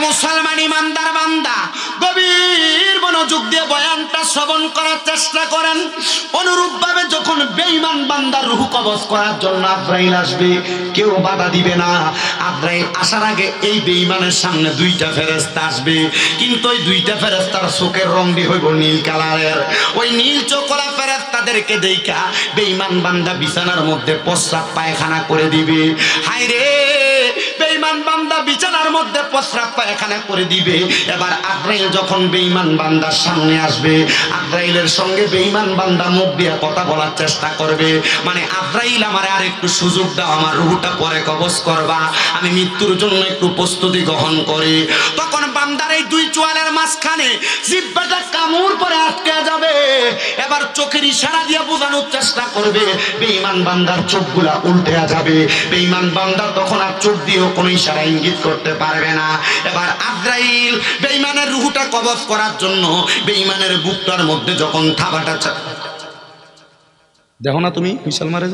মুসলমান ইমানদার বান্দা গভীর মনোযোগ দিয়ে বয়ানটা শ্রবণ করার চেষ্টা করেন। অনুরূপভাবে যখন বেঈমান বান্দার রূহ কবজ করার জন্য আজরাইল আসবে, কেউ বাধা দিবে না। আজরাইল আসার আগে এই বেঈমানের সামনে দুইটা ফেরেশতা আসবে, কিন্তু ওই দুইটা ফেরেশতার চোখের রংটি হইব নীল কালারের। ওই নীল চোখওয়ালা ফেরেশতাদেরকে দেখা বেঈমান বান্দা বিছানার মধ্যে প্রস্রাব পায়খানা করে দিবে। হায় রে, বেঈমান বান্দা বিছানার মধ্যে প্রস্রাব পায়খানা করে দিবে। এবার আজরাইল যখন বেঈমান বান্দার সামনে আসবে, আজরাইলের সঙ্গে বেঈমান বান্দা মুখ দিয়ে কথা বলার চেষ্টা করবে, মানে আজরাইল আমারে আর একটু সুযোগ দাও, আমার রূহটা পরে কবজ করবা, আমি মৃত্যুর জন্য একটু প্রস্তুতি গ্রহণ করি। তখন বান্দার এই দুই চোয়ালের মাঝখানে জিহ্বাটা কামড় পরে আটকে যাবে। এবার চোখের ইশারা দিয়ে বোঝানোর চেষ্টা করবে, বেঈমান বান্দার চোখগুলা উল্টে যাবে। বেঈমান বান্দা তখন আর চোখ দিয়েও কোনো ইশারা ইঙ্গিত করতে পারবে না। এবার আজরাইল বেঈমানের রূহটা কবজ করার জন্য বেঈমানের বুকটার মধ্যে যখন থাবাটা, দেখো না তুমি মিশাল মারে,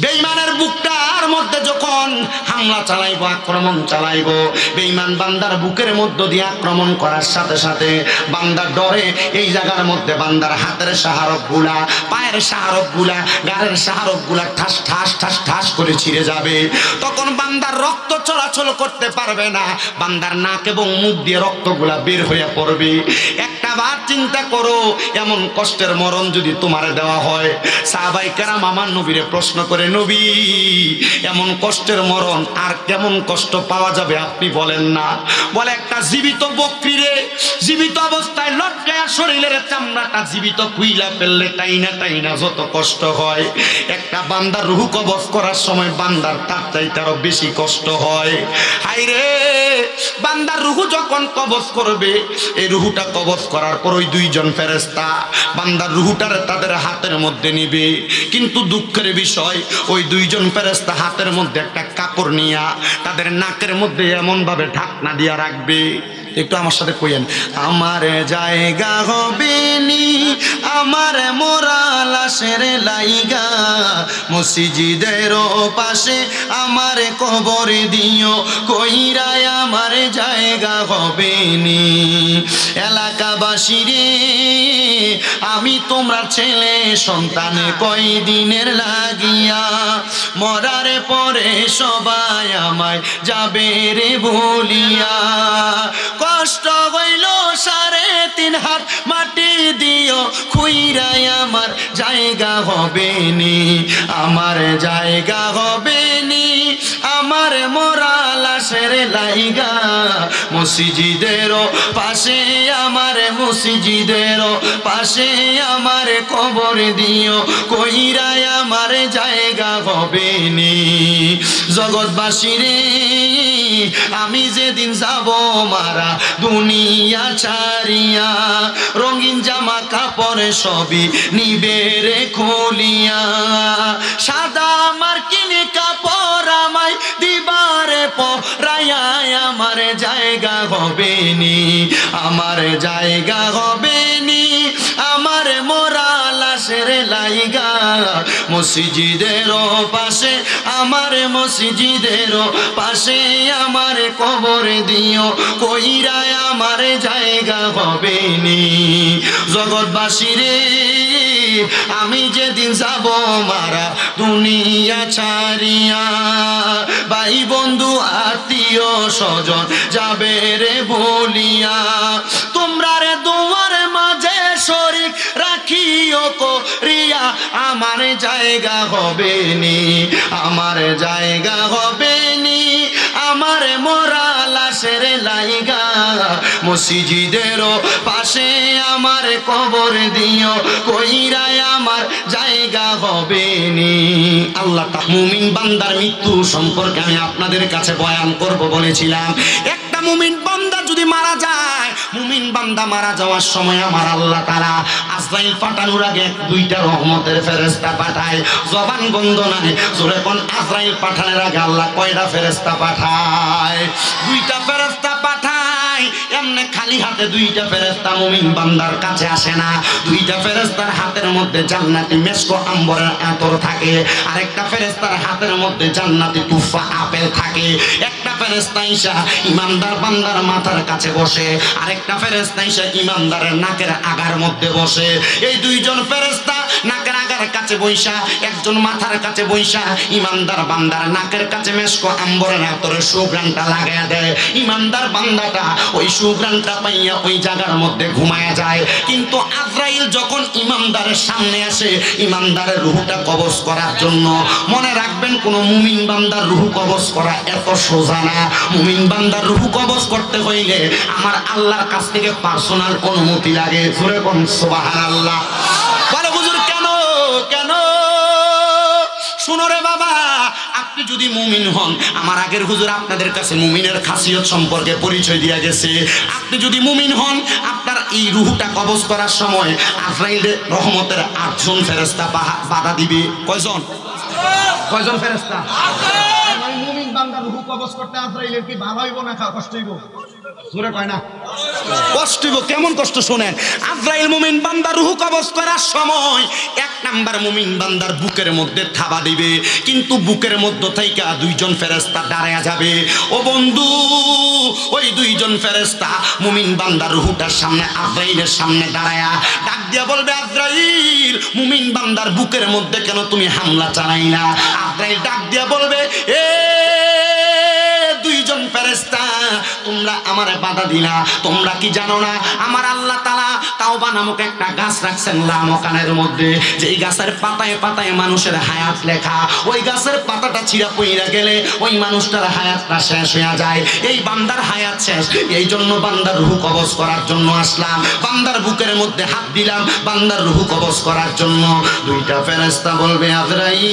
বেঈমানের বুকটার মধ্যে যখন হামলা চালাইব, আক্রমণ চালাইব, বেঈমান বান্দার বুকের মধ্য দিয়ে আক্রমণ করার সাথে সাথে বান্দার ডরে এই জায়গার মধ্যে বান্দার হাতের শাহারক গুলা, পায়ের শাহারক গুলা, গাড়ের শাহারক গুলা ঠাস ঠাস ঠাস ঠাস করে ছিঁড়ে যাবে। তখন বান্দার রক্ত চলাচল করতে পারবে না, বান্দার নাক এবং মুখ দিয়ে রক্তগুলা বের হয়ে পড়বে। একটা বার চিন্তা করো, এমন কষ্টের মরণ যদি তোমারে দেওয়া হয়। সাহাবায়ে কেরাম আমার নবীরে প্রশ্ন করে, নবী এমন কষ্টের মরণ আর কেমন কষ্ট পাওয়া যাবে আপনি বলেন না। বলে, একটা জীবিত বকরিরে জীবিত অবস্থায় লটকায়া শরীরের চামড়াটা জীবিত কুইলা ফেললে টাইনা টাইনা যত কষ্ট হয়, একটা বান্দার রূহ কবজ করার সময় বান্দার তার চাইতে আরো বেশি কষ্ট হয়। হায় রে, বান্দার রূহ যখন কবজ করবে, এই রূহটা কবজ করার পর ওই দুইজন ফেরেশতা বান্দার রূহটারে তাদের হাতের মধ্যে নিবে। কিন্তু দুঃখের বিষয়, ওই দুইজন ফেরেশতা হাতের মধ্যে একটা কাপড় নিয়া তাদের নাকের মধ্যে এমন ভাবে ঢাকনা দিয়া রাখবে। একটু আমার সাথে কইেন, আমার জায়গা হবে নি আমার মোরা লাশের লাইগা, মসজিদের পাশে আমার কবর দিও, কইরায় আমার জায়গা হবে নি। এলাকাবাসী রে, আমি তোমরা ছেলে সন্তান কয়দিনের লাগিয়া, মরার পরে সবাই আমায় যাবে রে বলিয়া, কষ্ট হইল 3.5 হাত মাটি দিও, খুইরায় আমার জায়গা হবে নি, আমার জায়গা হবে নি আমার মোরা লাশের লাইগা, মসজিদের পাশে আমার মসজিদের পাশে আমার কবর দিও, কইরায় আমার জায়গা হবে নি। জগৎবাসী রে, আমি যেদিন যাব মারা দুনিয়া ছাড়িয়া, রঙিন জামা কাপড় সবই নিবে রে খুলিয়া, সাদা আমার কিনে কাপড় আমায় দিবারে পরাইয়া, আমার জায়গা হবে নি, আমার জায়গা হবে নি আমার মোরা লাশের লাইগা, মসজিদের পাশে আমার মসজিদের পাশে আমার কবর দিও, কইরায় আমার জায়গা হবে নি। জগৎবাসী রে, আমি যেদিন যাব মারা দুনিয়া ছাড়িয়া, ভাই বন্ধু আত্মীয় স্বজন যাবে রে বলিয়া, তোমরা রে তোমার মাঝে শরীক রাখিও করিয়া, আমার জায়গা হবে নি, আমার জায়গা হবে নি আমার মোরা লাশের লাইগা, মসজিদের পাশে আমার কবর দিও, কইরায় আমার জায়গা হবে নি। আল্লাহ মুমিন বান্দার মৃত্যু সম্পর্কে আমি আপনাদের কাছে বয়ান করব বলেছিলাম। একটা মুমিন বান্দা যদি মারা যায়, মুমিন বান্দা মারা যাওয়ার সময় আমার আল্লাহ তাআলা আজরাইল পাঠানোর আগে 2টা রহমতের ফেরেশতা পাঠায়। জবান বন্ধ নাই, জোরে কোন আজরাইল পাঠানোর আগে আল্লাহ কয়টা ফেরেশতা পাঠায়? 2টা ফেরেশতা পাঠায়। এমনে খালি হাতে দুইটা ফেরেশতা মুমিন বান্দার কাছে আসে না। দুইটা ফেরেশতার হাতের মধ্যে জান্নাতি মেশকো আম্বরের আতর থাকে, আরেকটা ফেরেশতার হাতের মধ্যে জান্নাতি তুফা আপেল থাকে। একটা ফেরেশতা ঈশা ইমানদার বান্দার মাথার কাছে বসে, আরেকটা ফেরেশতা ঈশা ইমানদারের নাকের আগার মধ্যে বসে। এই দুইজন ফেরেশতা নাকের আগার কাছে বৈশা, একজন মাথার কাছে বৈশা ইমানদার বান্দার নাকের কাছে মেশকো আম্বরের আতরের সুঘ্রাণটা লাগায়া দেয়। ইমানদার বান্দাটা ওই সুঘ্রাণটা পাইয়া ওই জায়গার মধ্যে ঘুমায়া যায়। কিন্তু আজরাইল যখন ইমানদারের সামনে আসে ইমানদারের রূহটা কবজ করার জন্য, মনে রাখবেন কোন মুমিন বান্দার রূহ কবজ করা এত সোজা না। মুমিন বান্দার রূহ কবজ করতে হইলে আমার আল্লাহর কাছ থেকে পার্সোনাল অনুমতি লাগে। জোরে কোন সুবহানাল্লাহ। বলে হুজুর কেন কেন? শুনো রে বাবা, আপনি যদি মুমিন হন, আমার আগের হুজুর আপনাদের কাছে মুমিনের খাসিয়ত সম্পর্কে পরিচয় দিয়ে গেছে। আপনি যদি মুমিন হন, আপনার এই রূহটা কবজ করার সময় আজরাইলের রহমতের 8 জন ফেরেশতা বাধা দিবে। কয়জন? কয়জন ফেরেশতা? মুমিন বান্দার রূহ কবজ করতে আজরাইলের কি ভালো হইব না কষ্ট হইব? জোরে কয় না কষ্ট হইব। কেমন কষ্ট শুনেন। আজরাইল মুমিন বান্দার রূহ কবজ করার সময় 1 নাম্বার মুমিন বান্দার বুকের মধ্যে থাবা দিবে, কিন্তু বুকের মধ্যে থেকে 2 জন ফেরেশতা দাঁড়ায়া যাবে। ও বন্ধু, ওই 2 জন ফেরেশতা মুমিন বান্দার রূহটার সামনে আজরাইলের সামনে দাঁড়ায়া ডাক দিয়া বলবে, আজরাইল মুমিন বান্দার বুকের মধ্যে কেন তুমি হামলা চালাইলা? আজরাইল ডাক দিয়া বলবে, এ 2 জন ফেরেশতা, তোমরা আমারে বাধা দিলা। তোমরা কি জানো না আমার আল্লাহ তাআলা তাওবা নামক একটা গাছ রাখছেন লামকানের মধ্যে, যেই গাছের পাতায় পাতায় মানুষের হায়াত লেখা। ওই গাছের পাতাটা ছিঁড়া পইরা গেলে ওই মানুষটার হায়াতটা শেষ হয়ে যায়। এই বান্দার হায়াত শেষ, এই জন্য বান্দার রূহ কবজ করার জন্য আসলাম। বান্দার বুকের মধ্যে হাত দিলাম বান্দার রূহ কবজ করার জন্য। 2টা ফেরেশতা বলবে, আজরাইল,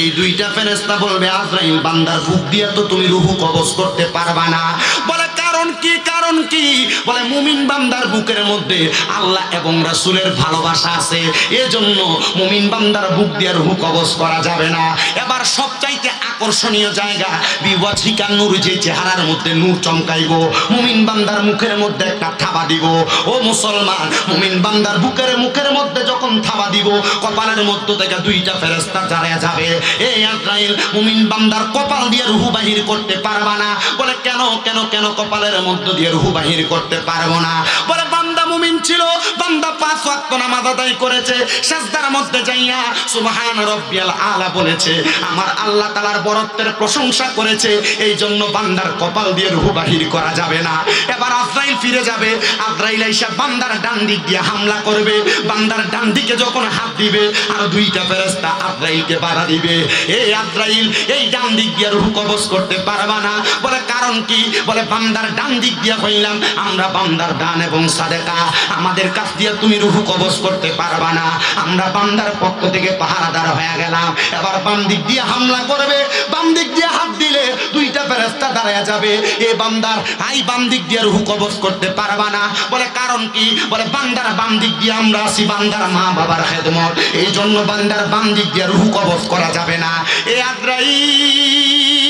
এই 2টা ফেরেশতা বলবে, আজরাইল বান্দার বুক দিয়ে তো তুমি রূহ কবজ করতে পারবা না। বলে কারণ কি? কারণ কি? বলে মুমিন বান্দার বুকের মধ্যে আল্লাহ এবং রাসূলের ভালোবাসা আছে, এজন্য মুমিন বান্দার বুক দিয়ে রূহ কবজ করা যাবে না। এবার সবচাইতে আকর্ষণীয় জায়গা বিওয়াজিকা নূর, যে চেহারার মধ্যে নূর চমকাইবো, মুমিন বান্দার মুখের মধ্যে একটা থাবা দিব। ও মুসলমান, মুমিন বান্দার মুখের মধ্যে যখন থাবা দিব, কপালের মধ্যে থেকে 2টা ফেরেশতা দাঁড়ায়া যাবে। এই আজরাইল মুমিন বান্দার কপাল দিয়ে রূহ বাহির করতে পারবা না। বলে কেন কেন কেন কপালের মধ্য দিয়ে রূহ বাহির করতে পারবো না? বলে বান্দা মুমিন ছিল, বান্দা 5 ওয়াক্ত নামাজ আদায় করেছে, সিজদার মধ্যে যাইয়া সুবহান রাব্বিয়াল আলা বলেছে, আমার আল্লাহ তাআলার বরত্বের প্রশংসা করেছে, এই জন্য বান্দার কপাল দিয়ে রূহ বাহির করা যাবে না। এবার আজরাইল ফিরে যাবে, আজরাইল আইসা বান্দার ডান দিক দিয়ে হামলা করবে। বান্দার ডান দিকে যখন হাত দিবে, আর 2টা ফেরেশতা আজরাইলকে বাধা দিবে। এই আজরাইল এই ডান দিক দিয়ে রূহ কবজ করতে পারবা না। বলে কারণ কি? বলে বান্দার ডান দিক দিয়ে হইলাম আমরা বান্দার দান এবং সাদেকা, আমাদের কাছ দিয়ে তুমি রূহ কবজ করতে পারবা না। আমরা বান্দার পক্ষ থেকে পাহারাদার হয়ে গেলাম। এবার বাম দিক দিয়ে হামলা করবে, বাম দিক দিয়ে হাত দিলে 2টা ফেরেশতা দাঁড়ায়া যাবে। এই বান্দার বাম দিক দিয়ে রূহ কবজ করতে পারবা না। বলে কারণ কি? বলে বান্দার বাম দিক দিয়ে আমরা আছি বান্দার মা বাবার খেদমত, এই জন্য বান্দার বাম দিক দিয়ে রূহ কবজ করা যাবে না। এই আজরাইল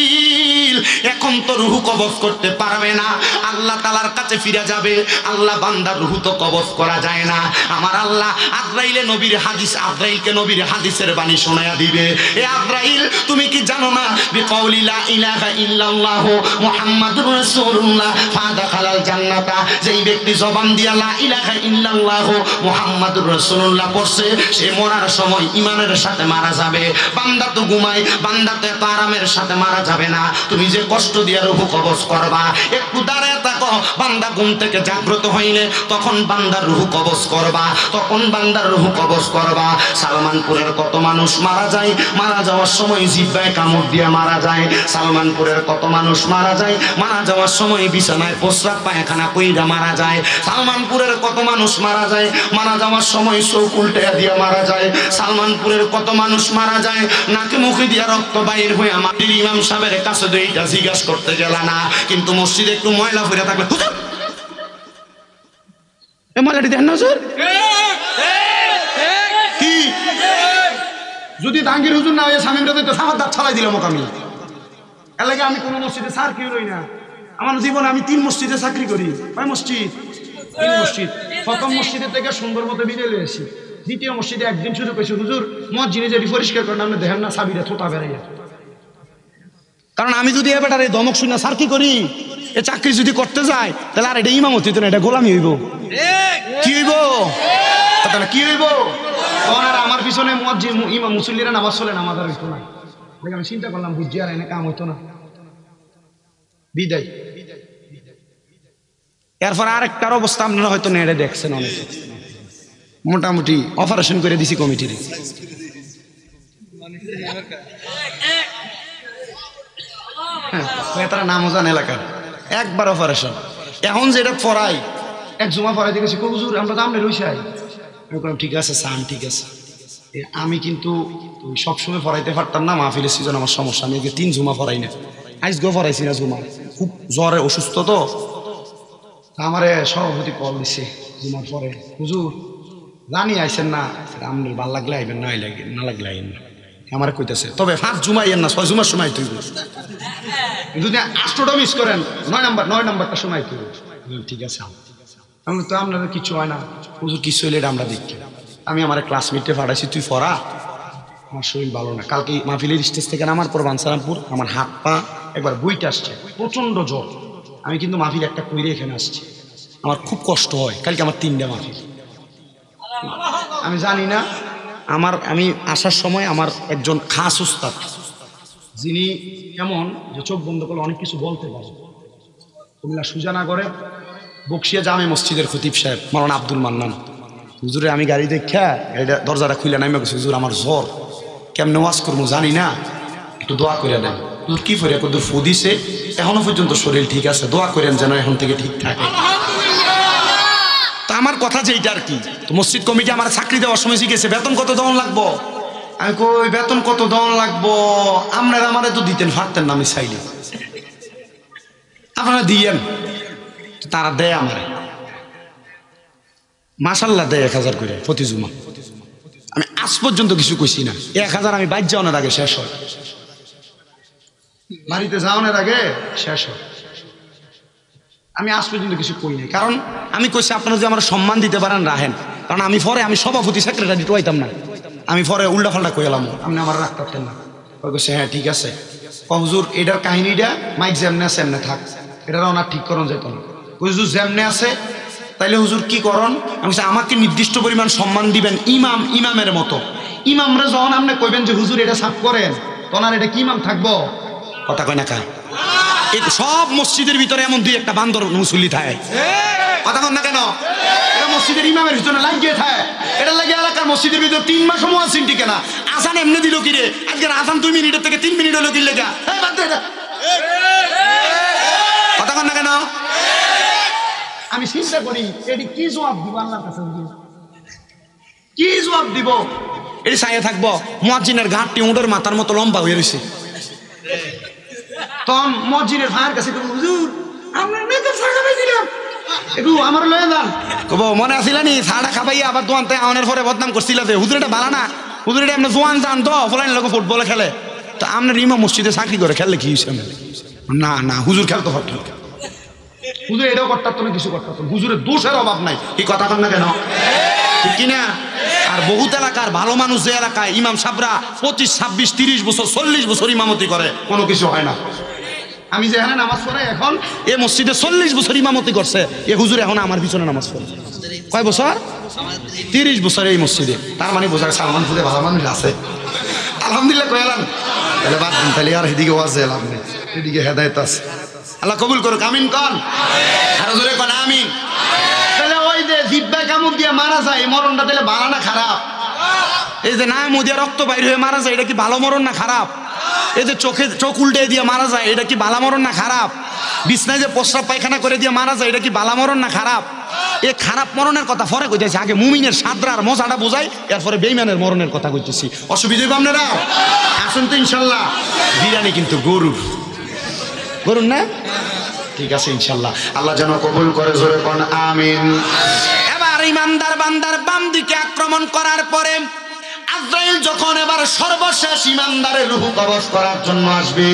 এখন তো রূহ কবজ করতে পারবে না, আল্লাহ তাআলার কাছে ফিরে যাবে। আল্লাহ বান্দার রূহ তো কবজ করা যায় না। আমার আল্লাহ আজরাইলে নবীর হাদিস, আজরাইলকে নবীর হাদিসের বাণী শোনায়া দিবে। এ আজরাইল, তুমি কি জানো না বিকাউলি লা ইলাহা ইল্লাল্লাহ মুহাম্মাদুর রাসূলুল্লাহ ফাদাখালাল জান্নাতা, যেই ব্যক্তি জবান দিয়া লা ইলাহা ইল্লাল্লাহ মুহাম্মাদুর রাসূলুল্লাহ পড়ছে, সে মরার সময় ঈমানের সাথে মারা যাবে। বান্দা তো ঘুমায়, বান্দা তো এত আরামের সাথে মারা যাবে না। তুমি যে কষ্ট দিয়া রূহ কবজ করবা, একটু দাঁড়ায় থাকো, বান্দা ঘুম থেকে জাগ্রত হইলে তখন বান্দার রূহ কবজ করবা, তখন বান্দার রূহ কবজ করবা। সালমানপুরের কত মানুষ মারা যায়, মারা যাওয়ার সময় জিহ্বায় কামড় দিয়ে মারা যায়। সালমানপুরের কত মানুষ মারা যায়, মারা যাওয়ার সময় বিছানায় প্রস্রাব পায়খানা কইরা মারা যায়। সালমানপুরের কত মানুষ মারা যায়, মারা যাওয়ার সময় চোখ উল্টে দিয়ে মারা যায়। সালমানপুরের কত মানুষ মারা যায়, নাকে মুখে দিয়া রক্ত বাইর হয়ে আমাদের ইমাম সাহেবের কাছে এইটা জিজ্ঞাসা করতে গেল না, কিন্তু মসজিদে একটু ময়লা ভরে থাকলে ময়লাটি দেখেন না হুজুর, কি যদি দাঙ্গির হুজুর না হয়ে স্বামীরা তো সামার দাঁত ছালাই দিলাম আমি। এর লাগে আমি কোনো মসজিদে সার কেউ রই না, আমার জীবনে আমি 3 মসজিদে চাকরি করি। কয় মসজিদ? 3 মসজিদ। প্রথম মসজিদের থেকে সুন্দর মতো বিদায় লইছি। দ্বিতীয় মসজিদে একদিন শুরু করেছি, হুজুর মসজিদে যদি পরিষ্কার করেন আপনি দেখেন না চাবিটা থোতা বেড়াইয়া। কারণ আমি যদি এবার এই ধমক শুনে স্যার কি করি, এ চাকরি যদি করতে যায় তাহলে আর এটা ইমামতি তো না, এটা গোলামি হইব। কি হইব? তাহলে কি হইব? তখন আর আমার পিছনে ইমাম মুসল্লিরা নামাজ চলে, নামাজ আর হইতো না। আমি চিন্তা করলাম বুঝছি আর এনে কাম হইতো না, বিদায়। এরপর আরেকটার অবস্থা আপনারা হয়তো নেড়ে দেখছেন, অনেক মোটামুটি অপারেশন করে দিছি কমিটির। তারা নামও জান এলাকার, একবার অপারেশন। এখন যেটা পড়াই, এক জমা পড়াই দেখেছি, হুজুর আমরা তো আপনি রইসাই। আমি বললাম ঠিক আছে সান, ঠিক আছে। আমি কিন্তু সবসময় পড়াইতে পারতাম না, মাহফিলের সিজন আমার সমস্যা। আমি 3 জমা পড়াই না, আজকেও পড়াইছি না জমা, খুব জ্বরে অসুস্থ তো। আমারে সভাপতি কল দিছে জুমার পরে, হুজুর জানি আইসেন না, আপনার ভাল লাগলে আইবেন, না লাগে না লাগলে আইন না। আমার কইতেছে তবে 5 জুমা আইয়েন না, 6 জুমার সময় তুই যদি 8টা মিস করেন 9 নাম্বারটা সময় তুই। ঠিক আছে, আমি তো আপনাদের কিছু হয় না হুজুর, কিছু হইলে এটা আমরা দেখি। আমি আমার ক্লাসমেটে পাঠাইছি, তুই পড়া, আমার শরীর ভালো না। কালকে মাহফিলের স্টেজ থেকে নামার পর বানসারামপুর আমার হাত পা একবার বইতে আসছে, প্রচণ্ড জ্বর। আমি কিন্তু মাহফিল একটা কইরে এখানে আসছি, আমার খুব কষ্ট হয়। কালকে আমার 3টা মাহফিল, আমি জানি না। আমি আসার সময় আমার একজন খাস উস্তাদ, যিনি এমন যে চোখ বন্ধ করলে অনেক কিছু বলতে পারে, কুমিল্লা সুজানগরে বকশিয়া জামে মসজিদের খতিব সাহেব মাওলানা আব্দুল মান্নান। হুজুরে আমি গাড়ি দেখা এটা দরজাটা খুলে নামে গেছি, হুজুর আমার জ্বর, কেমন ওয়াজ করবো জানি না, একটু দোয়া করে দেন। হুজুর কি করে? কদুর ফু দিছে, এখনো পর্যন্ত শরীর ঠিক আছে, দোয়া করেন যেন এখন থেকে ঠিক থাকে। তা আমার কথা যে এইটা আর কি, তো মসজিদ কমিটি আমার চাকরি দেওয়ার সময় শিখেছে বেতন কত দেওয়ান লাগবো। আমি কই বেতন কত দেওয়ান লাগবো, আপনারা আমারে তো দিতেন পারতেন না, আমি চাইলে আপনারা দিয়েন। তারা দেয় আমারে, মাশাল্লাহ দেয় 1000 করে প্রতি জুমা। আমি আজ পর্যন্ত কিছু কইছি না, 1000 আমি বাইর যাওয়ানোর আগে শেষ হয়, বাড়িতে যাওয়ানোর আগে শেষ হয়। আমি আজ পর্যন্ত কিছু কই নাই, কারণ আমি কইছি আপনারা যদি আমার সম্মান দিতে পারেন রাখেন। কারণ আমি পরে আমি সভাপতি সেক্রেটারি টুয়াইতাম না, আমি পরে উল্টা ফাল্টা কই এলাম, আপনি আমার রাখতে পারতেন না। ওই কইছে হ্যাঁ ঠিক আছে, হুজুর এটার কাহিনীটা মাইক যেমনে আছে এমনে থাক, এটার ওনার ঠিক করণ যেত না। হুজুর যেমনে আছে তাইলে হুজুর কি করন? আমি আমাকে নির্দিষ্ট পরিমাণ সম্মান দিবেন, ইমামের মতো। ইমামরা যখন আপনি কইবেন যে হুজুর এটা সাফ করেন, তখন আর এটা কি ইমাম থাকবো? কথা কয় না কা? সব মসজিদের ভিতরে এমন 2-1টা বান্দর মুসল্লি থাকে, কথা কন না কেন? এটা মসজিদের ইমামের ভিতরে লাগিয়ে থাকে, এটা লাগে এলাকার মসজিদের ভিতরে 3 মাস মুয়াজ্জিন টিকে না। আজান এমনি দিল কি রে, আজকে আজান 2 মিনিটের থেকে 3 মিনিট হলো কি লেগা? কথা কন না কেন? আমি চিন্তা করি এটি কি জবাব দিব আল্লাহর কাছে, কি জবাব দিব? এটি চাইয়ে থাকবো মুয়াজ্জিনের ঘাটটি উঁটের মাথার মতো লম্বা হয়ে রয়েছে। তখন মুয়াজ্জিনের ভাইয়ের কাছে হুজুর আমরা মেয়েদের চা খাবাইছিলাম, একটু আমার লয়ে যান। কব মনে আসিল নি চাটা খাবাইয়া আবার দোয়ানতে আওয়ানের পরে বদনাম করছিল যে হুজুর এটা ভালো না, হুজুর এটা এমনি জোয়ান যান তো ফলাইন লোক ফুটবলে খেলে, তো আপনার ইমাম মসজিদে চাকরি করে খেললে কি হয়েছে? না না হুজুর খেলতে পারতো, হুজুর এটাও করতাম না, কিছু করতাম, হুজুরের দোষের অভাব নাই। কি কথা কন না কেন? ঠিক কিনা? আর বহুত এলাকার ভালো মানুষ যে এলাকায় ইমাম সাহেবরা 25, 26, 30 বছর 40 বছর ইমামতি করে, কোনো কিছু হয় না। আমি যেখানে নামাজ পড়াই এখন এ মসজিদে 40 বছর ইমামতি করছে, এ হুজুর এখন আমার পিছনে নামাজ পড়ে। কয় বছর? 30 বছর এই মসজিদে। তার মানে বোঝা গেছে সালমানপুরে ভালো মানুষ আছে, আলহামদুলিল্লাহ কয়ালাম। তাহলে বাদ দিন, তাহলে আর এদিকে ওয়াজ এলাম নেই, এদিকে হেদায়েত আছে। আল্লাহ কবুল করুক, আমিন কন, আরো জোরে কন আমিন। তাহলে ওই যে জিব্বায় কামড় দিয়ে মারা যায়, এই মরণটা তাহলে ভালো না খারাপ? এই যে না মুদিয়া রক্ত বাইর হয়ে মারা যায়, এটা কি ভালো মরণ না খারাপ? এই যে চোখ উল্টে দিয়ে মারা যায়, এটা কি ভালো মরণ না খারাপ? বিছনায় যে প্রস্রাব পায়খানা করে দিয়ে মারা যায়, এটা কি ভালো মরণ না খারাপ? এই খারাপ মরণের কথা পরে কইতেছি, আগে মুমিনের সাদরার মজাটা বোঝাই, এরপরে বেঈমানের মরণের কথা কইতেছি। অসুবিধা হবে আপনারা? আসুন তো ইনশাল্লাহ। বিরিয়ানি কিন্তু গরুর না? ঠিক আছে ইনশাল্লাহ, আল্লাহ যেন কবুল করে, জোরে কোন আমিন। এবার ইমানদার বান্দার বাম দিকে আক্রমণ করার পরে আজরাইল যখন এবার সর্বশেষ ইমানদারের রূহ কবজ করার জন্য আসবে,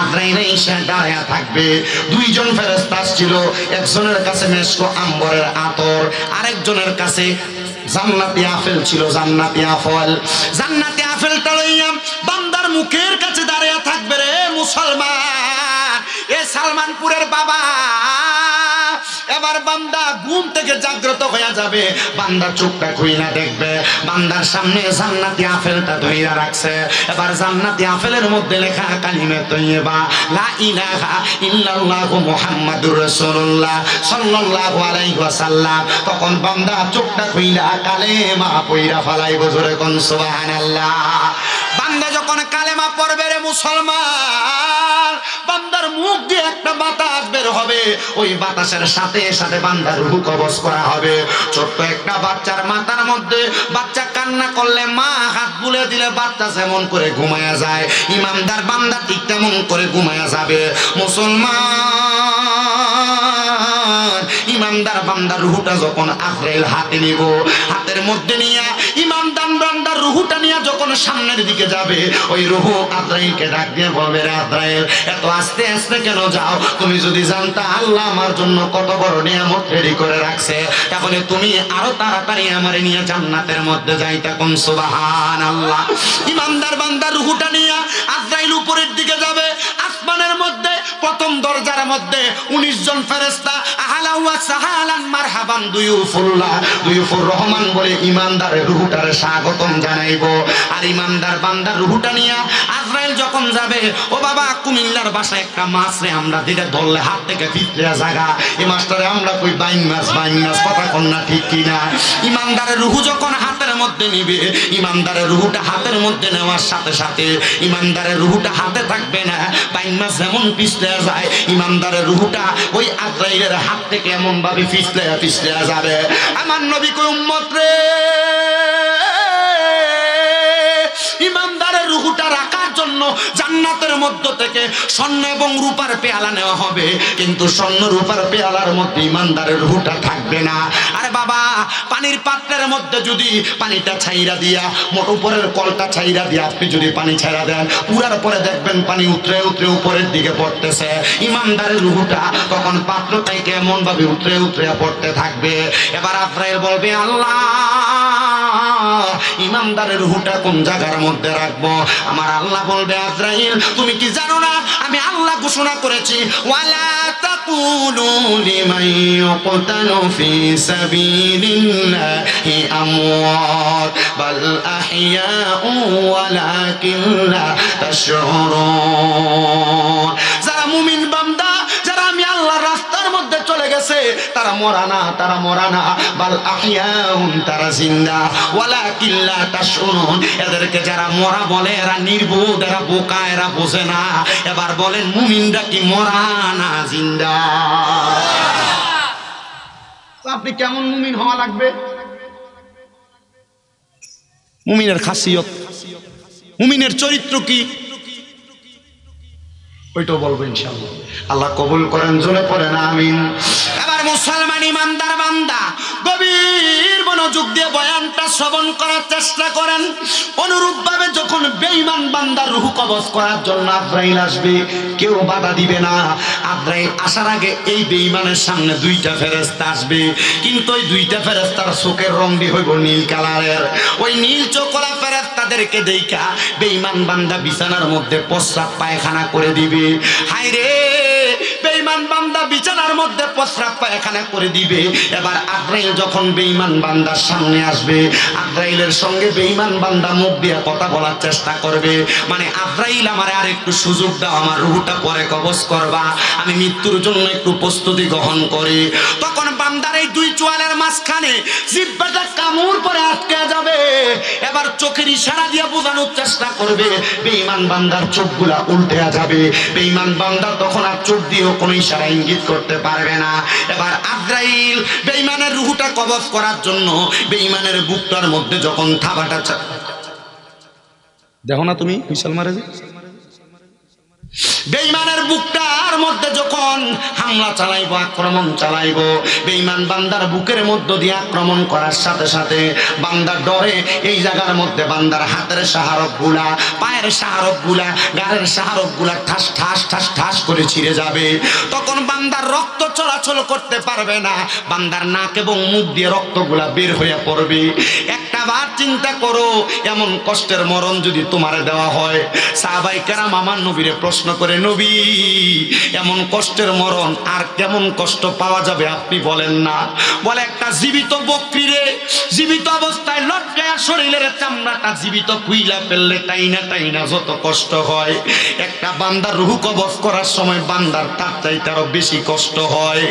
আজরাইল এসে দাঁড়ায়া থাকবে। দুইজন ফেরেশতা ছিল, একজনের কাছে মেশকো আম্বরের আতর, আরেকজনের কাছে জান্নাতি আপেল ছিল, জান্নাতি আপেল। জান্নাতি আপেলটা লইয়া বান্দার মুখের কাছে দাঁড়িয়ে থাকবে। রে মুসলমান, এ সালমানপুরের বাবা, এবার বান্দা ঘুম থেকে জাগ্রত হয়ে যাবে। বান্দার চোখটা খুইলা দেখবে, বান্দার সামনে জান্নাতি আপেলটা ধইরা রাখছে। এবার জান্নাতি আপেলের মধ্যে লেখা কালিমে তৈয়বা, লা ইলাহা ইল্লাল্লাহু মুহাম্মাদুর রাসূলুল্লাহ সাল্লাল্লাহু আলাইহি ওয়াসাল্লাম। তখন বান্দা চোখটা খুইলা কালেমা পয়রা ফেলাইব। জোরে কোন সুবহানাল্লাহ। বান্দা যখন কালেমা পড়বে রে মুসলমান, বান্দার মুখ দিয়ে একটা বাতাস বের হবে, ওই বাতাসের সাথে সাথে বান্দার রূহ কবজ করা হবে। ছোট্ট একটা বাচ্চার মাথার মধ্যে বাচ্চা কান্না করলে মা হাত বুলে দিলে বাচ্চা যেমন করে ঘুমায়া যায়, ইমানদার বান্দা ঠিক তেমন করে ঘুমায়া যাবে। মুসলমান, ইমানদার বান্দার রূহটা যখন আজরাইল হাতে নিব, হাতের মধ্যে নিয়ে ইমানদার বান্দার রূহটা নিয়ে যখন সামনের দিকে যাবে, ওই রূহ আজরাইলকে ডাক দিয়ে বলবে, রে আজরাইল, এত আস্তে আস্তে কেন যাও? তুমি যদি জানতা আল্লাহ আমার জন্য কত বড় নিয়ামত রেডি করে রাখছে, তাহলে তুমি আরো তাড়াতাড়ি আমারে নিয়ে জান্নাতের মধ্যে যাইতা। কোন সুবহানাল্লাহ। ইমানদার বান্দার রূহটা নিয়ে আজরাইল উপরের দিকে যাবে। আসমানের মধ্যে প্রথম দরজার মধ্যে 19 জন ফেরেশতা আহলা ওয়া সাহালান মারহাবান দুয়ুফুল্লাহ, দুয়ুফুর রহমান বলে ইমানদারের রূহটারে স্বাগতম জানাইবো। আর ইমানদার বান্দার রূহটা নিয়ে আজরাইল যখন যাবে, ও বাবা, কুমিল্লার ভাষায় একটা মাছ রে আমরা দিলে ধরলে হাত থেকে ফিতরা জায়গা, এই মাছটারে আমরা কই বাইন মাছ, বাইন মাছ। কথা কন না ঠিক কিনা? ইমানদারের রূহ যখন হাতের মধ্যে নিবে, ইমানদারের রূহটা হাতের মধ্যে নেওয়ার সাথে সাথে ইমানদারের রূহটা হাতে থাকবে না। বাইন মাছ যেমন পিছলে যায়, ইমানদারের রূহটা ওই আজরাইলের হাত থেকে এমন ভাবে পিছলে পিছলে যাবে। আমার নবী কই, উম্মত রে, ইমানদারের রূহটা রাখার জন্য জান্নাতের মধ্য থেকে স্বর্ণ এবং রূপার পেয়ালা নেওয়া হবে, কিন্তু স্বর্ণ রূপার পেয়ালার মধ্যে ইমানদারের রূহটা থাকবে না। আরে বাবা, পানির পাত্রের মধ্যে যদি পানিটা ছাইরা দিয়া, মোট উপরের কলটা ছাইরা দিয়া আপনি যদি পানি ছাইরা দেন, পুরার পরে দেখবেন পানি উতরে উতরে উপরের দিকে পড়তেছে। ইমানদারের রূহটা তখন পাত্র থেকে এমন ভাবে উতরে উতরে পড়তে থাকবে। এবার আজরাইল বলবে, আল্লাহ, ইমানদারের রূহটা কোন জায়গার মধ্যে রাখবো? আমার আল্লাহ বলবে, আজরাইল, তুমি কি জানো না আমি আল্লাহ ঘোষণা করেছি, ওয়ালা তাকুলু লিমান ইউকতালু ফি সাবিলিল্লাহি আমওয়াত বাল আহইয়াউ ওয়ালাকিন লা তাশউরুন। যারা মুমিন বান্দা, যারা আমি আল্লাহর রাস্তার মধ্যে চলে গেছে, তারা মরা না, তারা মরা না, বাল আহইয়াউন, তারা জিন্দা, ওয়ালাকিন লা তাশউরুন। এদেরকে যারা মরা বলে এরা নির্বোধ, এরা বোকা, এরা বোঝে না। এবার বলেন, মুমিনরা কি মরা না জিন্দা? আপনি কেমন মুমিন হওয়া লাগবে? মুমিনের খাসিয়ত, মুমিনের চরিত্র কি, ওইটাও বলবো ইনশাআল্লাহ। আল্লাহ কবুল করেন, জোরে পড়েন আমিন। এবার মুসলমান ইমানদার বান্দা গভীর মনোযোগ দিয়ে বয়ানটা শ্রবণ করার চেষ্টা করেন। অনুরূপ ভাবে যখন বেঈমান বান্দার রূহ কবজ করার জন্য আজরাইল আসবে, কেউ বাধা দিবে না। আজরাইল আসার আগে এই বেঈমানের সামনে দুইটা ফেরেশতা আসবে, কিন্তু ওই দুইটা ফেরেশতার চোখের রংটি হইব নীল কালারের। ওই নীল চোখলা ফেরেশতাদেরকে দেইখা বেঈমান বান্দা বিছানার মধ্যে প্রস্রাব পায়খানা করে দিবে। হায় রে, বেঈমান বান্দা বিছানার মধ্যে প্রস্রাব পায়খানা করে দিবে। এবার আজরাইল যখন বেঈমান বান্দার সামনে আসবে, আজরাইলের সঙ্গে বেঈমান বান্দা মুখ দিয়ে কথা বলার চেষ্টা করবে, মানে আজরাইল আমারে আর একটু সুযোগ দাও, আমার রূহটা পরে কবজ করবা, আমি মৃত্যুর জন্য একটু প্রস্তুতি গ্রহণ করি। তখন বান্দার এই দুই চোয়ালের মাঝখানে জিহ্বাটা কামড় পরে আটকে যাবে। এবার চোখের ইশারা দিয়ে বোঝানোর চেষ্টা করবে, বেঈমান বান্দার চোখগুলা উল্টে যাবে। বেঈমান বান্দা তখন আর চোখ দিয়েও কোনো ইশারা ইঙ্গিত করতে পারবে না। এবার আজরাইল বেঈমানের রূহটা কবজ করার জন্য বেঈমানের বুকটার মধ্যে যখন থাবাটা, দেখো না তুমি বিশাল মারে, বেঈমানের বুকটার মধ্যে যখন যখন হামলা চালাইবো, আক্রমণ চালাইবো, বেঈমান বান্দার বুকের মধ্য দিয়ে আক্রমণ করার সাথে সাথে বান্দার ডরে এই জায়গার মধ্যে বান্দার হাতের শাহারক গুলা, পায়ের শাহারক গুলা, গায়ের শাহারক গুলা ঠাস ঠাস ঠাস ঠাস করে ছিঁড়ে যাবে। তখন বান্দার রক্ত চলাচল করতে পারবে না, বান্দার নাক এবং মুখ দিয়ে রক্তগুলা বের হয়ে পড়বে। একটা বার চিন্তা করো, এমন কষ্টের মরণ যদি তোমারে দেওয়া হয়। সাহাবায়ে কেরাম আমার নবীরে প্রশ্ন করে, নবী এমন কষ্টের মরণ আর কেমন কষ্ট পাওয়া যাবে আপনি বলেন না। বলে একটা জীবিত বকরিরে জীবিত অবস্থায় লটকায়া শরীরের চামড়াটা জীবিত কুইলা ফেললে টাইনা টাইনা যত কষ্ট হয়, একটা বান্দার রূহ কবজ করার সময় বান্দার তার চাইতে আরো বেশি কষ্ট হয়।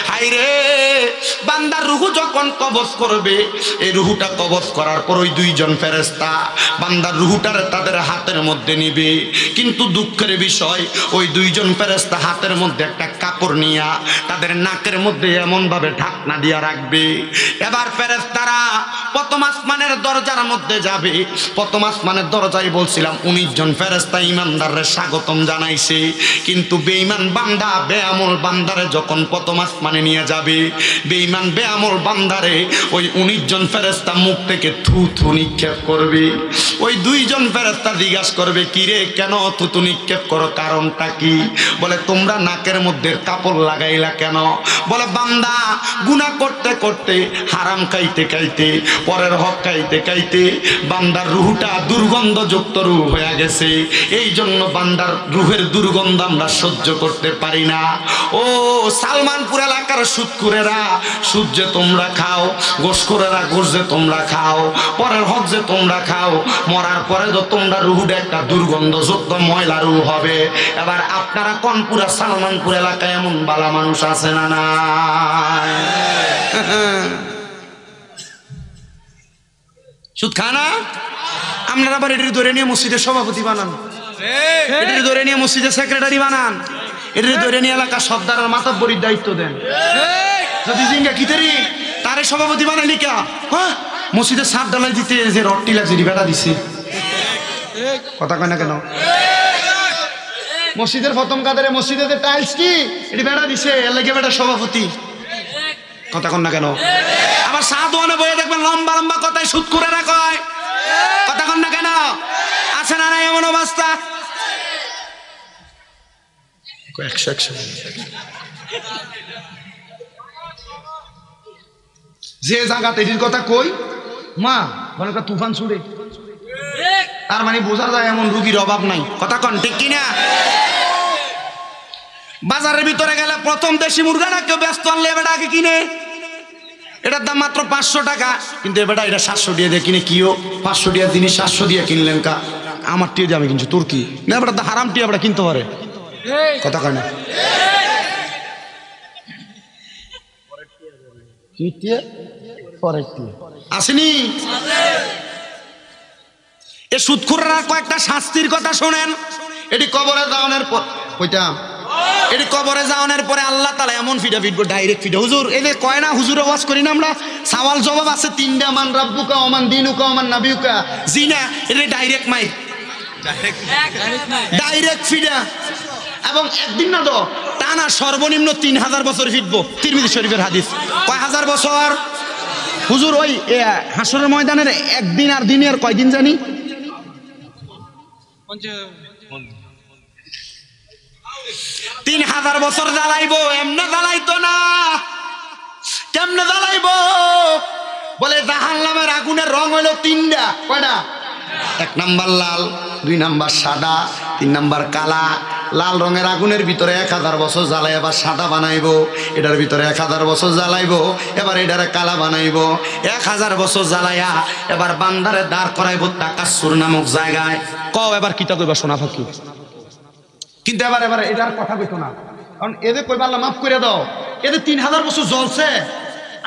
হায়রে, বান্দার রূহ যখন কবজ করবে, এই রূহটা কবজ করার পর ওই দুইজন ফেরেশতা বান্দার রূহটারে তাদের হাতের মধ্যে নিবে। কিন্তু দুঃখের বিষয়, ওই দুইজন ফেরেশতা হাতের মধ্যে একটা কাপড় নিয়া তাদের নাকের মধ্যে এমন ভাবে ঢাকনা দিয়া রাখবে। এবার ফেরেশতারা প্রথম আসমানের দরজার মধ্যে যাবে। প্রথম আসমানের দরজায় বলছিলাম 19 জন ফেরেশতা ইমানদাররে স্বাগতম জানাইছে, কিন্তু বেঈমান বান্দা বেআমল বান্দারে যখন প্রথম আসমানে নিয়ে যাবে, বেঈমান বেআমল বান্দারে ওই 19 জন ফেরেশতা মুখ থেকে থু থু নিক্ষেপ করবে। ওই দুইজন ফেরেশতা জিজ্ঞাসা করবে, কিরে কেন থুতু নিক্ষেপ করো, কারণটা কি? বলে তোমরা নাকের মধ্যে কাপড় লাগাইলা কেন? বলে বান্দা গুনাহ করতে করতে, হারাম খাইতে খাইতে, পরের হক খাইতে খাইতে বান্দার রূহটা দুর্গন্ধযুক্ত রূহ হয়ে গেছে, এই জন্য বান্দার রূহের দুর্গন্ধ আমরা সহ্য করতে পারি না। ও সালমানপুর এলাকার সুদখোরেরা, সুদ যে তোমরা খাও, গোশখোরেরা গোশ যে তোমরা খাও, পরের হক যে তোমরা খাও, মরার পরে তো তোমরা রূহটা একটা দুর্গন্ধযুক্ত ময়লা রূহ হবে। এবার আপনারা কোনপুরা সালমানপুর এলাকায় এমন বালা মানুষ আছে না না? সুদ খানা আপনারা আবার এটি ধরে নিয়ে মসজিদের সভাপতি বানান, এটি ধরে নিয়ে মসজিদের সেক্রেটারি বানান, এটি ধরে নিয়ে এলাকার সর্দারের মাতব্বরির দায়িত্ব দেন। যদি জিঙ্গা কিতেরি তারে সভাপতি বানালি কা? হ্যাঁ, মসজিদের সাত ডালাই দিতে যে রডটি লাগছে বেটা দিছে, কথা কয় না কেন? মসজিদের প্রথম কাতারে মসজিদের টাইলস কি এটি বেটা দিছে, এর লাগে বেটা সভাপতি, কথা কন না কেন? আবার সাধুয়ানে বইয়ে দেখবেন লম্বা লম্বা কথায় সুদখোরেরা কয়, কথা কন না কেন? আছে না নাই এমন অবস্থা? 100 যে জায়গাতে এটির কথা কই মা বলে তুফান ছুড়ে, তার মানে বোঝা যায় এমন রুগীর অভাব নাই, কথা কন ঠিক কিনা? বাজারের ভিতরে গেলে প্রথম দেশি মুরগাটা কেউ ব্যস্ত আনলে এবার আগে কিনে, এটার দাম মাত্র 500 টাকা, কিন্তু এবার এটা 700 দিয়ে দিয়ে কিনে। কিও 500 টাকার জিনিস 700 দিয়ে কিনলেন কা? আমার টিয়ে দিয়ে আমি কিনছি, তোর কি? না এবার হারাম টিয়ে আমরা কিনতে পারে, কথা কয় না? আসেনি এ সুদখোররা কয়েকটা শাস্তির কথা শোনেন। এটি কবরে যাওয়ানোর পর কইতাম, এটি কবরে যাওয়ানোর পরে আল্লাহ তাআলা এমন ফিডা ফিটবো, ডাইরেক্ট ফিডা। হুজুর এই যে কয় না হুজুর ওয়াজ করি না আমরা, সওয়াল জবাব আছে 3টা, মান রাব্বুকা ওমান দিনুকা ওমান নাবিয়ুকা, জি না? এটা ডাইরেক্ট মাই, ডাইরেক্ট ফিডা। এবং একদিন না তো টানা সর্বনিম্ন 3000 বছর ফিটবো। তিরমিজি শরীফের হাদিস। কয় হাজার বছর? হুজুর ওই হাসরের ময়দানের একদিন আর দিনের কয়দিন জানি? 3000 বছর জ্বালাইবো। এমনে জ্বালাইতো না, কেমনে জ্বালাইবো? বলে জাহান্নামের আগুনের রং হইলো 3টা। কয়টা? 1 নাম্বার লাল, 2 নাম্বার সাদা, 3 নাম্বার কালা। লাল রঙের আগুনের ভিতরে 1000 বছর জ্বালাই, এবার সাদা বানাইবো। এটার ভিতরে 1000 বছর জ্বালাইবো, এবার এটারে কালা বানাইবো। 1000 বছর জ্বালাইয়া এবার বান্দারে দাঁড় করাইবো তাকাসসুর নামক জায়গায়। কও এবার কিতা কইবা সোনা ফাঁকি? কিন্তু এবার এটার কথা কইতো না, কারণ এদের কইবা আল্লাহ মাফ করে দাও, এদের 3000 বছর জ্বলছে।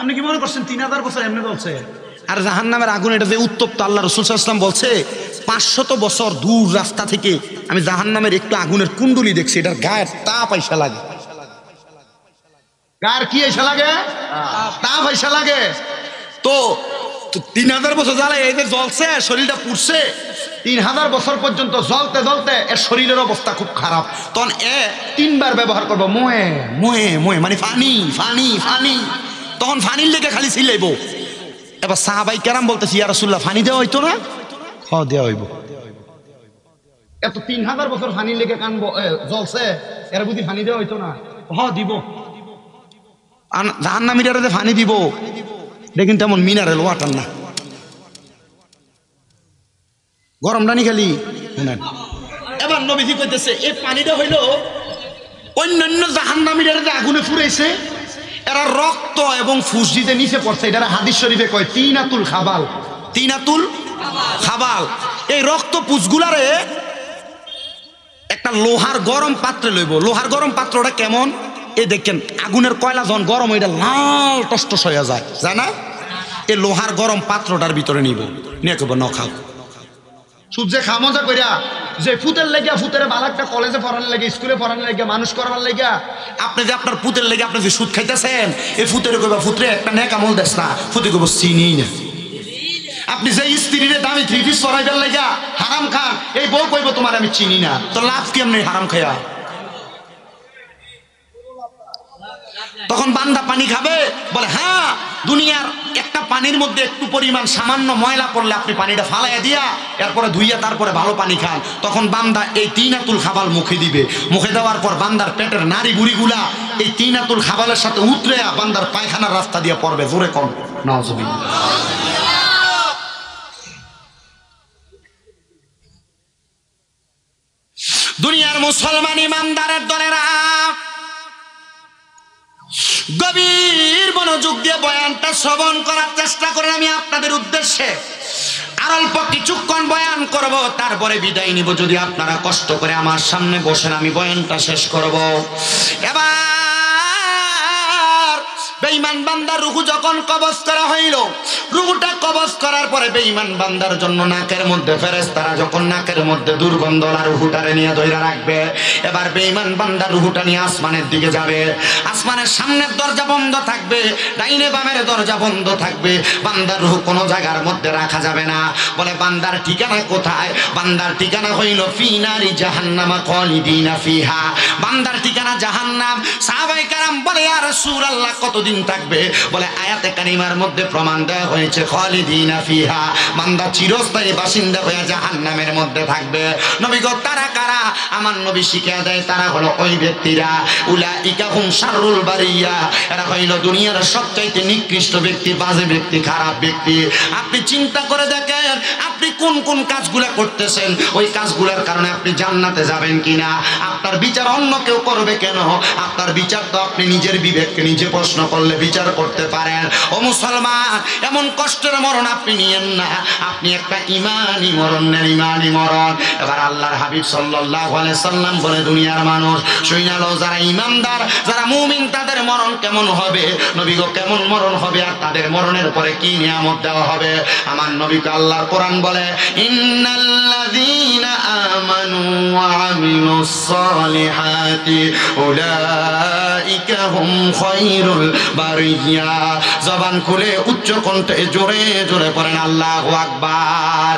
আপনি কি মনে করছেন 3000 বছর এমনি জ্বলছে? আর জাহান্নামের আগুন এটা যে উত্তপ্ত, আল্লাহ রাসূল সাল্লাল্লাহু আলাইহি ওয়াসাল্লাম বলছে 500 বছর দূর রাস্তা থেকে আমি জাহান্নামের একটু আগুনের কুণ্ডলি দেখছি, এটার গায়ের তাপ আইসা লাগে। গায়ের কি আইসা লাগে? তাপ আইসা লাগে। তো তো 3000 বছর জ্বালাই এই যে জ্বলছে, শরীরটা পুড়ছে, 3000 বছর পর্যন্ত জ্বলতে জ্বলতে এর শরীরের অবস্থা খুব খারাপ। তখন 3বার ব্যবহার করবো মোয়ে মোয়ে মোয়ে, মানে ফানি ফানি ফানি, তখন ফানির লেগে খালি ছিলাইব। এবার সাহাবাই কেরাম বলতেছি, ইয়া রাসূলুল্লাহ ফানি দেওয়া হইতো না? হ্যাঁ দেওয়া হইব। এত 3000 বছর ফানির লেগে কানবো জ্বলছে, এর বুঝি ফানি দেওয়া হইতো না? হ্যাঁ দিব। জাহান্নামীরা ফানি দিব, এটা কিন্তু এমন মিনারেল ওয়াটার না, গরম রানি খালি। এবার নবীজি কইতেছে এই পানিটা হইল অন্যান্য জাহান্নামীরা যে আগুনে পুড়াইছে, এরা রক্ত এবং ফুসজিতে নিচে পড়ছে, এটা হাদিস শরীফে কয় তিনাতুল খাবাল, তিনাতুল খাবাল। এই রক্ত পুষগুলারে একটা লোহার গরম পাত্রে লইব। লোহার গরম পাত্রটা কেমন? এই দেখেন আগুনের কয়লা যখন গরম এটা লাল টসটস হয়ে যায়, যায় না? এই লোহার গরম পাত্রটার ভিতরে নিব, নিয়ে কেবল ন খাও সূর্যে খামজা কইরা যে ফুতের লেগে, ফুতের বালাকটা কলেজে পড়ানোর লেগে, স্কুলে পড়ানোর লেগে, মানুষ করবার লেগে, আপনি যে আপনার পুতের লেগে আপনি যে সুদ খাইতেছেন, এই ফুতের কইবা ফুতরে একটা নেক আমল দেস না, ফুতে কইব চিনি না। আপনি যে স্ত্রীরে দামি 3 পিস পরাইবার লেগে হারাম খান, এই বউ কইব তোমার আমি চিনি না, তো লাভ কি এমনি হারাম খাইয়া? তখন বান্দা পানি খাবে, বলে হ্যাঁ দুনিয়ার একটা পানির মধ্যে একটু পরিমাণ সামান্য ময়লা পড়লে আপনি পানিটা ফালাইয়া দিয়া এরপরে ধুইয়া তারপরে ভালো পানি খান। তখন বান্দা এই তিনাতুল খাবাল মুখে দিবে, মুখে দেওয়ার পর বান্দার পেটের নাড়ি বুড়িগুলা এই তিনাতুল খাবালের সাথে উতরে বান্দার পায়খানার রাস্তা দিয়ে পড়বে। জোরে কম নাউজুবিল্লাহ। দুনিয়ার মুসলমান ইমানদারের দলেরা গভীর মনোযোগ দিয়ে বয়ানটা শ্রবণ করার চেষ্টা করেন। আমি আপনাদের উদ্দেশ্যে আর অল্প কিছুক্ষণ বয়ান করব, তারপরে বিদায় নিব। যদি আপনারা কষ্ট করে আমার সামনে বসেন, আমি বয়ানটা শেষ করব। এবার বেঈমান বান্দার রুহু যখন কবজ করা হইল, রুহুটা কবজ করার পরে বেঈমান বান্দার জন্য নাকের মধ্যে ফেরেশতারা যখন নাকের মধ্যে দুর্গন্ধলা রুহুটারে নিয়ে ধইরা রাখবে, এবার বেঈমান বান্দার রুহুটা নিয়ে আসমানের দিকে যাবে। আসমানের সামনের দরজা বন্ধ থাকবে, ডাইনে বামের দরজা বন্ধ থাকবে, বান্দার রুহু কোনো জায়গার মধ্যে রাখা যাবে না। বলে বান্দার ঠিকানা কোথায়? বান্দার ঠিকানা হইল ফি নারি জাহান্নামা খালিদিনা ফিহা, বান্দার ঠিকানা জাহান্নাম। সাহাবায়ে কেরাম বলে ইয়া রাসূলুল্লাহ কতদিন থাকবে? বলে আয়াতে কারিমার মধ্যে প্রমাণ দেওয়া হয়েছে খালিদিনা ফিহা, বান্দা চিরস্থায়ী বাসিন্দা হয়ে জাহান্নামের মধ্যে থাকবে। নবী গো তারা কারা? আমার নবী শিখিয়ে দেয় তারা হলো ওই ব্যক্তিরা, উলাইকা হুম শাররুল বারিয়া, এরা হইল দুনিয়ার সবচাইতে নিকৃষ্ট ব্যক্তি, বাজে ব্যক্তি, খারাপ ব্যক্তি। আপনি চিন্তা করে দেখেন আপনি কোন কোন কাজগুলা করতেছেন, ওই কাজগুলোর কারণে আপনি জান্নাতে যাবেন কিনা। আপনার বিচার অন্য কেউ করবে কেন? আপনার বিচার তো আপনি নিজের বিবেককে নিজে প্রশ্ন করলে বিচার করতে পারেন। ও মুসলমান, এমন কষ্টের মরণ আপনি নিয়েন না, আপনি একটা ইমানি মরণ নেন, ইমানি মরণ। এবার আল্লাহর হাবিব সাল্লাল্লাহু আলাইহি সাল্লাম বলে দুনিয়ার মানুষ শুইনালো, যারা ইমানদার, যারা মুমিন, তাদের মরণ কেমন হবে? নবী গো কেমন মরণ হবে আর তাদের মরণের পরে কি নিয়ামত দেওয়া হবে? আমার নবীকে আল্লাহর কোরআন বলে ইন্নাল্লাযীনা আমানু ওয়া আমিলুস সালিহাতি উলাইকা হুম খায়রুল বারিয়া। জবান খুলে উচ্চ কণ্ঠে জোরে জোরে পড়েন আল্লাহু আকবার।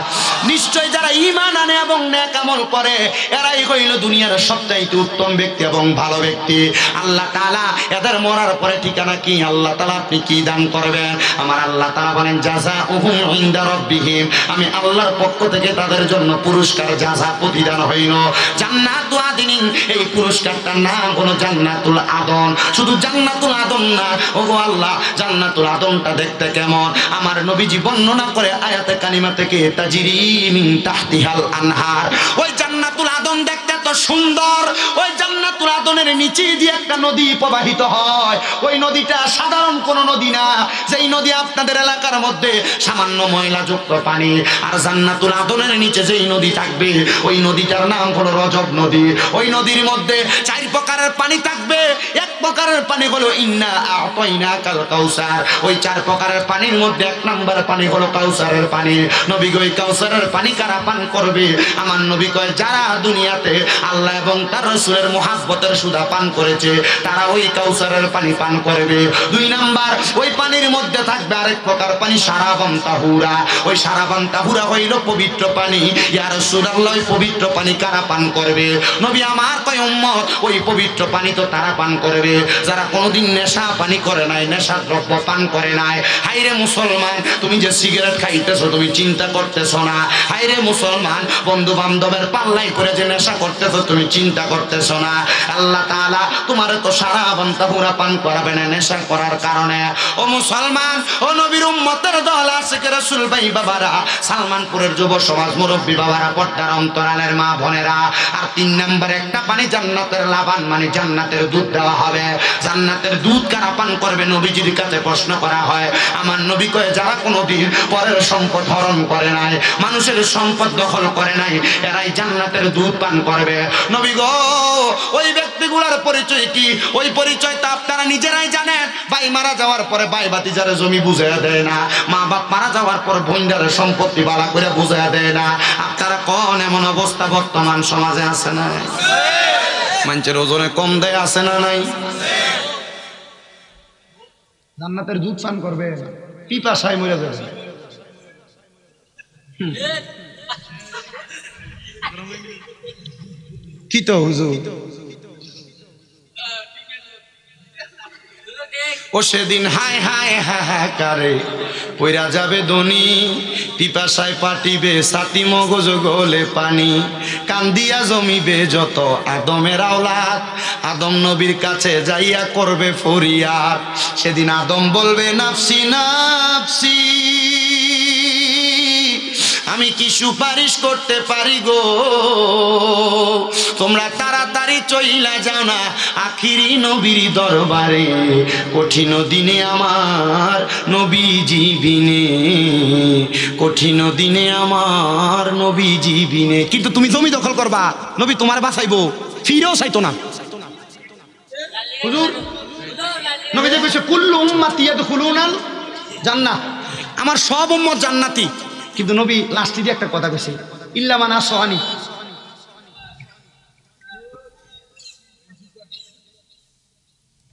নিশ্চয় যারা ঈমান আনে এবং নেক আমল করে এরাই হইল দুনিয়ার সবচাইতে উত্তম ব্যক্তি এবং ভালো ব্যক্তি। আল্লাহ তাআলা এদের মরার পরে ঠিকানা কি? আল্লাহ তাআলা আপনি কি দান করবেন? আমার আল্লাহ তাআলা বলেন জাযাউহুম ইনদা রাব্বিহিম, আমি আল্লাহর পক্ষ থেকে তাদের জন্য পুরস্কার জাযা প্রতিদান হইল জান্নাতু আদিন। এই পুরস্কারটার নাম হলো জান্নাতুল আদন। শুধু জান্নাতুল আদন না, ওগো আল্লাহ জান্নাতুল আদনটা দেখতে কেমন? আমার নবীজি বর্ণনা করে আয়াতে কালিমা থেকে তাজরি মিন তাহতিহাল আনহার। ওই জান্নাতুল আদন দেখতে তো সুন্দর, ওই জান্নাতুল আদনের নিচে দিয়ে একটা নদী প্রবাহিত হয়। ওই নদীটা সাধারণ কোন নদী না, যেই নদী আপনাদের এলাকার মধ্যে সামান্য ময়লাযুক্ত পানি। আর জান্নাতুল আদনের নিচে যেই নদী থাকবে ওই নদীটার নাম হলো রজব নদী। ওই নদীর মধ্যে 4 প্রকারের পানি থাকবে। এক প্রকারের পানি হলো ইন্না আ'তাইনাকাল কাউসার। ওই 4 প্রকারের পানির মধ্যে 1 নম্বর পানি হলো কাউসারের পানি। নবী গো এই কাউসারের পানি কারা পান করবে? আমার নবী কয় যারা দুনিয়াতে আল্লাহ এবং তার রাসূলের মুহাব্বতের সুধা পান করেছে, তারা ওই কাউসারের পানি পান করবে। 2 নাম্বার, ওই পানির মধ্যে থাকবে আরেক প্রকার পানি, সারাবান তাহুরা। ওই সারাবান তাহুরা হইল পবিত্র পানি। ইয়া রাসূলুল্লাহ, ওই পবিত্র পানি কারা পান করবে? নবী আমার কয় উম্মত, ওই পবিত্র পানি তো তারা পান করবে যারা কোনোদিন নেশা পানি করে নাই, নেশা দ্রব্য পান করে নাই। হাইরে মুসলমান, তুমি যে সিগারেট খাইতেছো তুমি চিন্তা করতেছো না। হাইরে মুসলমান, বন্ধু বান্ধবের পাল্লাই করে যে নেশা করতেছো তুমি চিন্তা করতেছো না। আল্লাহ তাআলা তোমার তো সারাবান তাহুরা পান করাবে না নেশা করার কারণে। ও মুসলমান, ও নবীর উম্মতের দল, আশিক রাসূল ভাই বাবারা, সালমানপুরের যুব সমাজ মুরব্বী বাবারা, পর্দার অন্তরালের মা বোনেরা। আর 3 নাম্বার একটা পানি জান্নাতের লাবান, মানে জান্নাতের দুধ দেওয়া হবে। জান্নাতের দুধ কারা পান করবে? নবীজির কাছে প্রশ্ন করা হয়। আমার নবী কয়ে, যারা কোনোদিন পরের সম্পদ হরণ করে নাই, মানুষের সম্পদ দখল করে নাই, এরাই জান্নাতের দুধ পান করবে। নবী গো, ওই ব্যক্তিগুলোর পরিচয় কি? ওই পরিচয় তো আপনারা নিজেরাই জানেন। ভাই মারা যাওয়ার পরে ভাই ভাতিজারে জমি বুঝাইয়া দেয় না, মা বাপ মারা যাওয়ার পর বোনদারে সম্পত্তি বাড়া করে বুঝাইয়া দেয় না। আপনারা কোন এমন অবস্থা বর্তমান সমাজে আছে না? মানুষের ওজনে কম দেয় আছে না নাই? জান্নাতের দুধ পান করবে, পিপাসায় মরে যাবে। কি তো হুজুর, ও সেদিন হায় হায় হাহাকারে পইরা যাবে দনি, পিপাসায় পাটিবে ছাতি মগজ গলে পানি, কান্দিয়া জমিবে যত আদমের আওলাদ, আদম নবীর কাছে যাইয়া করবে ফরিয়াদ। সেদিন আদম বলবে নাফসি নাফসি, আমি কি সুপারিশ করতে পারি গো? তোমরা তাড়াতাড়ি চইলা যাও না আখিরি নবীর দরবারে, কঠিন দিনে আমার নবীজি বিনে, কঠিন দিনে আমার নবীজি বিনে। কিন্তু তুমি জমি দখল করবা, নবী তোমার বাঁচাইবো, ফিরেও চাইতো না। হুজুর নবী যে কইছে কুল্লু উম্মতি ইয়াদখুলুনাল জান্নাহ, আমার সব উম্মত জান্নাতি। কিন্তু নবী লাস্টে দিয়ে একটা কথা কইছে, ইল্লা মান আসওয়ানি।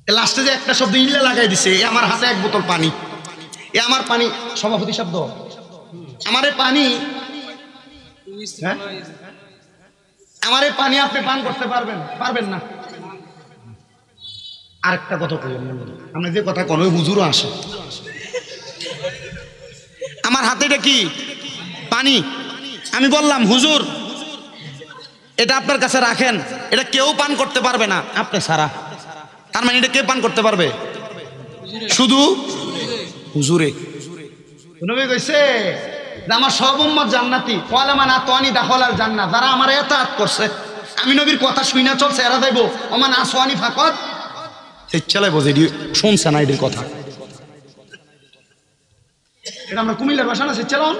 লাস্টে যে একটা শব্দ ইল্লা লাগাই দিছে, এ আমার হাতে 1 বোতল পানি, এ আমার পানি, সভাপতি শব্দ, আমার এই পানি, হ্যাঁ আমার এই পানি আপনি পান করতে পারবেন? পারবেন না। আরেকটা কথা কই, আমরা যে কথা কোন হুজুরও আসে, আমার হাতে এটা কি পানি, আমি বললাম হুজুর এটা আপনার কাছে রাখেন, এটা কেউ পান করতে পারবে না আপনি ছাড়া। তার মানে এটা কে পান করতে পারবে? শুধু হুজুরে। নবী কইছে যে আমার সব উম্মত জান্নাতি, ওয়ালা মান আতানি দাখালাল জান্নাহ, যারা আমার ইতাআত করছে, আমি নবীর কথা শুইনা চলছে, এরা যাইবো। ওমান আসওয়ানি ফাকাত, এই চালাই বোঝে দি শুনছে না এদের কথা। এটা আমরা কুমিল্লার ভাষা না শিখছিলাম,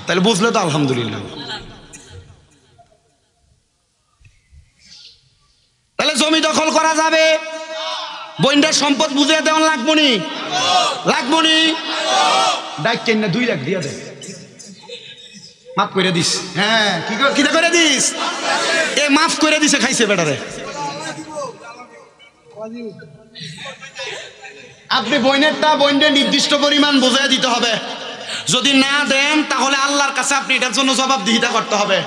তাহলে বুঝলে তো আলহামদুলিল্লাহ। তাহলে জমি দখল করা যাবে, বইন্ডার সম্পদ বুঝিয়ে দেওয়া লাগবো নি? লাগবো নি? ডাইক কেন 2 লাখ দিয়ে দেয়, মাফ করে দিস। হ্যাঁ কি করে দিস? এ মাফ করে দিছে, খাইছে বেটারে। আপনি বইনেরটা বইনের নির্দিষ্ট পরিমাণ বোঝাই দিতে হবে, যদি না দেন তাহলে আল্লাহর কাছে আপনি এটার জন্য জবাবদিহিতা করতে হবে।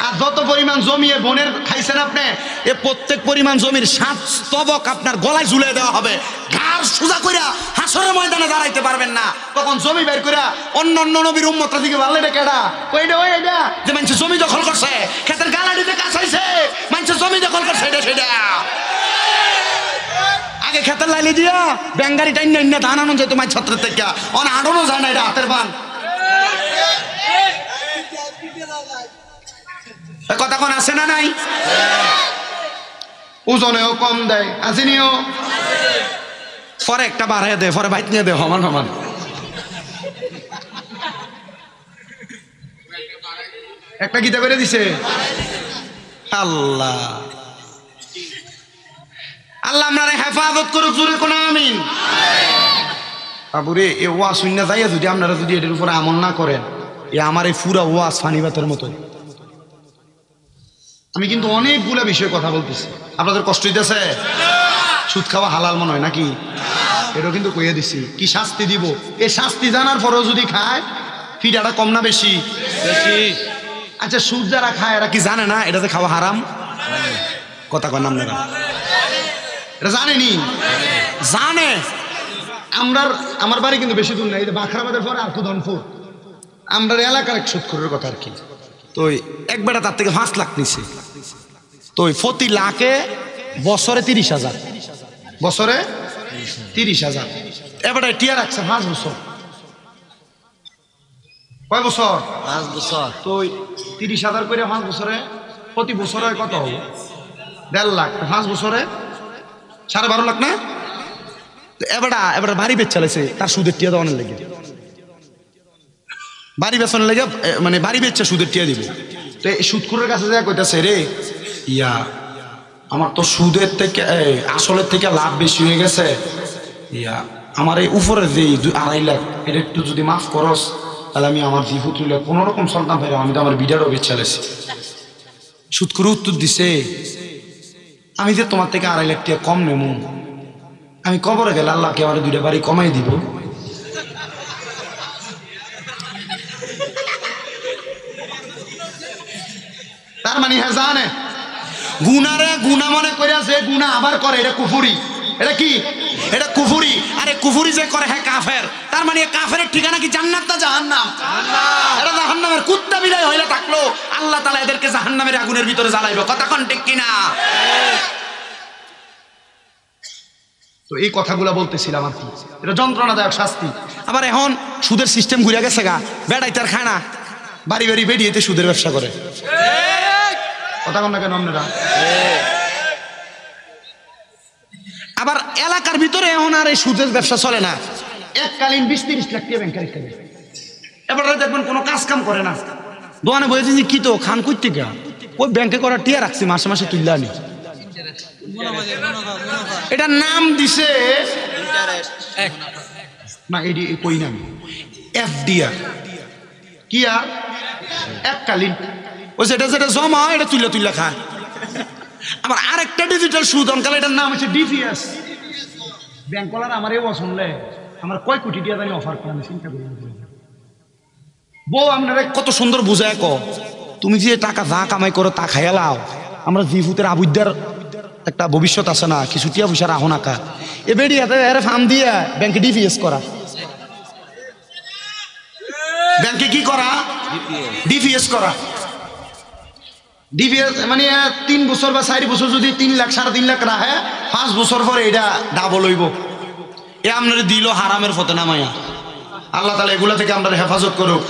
আর যত পরিমাণ জমি এ বোনের খাইছেন আপনি, এ প্রত্যেক পরিমাণ জমির 7 স্তবক আপনার গলায় ঝুলিয়ে দেওয়া হবে। ঘাড় সোজা কইরা হাসরের ময়দানে দাঁড়াইতে পারবেন না। তখন জমি বের কইরা অন্য নবীর উম্মতরা দিকে ভালো, এটা কেডা? ওইটা যে মানুষ জমি দখল করছে, ক্ষেতের গালাডিতে কাজ হইছে, মানুষ জমি দখল করছে, এটা সেটা আগে খেতের লাইলি দিয়া ব্যাঙ্গারি টাইন না ধান আনো যেত মাই ছত্রের থেকে, অন আড়ানো যায় না, এটা হাতের বান। কথা কোন আছে না নাই? ওজনেও কম দেয়, আসেনিও পরে একটা বাড়াই দে, পরে বাইক নিয়ে দে সমান সমান। একটা গীতা করে দিছে আল্লাহ। আল্লাহ আপনারে হেফাজত করুক, জোরে কোন আমিন। বাবুরে এ ওয়াজ শুনে যাইয়া যদি আপনারা যদি এটার উপরে আমল না করেন, এ আমার এই পুরা ওয়াজ ফানিবাতের মতো। আমি কিন্তু অনেকগুলা বিষয়ে কথা বলতেছি, আপনাদের কষ্ট হইতেছে? সুদ খাওয়া হালাল মনে হয় নাকি? এটাও কিন্তু কইয়ে দিছি কি শাস্তি দিব। এই শাস্তি জানার পরেও যদি খায় ফিটাটা কম না বেশি? আচ্ছা সুদ যারা খায় এরা কি জানে না এটাতে খাওয়া হারাম? কথা কয় নাম না, এটা জানেনি? জানে। আমার বাড়ি কিন্তু বেশি দূর নাই, বাখরাবাদের পরে আর কুদনপুর, আমরা এলাকার এক সুদখোরের কথা আর কি। তো এক বেটা তার থেকে 5 লাখ নিছে, তো প্রতি লাখে বছরে 30,000, বছরে 30,000। এবারে টিয়া রাখছে 5 বছর। কয় বছর? 5 বছর। তো 30,000 করে 5 বছরে, প্রতি বছরে কত হবে? 1.5 লাখ। 5 বছরে 12.5 লাখ না? এবার বাড়ি বেচ চালাইছে তার সুদের টিয়া দেওয়ানোর লেগে, বাড়ি বেচানোর লেগে, মানে বাড়ি বেচছে সুদের টিয়া দিবে। তো এই সুদখোরের কাছে যা কইতাছে রে ইয়া আমার তো সুদের থেকে আসলের থেকে লাভ বেশি হয়ে গেছে, ইয়া আমার এই উপরে যে 2.5 লাখ এটা একটু যদি মাফ করস তাহলে আমি আমার জিফু তুলে কোনো রকম সন্তান পাই, আমি তো আমার বিডারও বেচ চালাইছি। সুদখোর উত্তর দিছে আমি যে তোমার থেকে 2.5 লাখ টাকা কম নেব, আমি কবরে গেলে আল্লাহকে আমার 2টা বাড়ি কমাই দিব। তার মানে হ্যাঁ জানে গুনারে গুনা মনে করে যে গুনা আবার করে, এটা কুফুরি। এটা কি? এটা কুফুরি। আরে কুফুরি যে করে হ্যাঁ কাফের। তার মানে কাফের ঠিকানা কি জান্নাত না জাহান্নাম? এটা জাহান্নামের কুত্তা বিলাই হইলে থাকলো আল্লাহ তাআলা এদেরকে জাহান্নামের আগুনের ভিতরে জ্বালাইবে। কথা কোন ঠিক কিনা? তো এই কথাগুলো বলতেছিলাম আর কি, এটা যন্ত্রণাদায়ক শাস্তি। আবার এখন সুদের সিস্টেম ঘুরে গেছে গা, বেড়াই তার খায় না, বাড়ি বাড়ি বেরিয়েতে সুদের ব্যবসা করে। কথা কন না কেন আপনারা? আবার এলাকার ভিতরে এখন আর এই সুদের ব্যবসা চলে না, এককালীন 20-30 লাখ টাকা ব্যাংকে রেখে দেয়। এবার দেখবেন কোনো কাজ কাম করে না, দোকানে বলেছি যে কি তো খান করতে গা ওই ব্যাংকে করা টিয়া রাখছি মাসে মাসে তুললে আনি। এটার নাম দিছে না, এটি কই নাম এফডিআর। কি আর এককালীন ওই যেটা যেটা জমা এটা তুললে তুললে খায়। আবার আরেকটা ডিজিটাল সুদ অনকালে, এটার নাম হচ্ছে ডিপিএস। ব্যাংকলার আমার এই শুনলে আমার কয় কোটি টাকা জানি অফার করে, আমি চিন্তা করি বউ আপনারা কত সুন্দর বুঝায় ক তুমি যে টাকা যা কামাই করো তা খাইয়া লাও, আমরা জিফুতের আবুদ্দার একটা ভবিষ্যৎ আছে না, কিছু টিয়া পয়সা রাখো না কা এ বেড়ি হাতে এরে ফার্ম দিয়া ব্যাংকে ডিপিএস করা। ব্যাংকে কি করা? ডিপিএস করা। ডিপিএস মানে 3 বছর বা 4 বছর যদি 3 লাখ 3.5 লাখ রাখে, 5 বছর পরে এটা ডাবল হইব। এ আপনার দিল হারামের ফতে নামাইয়া। আল্লাহ তাআলা এগুলা থেকে আমরা হেফাজত করুক।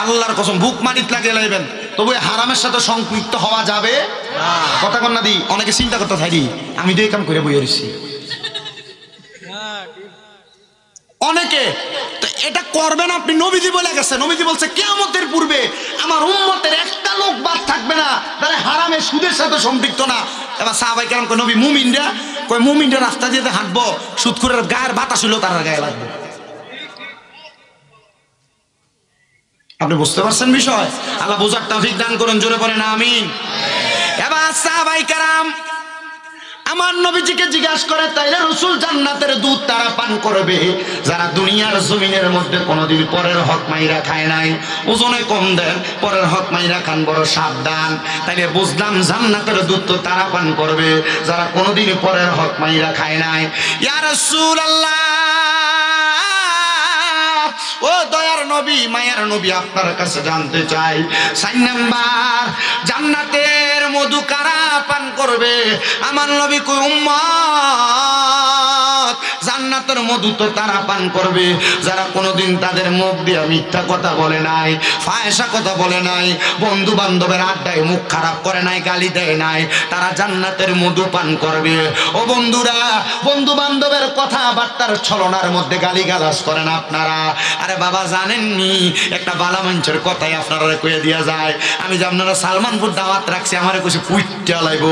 আল্লাহর কসম বুক মারিত লাগে লাইবেন, তবু হারামের সাথে সম্পৃক্ত হওয়া যাবে না। কথা কন না দি, অনেকে চিন্তা করতে থাকি আমি তো এই কাম করে বইয়া রইছি অনেকে। তো এটা করবেন আপনি, নবীজি বলে গেছে, নবীজি বলছে কিয়ামতের পূর্বে আমার উম্মতের একটা লোক বাদ থাকবে না তারা হারামে সুদের সাথে সম্পৃক্ত না। এবার সাহাবায়ে কেরাম কয় নবী মুমিনরা, কয় মুমিনরা রাস্তা দিয়ে হাঁটবো, সুদখোরের গায়ের বাতাস হইলেও তার গায়ে লাগবে। আপনি বুঝতে পারছেন বিষয়? আল্লাহ বুঝার তৌফিক দান করুন, জোরে পড়েন আমিন। এবার সাহাবায়ে কেরাম আমার নবীজিকে জিজ্ঞাসা করে তাইলে রাসূল জান্নাতের দুধ তারা পান করবে যারা দুনিয়ার জমিনের মধ্যে কোনোদিন পরের হক মাইরা খায় নাই, ওজনে কম দেন, পরের হক মাইরা খান, বড় সাবধান। তাইলে বুঝলাম জান্নাতের দুধ তো তারা পান করবে যারা কোনোদিন পরের হক মাইরা খায় নাই। ইয়া রাসূলুল্লাহ, ও দয়ার নবী, মায়ার নবী, আপনার কাছে জানতে চাই 4 নাম্বার জান্নাতের মধু কারা পান করবে? আমার নবী কই উম্মত জান্নাতের মধু তো তারা পান করবে যারা কোনোদিন তাদের মুখ দিয়ে মিথ্যা কথা বলে নাই, ফায়সা কথা বলে নাই, বন্ধু বান্ধবের আড্ডায় মুখ খারাপ করে নাই, গালি দেয় নাই, তারা জান্নাতের মধু পান করবে। ও বন্ধুরা, বন্ধু বান্ধবের কথাবার্তার ছলনার মধ্যে গালিগালাজ করেন আপনারা। আরে বাবা জানেননি একটা বালা মঞ্চের কথাই আপনারা কয়ে দিয়া যায়। আমি যে আপনারা সালমানপুর দাওয়াত রাখছি, আমার কইছে পুইটা লাইব,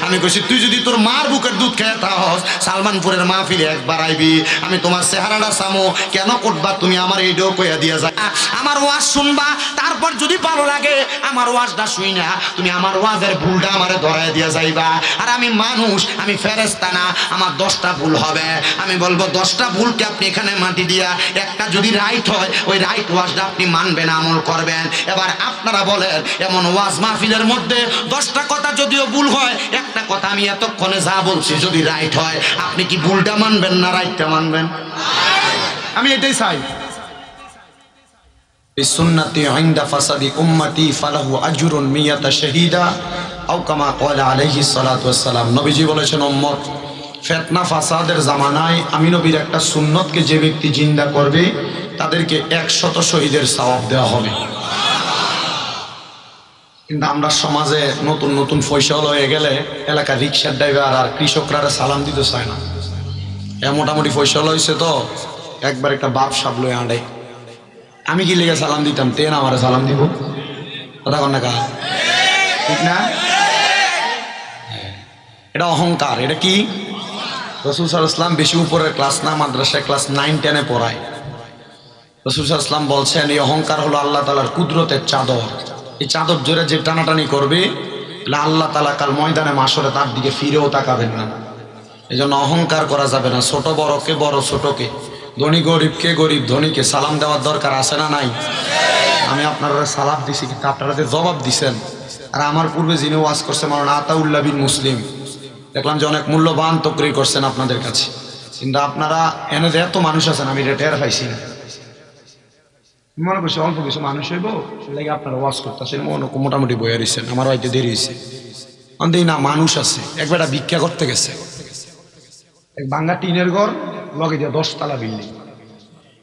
আমি কইছি তুই যদি তোর মার বুকের দুধ খেয়ে থাকস সালমানপুরের মাহফিলে একবার আইবি। আমি তোমার চেহারাটা চামো, কেন করবা তুমি আমার এইটাও কইয়া দিয়া যায়। আমার ওয়াজ শুনবা, তারপর যদি ভালো লাগে আমার ওয়াজটা শুই না তুমি আমার ওয়াজের ভুলটা আমারে ধরায় দিয়া যাইবা। আর আমি মানুষ, আমি ফেরেশতা না, আমার 10টা ভুল হবে। আমি বলবো 10টা ভুলকে আপনি এখানে মাটি দিয়া একটা যদি রাইট হয়, ওই রাইট ওয়াজটা আপনি মানবেন, আমল করবেন। এবার আপনারা বলেন, এমন ওয়াজ মাহফিলের মধ্যে 10টা কথা যদিও ভুল হয়, একটা কথা আমি এতক্ষণে যা বলছি যদি রাইট হয়, আপনি কি ভুলটা মানবেন না রাইটটা মানবেন? আমি এটাই চাই। বিসুন্নতি ইনদা ফাসাদি উম্মতি ফালাহু আজরুন মিয়াতা শাহীদা আও কামা ক্বালা আলাইহিস সালাতু ওয়াস সালাম। নবীজি বলেছেন, উম্মত ফিতনা ফাসাদের জামানায় আমি নবীর একটা সুন্নতকে যে ব্যক্তি জিন্দা করবে তাদেরকে 100 শহীদের সওয়াব দেওয়া হবে। কিন্তু আমরা সমাজে নতুন নতুন ফয়সাল হয়ে গেলে এলাকার রিক্সার ড্রাইভার আর কৃষকরা সালাম দিতে চায় না। মোটামুটি ফয়সাল হয়েছে তো একবার একটা বাপ সাবলো আঁড়ে, আমি কি লেগে সালাম দিতাম, তেন আমার সালাম দিব, কথা কন না কা, ঠিক না? এটা অহংকার। এটা কি? রাসূল সাল্লাল্লাহু আলাইহি ওয়াসাল্লাম বেশি উপরের ক্লাস না, মাদ্রাসায় ক্লাস 9-10-এ পড়ায়। রাসূল সাল্লাল্লাহু আলাইহি ওয়াসাল্লাম বলছেন, এই অহংকার হলো আল্লাহ তাআলার কুদরতের চাদর। এই চাদর জোরে যে টানাটানি করবে আল্লাহ তাআলা কাল ময়দানে মাশরে তার দিকে ফিরেও তাকাবেন না। এই জন্য অহংকার করা যাবে না। ছোট বড়কে, বড় ছোটকে, ধনী গরিবকে, গরিব ধনীকে সালাম দেওয়ার দরকার আছে না নাই? আমি আপনারা সালাম দিছি, কিন্তু আপনারা যে জবাব দিছেন। আর আমার পূর্বে যিনি ওয়াজ করছে মাওলানা আতাউল্লাহ বিন মুসলিম, দেখলাম যে অনেক মূল্যবান তকরির করছেন আপনাদের কাছে, কিন্তু আপনারা এনে যে এত মানুষ আছেন আমি এটা টের পাইছি না। মনে করছি অল্প কিছু মানুষ হইব, লাগে আপনারা ওয়াজ করতেছেন, মোটামুটি বইয়া দিচ্ছেন, আমার হয়তো দেরি হয়েছে। অন্তেই না মানুষ আছে। একবার ভিক্ষা করতে গেছে, এক ভাঙ্গা টিনের ঘর, লগে দিয়ে 10 তলা বিল্ডিং।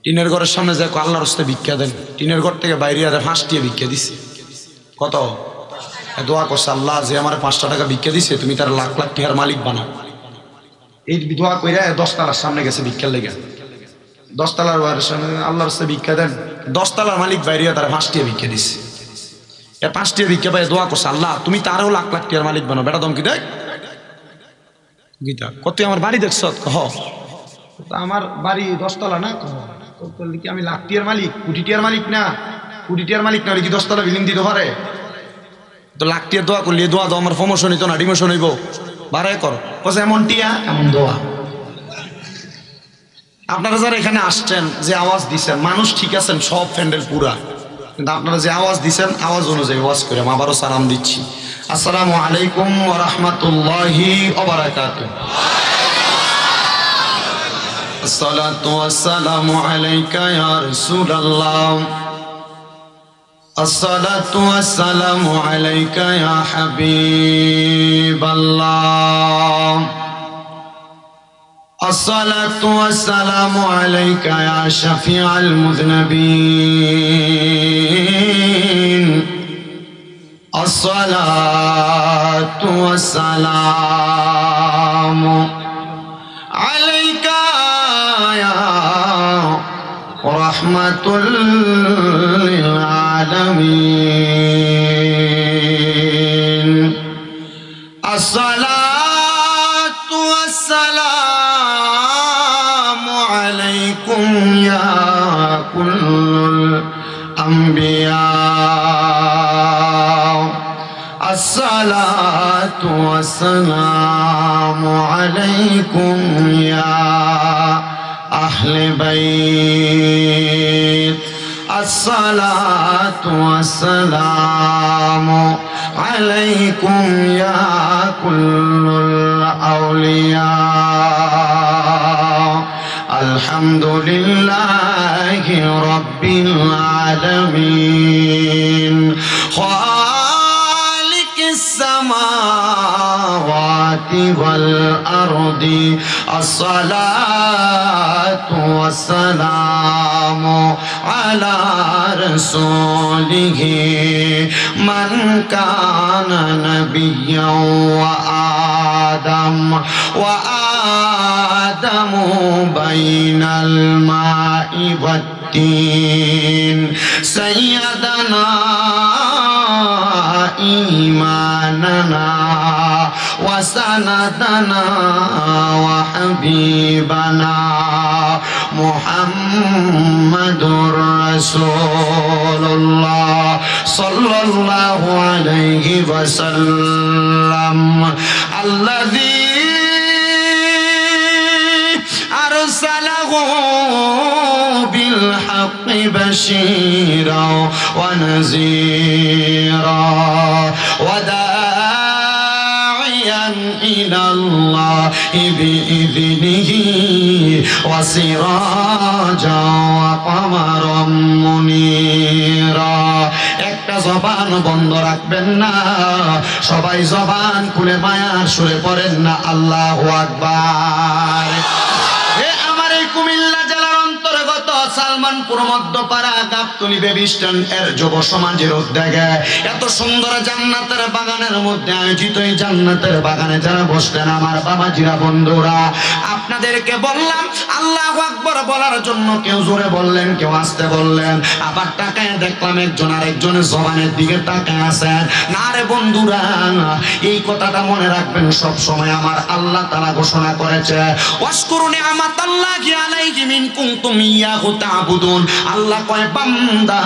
টিনের ঘরের সামনে যায় আল্লাহর রাস্তে ভিক্ষা দেন। টিনের ঘর থেকে বাইরে আর 5টি ভিক্ষা দিছে। কত? দোয়া করছে, আল্লাহ যে আমার 5টা টাকা ভিক্ষা দিছে তুমি তার লাখ লাখ টাকার মালিক বানাও। এই দোয়া কইরা 10 তলার সামনে গেছে ভিক্ষার লেগে। 10 তলার সামনে আল্লাহর রাস্তে ভিক্ষা দেন, 10 তলার মালিক বাইরে তার 5টি ভিক্ষা দিছে। 5টি ভিক্ষা পাই দোয়া করছে, আল্লাহ তুমি তারও লাখ লাখ টাকার মালিক বানাও। বেটা দমকি দেখ গীতা কত, আমার বাড়ি দেখছ? কহ আমার বাড়ি 10 তলা না, কি আমি লাখ টিয়ার মালিক, কোটি টিয়ার মালিক না? কোটি টিয়ার মালিক না হলে কি 10 তলা বিল্ডিং দিতে পারে? তো লাখ টিয়ার দোয়া করলে দোয়া দাও, আমার প্রমোশন হইতো না, ডিমোশন হইব, বাড়াই কর। বলছে এমন টিয়া এমন দোয়া। আপনারা যারা এখানে আসছেন, যে আওয়াজ দিচ্ছেন, মানুষ ঠিক আছেন, সব প্যান্ডেল পুরা, কিন্তু আপনারা যে আওয়াজ দিচ্ছেন আওয়াজ অনুযায়ী ওয়াজ করে আমি আবারও সালাম দিচ্ছি। আসসালামু আলাইকুম ওয়া রাহমাতুল্লাহি ওয়া বারাকাতুহু। আসসালাতু ওয়াসসালামু আলাইকা ইয়া রাসূলুল্লাহ। আসসালাতু ওয়াসসালামু আলাইকা ইয়া হাবিবাল্লাহ। আসসালাতু ওয়াসসালামু আলাইকা ইয়া শাফিআল মুযনিবিন। আসসালাতু ওয়াসসালামু আলাইকা ইয়া রাহমাতুল লিল আলামিন। আসসালাতু ওয়াসসালামু আলাইকুম ইয়া কুল্লুল আম্বিয়া। আসসালাতু ওয়াসসালামু আলাইকুম ইয়া আহলে বাইত। আসসালাতু ওয়াসসালামু আলাইকুম ইয়া কুল্লুল আউলিয়া। আলহামদুলিল্লাহি রাব্বিল আলামিন। السماوات والأرض الصلاة والسلام على رسوله من كان نبيا وآدم بين الماء والتين سيدنا إيماننا وسندنا وحبيبنا محمد رسول الله صلى الله عليه وسلم الذي أرسله بالحق بشيرا ونذيرا وداعيا إلى الله بإذنه وسراجا وقمرا منيرا একটা জবান বন্ধ রাখবেন না সবাই জবান খুলে মায়ার সুরে পড়েন না আল্লাহু আকবার হে আমার এই কুমিল্লা জেলার অন্তর্গত সালমানপুর মধ্যপাড়া গাবতলী বেবি স্ট্যান্ড এর যুব সমাজের উদ্যোগে এত সুন্দর জান্নাতের বাগানের মধ্যে আয়োজিত এই জান্নাতের বাগানে যারা বসলেন আমার বাবাজিরা বন্ধুরা আপনাদেরকে বললাম আল্লাহু আকবার বলার জন্য কেউ জোরে বললেন কেউ আস্তে বললেন আবার তাকায় দেখলাম একজন আরেকজনের জবানের দিকে তাকায় আছেন না রে বন্ধুরা এই কথাটা মনে রাখবেন সব সময় আমার আল্লাহ তাআলা ঘোষণা করেছে ওয়াশকুরু নি'মাতাল্লাহি আলাইহি মিন কুনতুম ইয়াহু তা'বুদুন আল্লাহ কয় বান্দা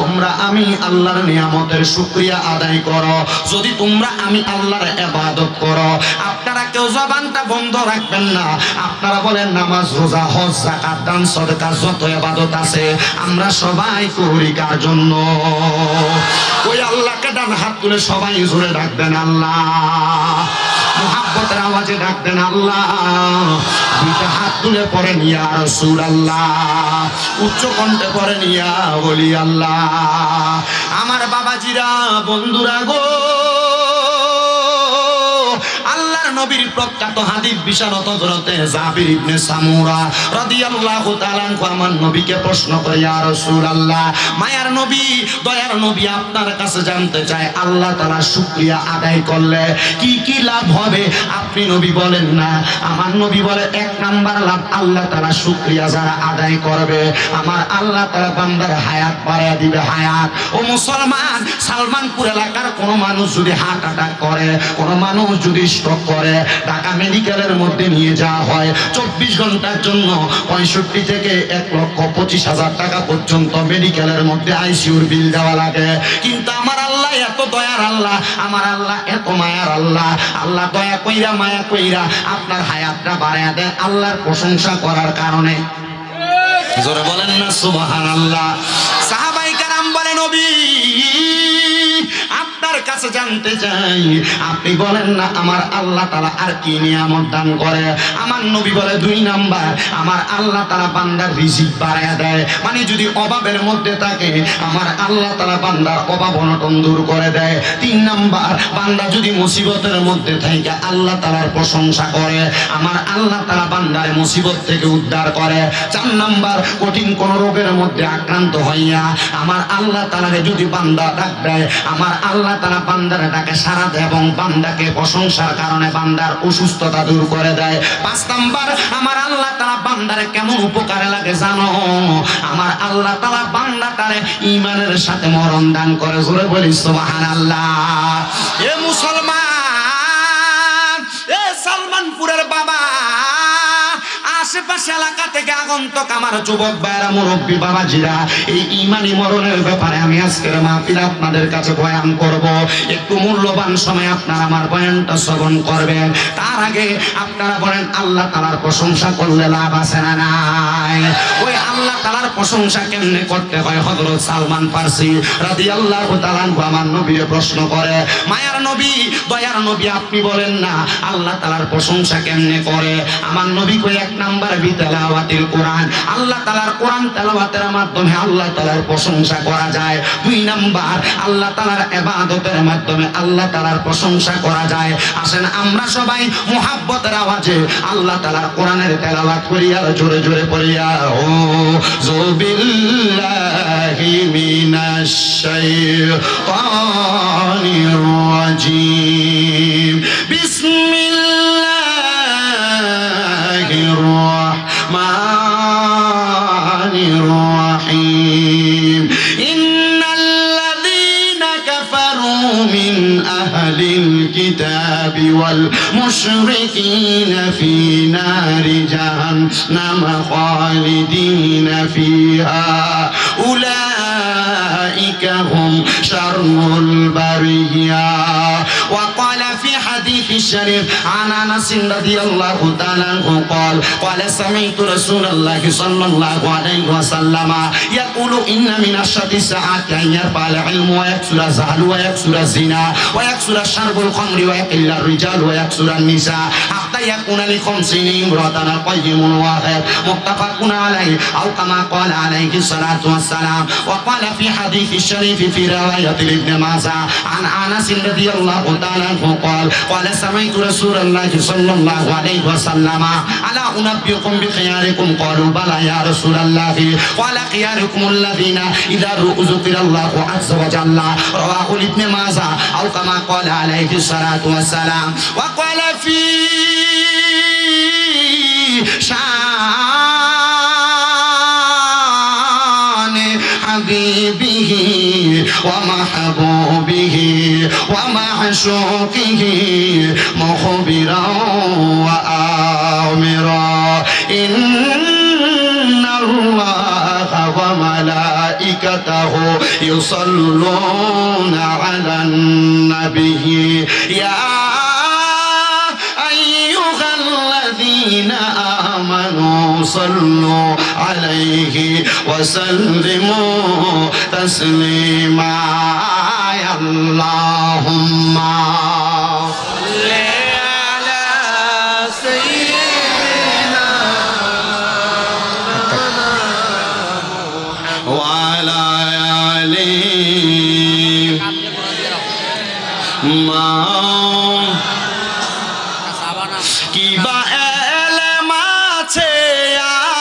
তোমরা আমি আল্লাহর নিয়ামতের শুকরিয়া আদায় করো যদি তোমরা আমি আল্লাহর ইবাদত করো আপনারা কেউ জবানটা বন্ধ রাখবেন না আপনারা বলেন নামাজ রোজা হজ যাকাত দান সদকা যত ইবাদত আছে আমরা সবাই করি কার জন্য ওই আল্লাহকে ডান হাত তুলে সবাই জোরে ডাকবেন আল্লাহ মুহাব্বতের আওয়াজে ডাকবেন আল্লাহ দুইটা হাত তুলে পড়েন ইয়া রাসূলুল্লাহ উচ্চ কণ্ঠে পড়েন ইয়া ওলি আল্লাহ আমার বাবাজিরা বন্ধুরা গো আল্লাহর নবীর প্রখ্যাত হাদিস বিশারদ হযরতে জাবির ইবনে সামুরা রাদিয়াল্লাহু তাআলা আনহু আমার নবীকে প্রশ্ন করে ইয়া রাসূলুল্লাহ মায়ার নবী দয়ার নবী আপনার কাছে জানতে চায় আল্লাহ তাআলা শুকরিয়া আদায় করলে কি কি লাভ হবে আপনি নবী বলেন না আমার নবী বলে এক নাম্বার লাভ আল্লাহ তাআলা শুকরিয়া যারা আদায় করবে আমার আল্লাহ তাআলা বান্দার হায়াত বাড়ায়া দিবে হায়াত ও মুসলমান সালমানপুর এলাকার কোন মানুষ যদি হার্ট অ্যাটাক করে কোন মানুষ যদি স্ট্রোক করে ঢাকা মেডিকেলের মধ্যে নিয়ে যাওয়া হয় 24 ঘন্টার জন্য 65 থেকে 1,25,000 টাকা পর্যন্ত মেডিকেলের মধ্যে আইসিইউর বিল দেওয়া লাগে কিন্তু আমার আল্লাহ এত দয়ার আল্লাহ আমার আল্লাহ এত মায়ার আল্লাহ আল্লাহ দয়া কইরা মায়া কইরা আপনার হায়াতটা বাড়ায়া দেন আল্লাহর প্রশংসা করার কারণে জোরে বলেন না সুবহানাল্লাহ সাহাবায়ে কেরাম বলেন নবী আপনার কাছে জানতে চাই আপনি বলেন না আমার আল্লাহ তাআলা আর কি নিয়ামত দান করে আমার নবী বলে দুই নাম্বার আমার আল্লাহ তাআলা বান্দার রিজিক বাড়ায়া দেয় মানে যদি অভাবের মধ্যে থাকে আমার আল্লাহ তাআলা বান্দার অভাব অনটন দূর করে দেয় তিন নাম্বার বান্দা যদি মুসিবতের মধ্যে থাকে আল্লাহ তাআলার প্রশংসা করে আমার আল্লাহ তাআলা বান্দারে মুসিবত থেকে উদ্ধার করে চার নাম্বার কঠিন কোন রোগের মধ্যে আক্রান্ত হইয়া আমার আল্লাহ তাআলারে যদি বান্দা ডাক দেয় আমার আল্লাহ তাআলা বান্দারে ডাকে সাড়া দেয় এবং বান্দাকে প্রশংসার কারণে বান্দার অসুস্থতা দূর করে দেয় পাঁচ নাম্বার আমার আল্লাহ তাআলা বান্দারে কেমন উপকারে লাগে জানো আমার আল্লাহ তাআলা বান্দাটারে ঈমানের সাথে মরণ দান করে জোরে বলি সুবহানাল্লাহ এ মুসলমান এ সালমানপুরের বাবা আশেপাশে এলাকা থেকে আগন্তুক আমার যুবক ভাইরা মুরব্বী বাবাজিরা এই ঈমানি মরণের ব্যাপারে আমি আজকের মাহফিলে আপনাদের কাছে বয়ান করব একটু মূল্যবান সময় আপনারা আমার বয়ানটা শ্রবণ করবেন তার আগে আপনারা বলেন আল্লাহ তাআলার প্রশংসা করলে লাভ আছে না নাই ওই আল্লাহ তাআলার প্রশংসা কেমনে করতে হয় হযরত সালমান ফারসি রাদিয়াল্লাহু তাআলা আমার নবীকে প্রশ্ন করে মায়ার নবী দয়ার নবী আপনি বলেন না আল্লাহ তাআলার প্রশংসা কেমনে করে আমার নবী কই এক নাম্বার বিতেলাওয়াতিল কোরআন আল্লাহ তাআলার কোরআন তেলাওয়াতের মাধ্যমে আল্লাহ তাআলার প্রশংসা করা যায় দুই নাম্বার আল্লাহ তাআলার ইবাদতের মাধ্যমে আল্লাহ তাআলার প্রশংসা করা যায় আসেন আমরা সবাই মুহাব্বতের আওয়াজে আল্লাহ তাআলার কোরআনের তেলাওয়াত করি আর জোরে জোরে পড়ি আউযু বিল্লাহি মিনাশ শাইতানির রাজীম বিসমিল্লাহির রাহমানির রাহিম ইন্নাল্লাযীনা কাফারু মিন আহলিল কিতাবি ওয়াল مشركين في نار جهنم خالدين فيها أولئك هم شر البرية. وقال في حديث الشريف عن أنس رضي الله تعالى عنه قال سمعت رسول الله صلى الله عليه وسلم يقول إن من أشراط الساعة أن يرفع العلم ويكثر الجهل ويكثر الزنا ويكثر شرب الخمر ويقل الرجال ويكثر النساء حتى يكون لخمسين امرأة قيم واحد متفق عليه أو كما قال عليه الصلاة والسلام. وقال في حديث الشريف في رواية ابن ماجه عن أنس رضي الله تعالى عنه قال سمعت رسول الله صلى الله عليه وسلم ألا أنبئكم بخياركم قالوا بلى يا رسول الله قال خياركم الذين إذا ذكر الله عز وجل رواه ابن ماجه أو كما قال عليه الصلاة والسلام. وقال في شان حبيبه ومحبوبه ومعشوقه مخبرا وآمرا إن الله وملائكته يصلون على النبي يا أيها الذين آمنوا صلوا عليه وسلموا تسليما. اللهم صل على سيدنا وعلى آله কিবা এলেম আছে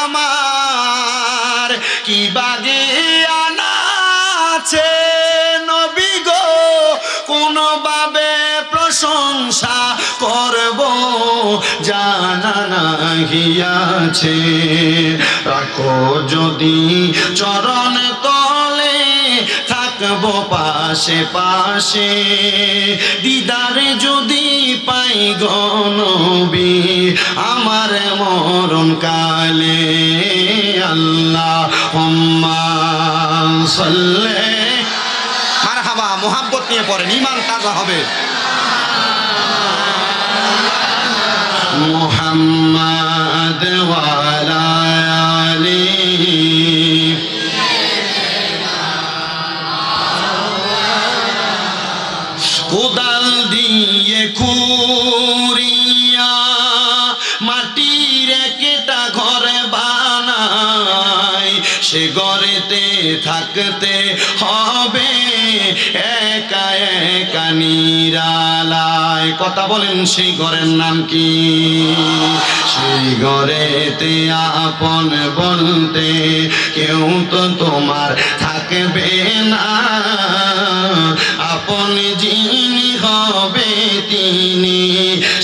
আমার কিবা জ্ঞান আছে নবী গো কোনভাবে প্রশংসা করব জানা নাহি আছে রাখো যদি চরণ তলে থাকবো পাশে পাশে দিদারে যদি পাই গো নবী আমার মরণ কালে আল্লাহুম্মা সাল্লি মারহাবা মোহাব্বত নিয়ে পড়েন ঈমান তাজা হবে। মুহাম্মাদ ওয়া আলা আলিহি কোদাল দিয়ে খুঁড়িয়া মাটির একটা ঘর বানায় সে ঘরেতে থাকতে হবে একা একা নিরালায়। কথা বলেন সেই ঘরের নাম কি? সেই ঘরেতে আপন বলতে কেউ তো তোমার থাকবে না আপন যিনি হবে তিনি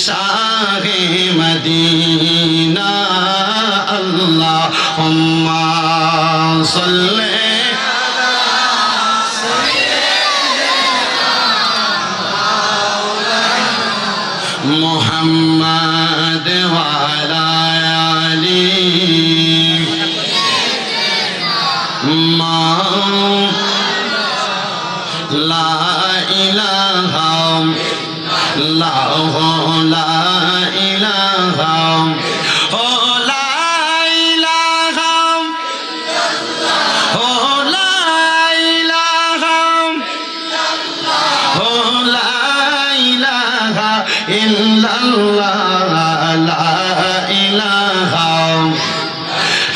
শাহে মদিনা। আল্লাহুম্মা সাল্লি মুহাম্মাদ ওয়া আলা আলিহি লা ইলাহা ইল্লাল্লাহু লা ইলাহা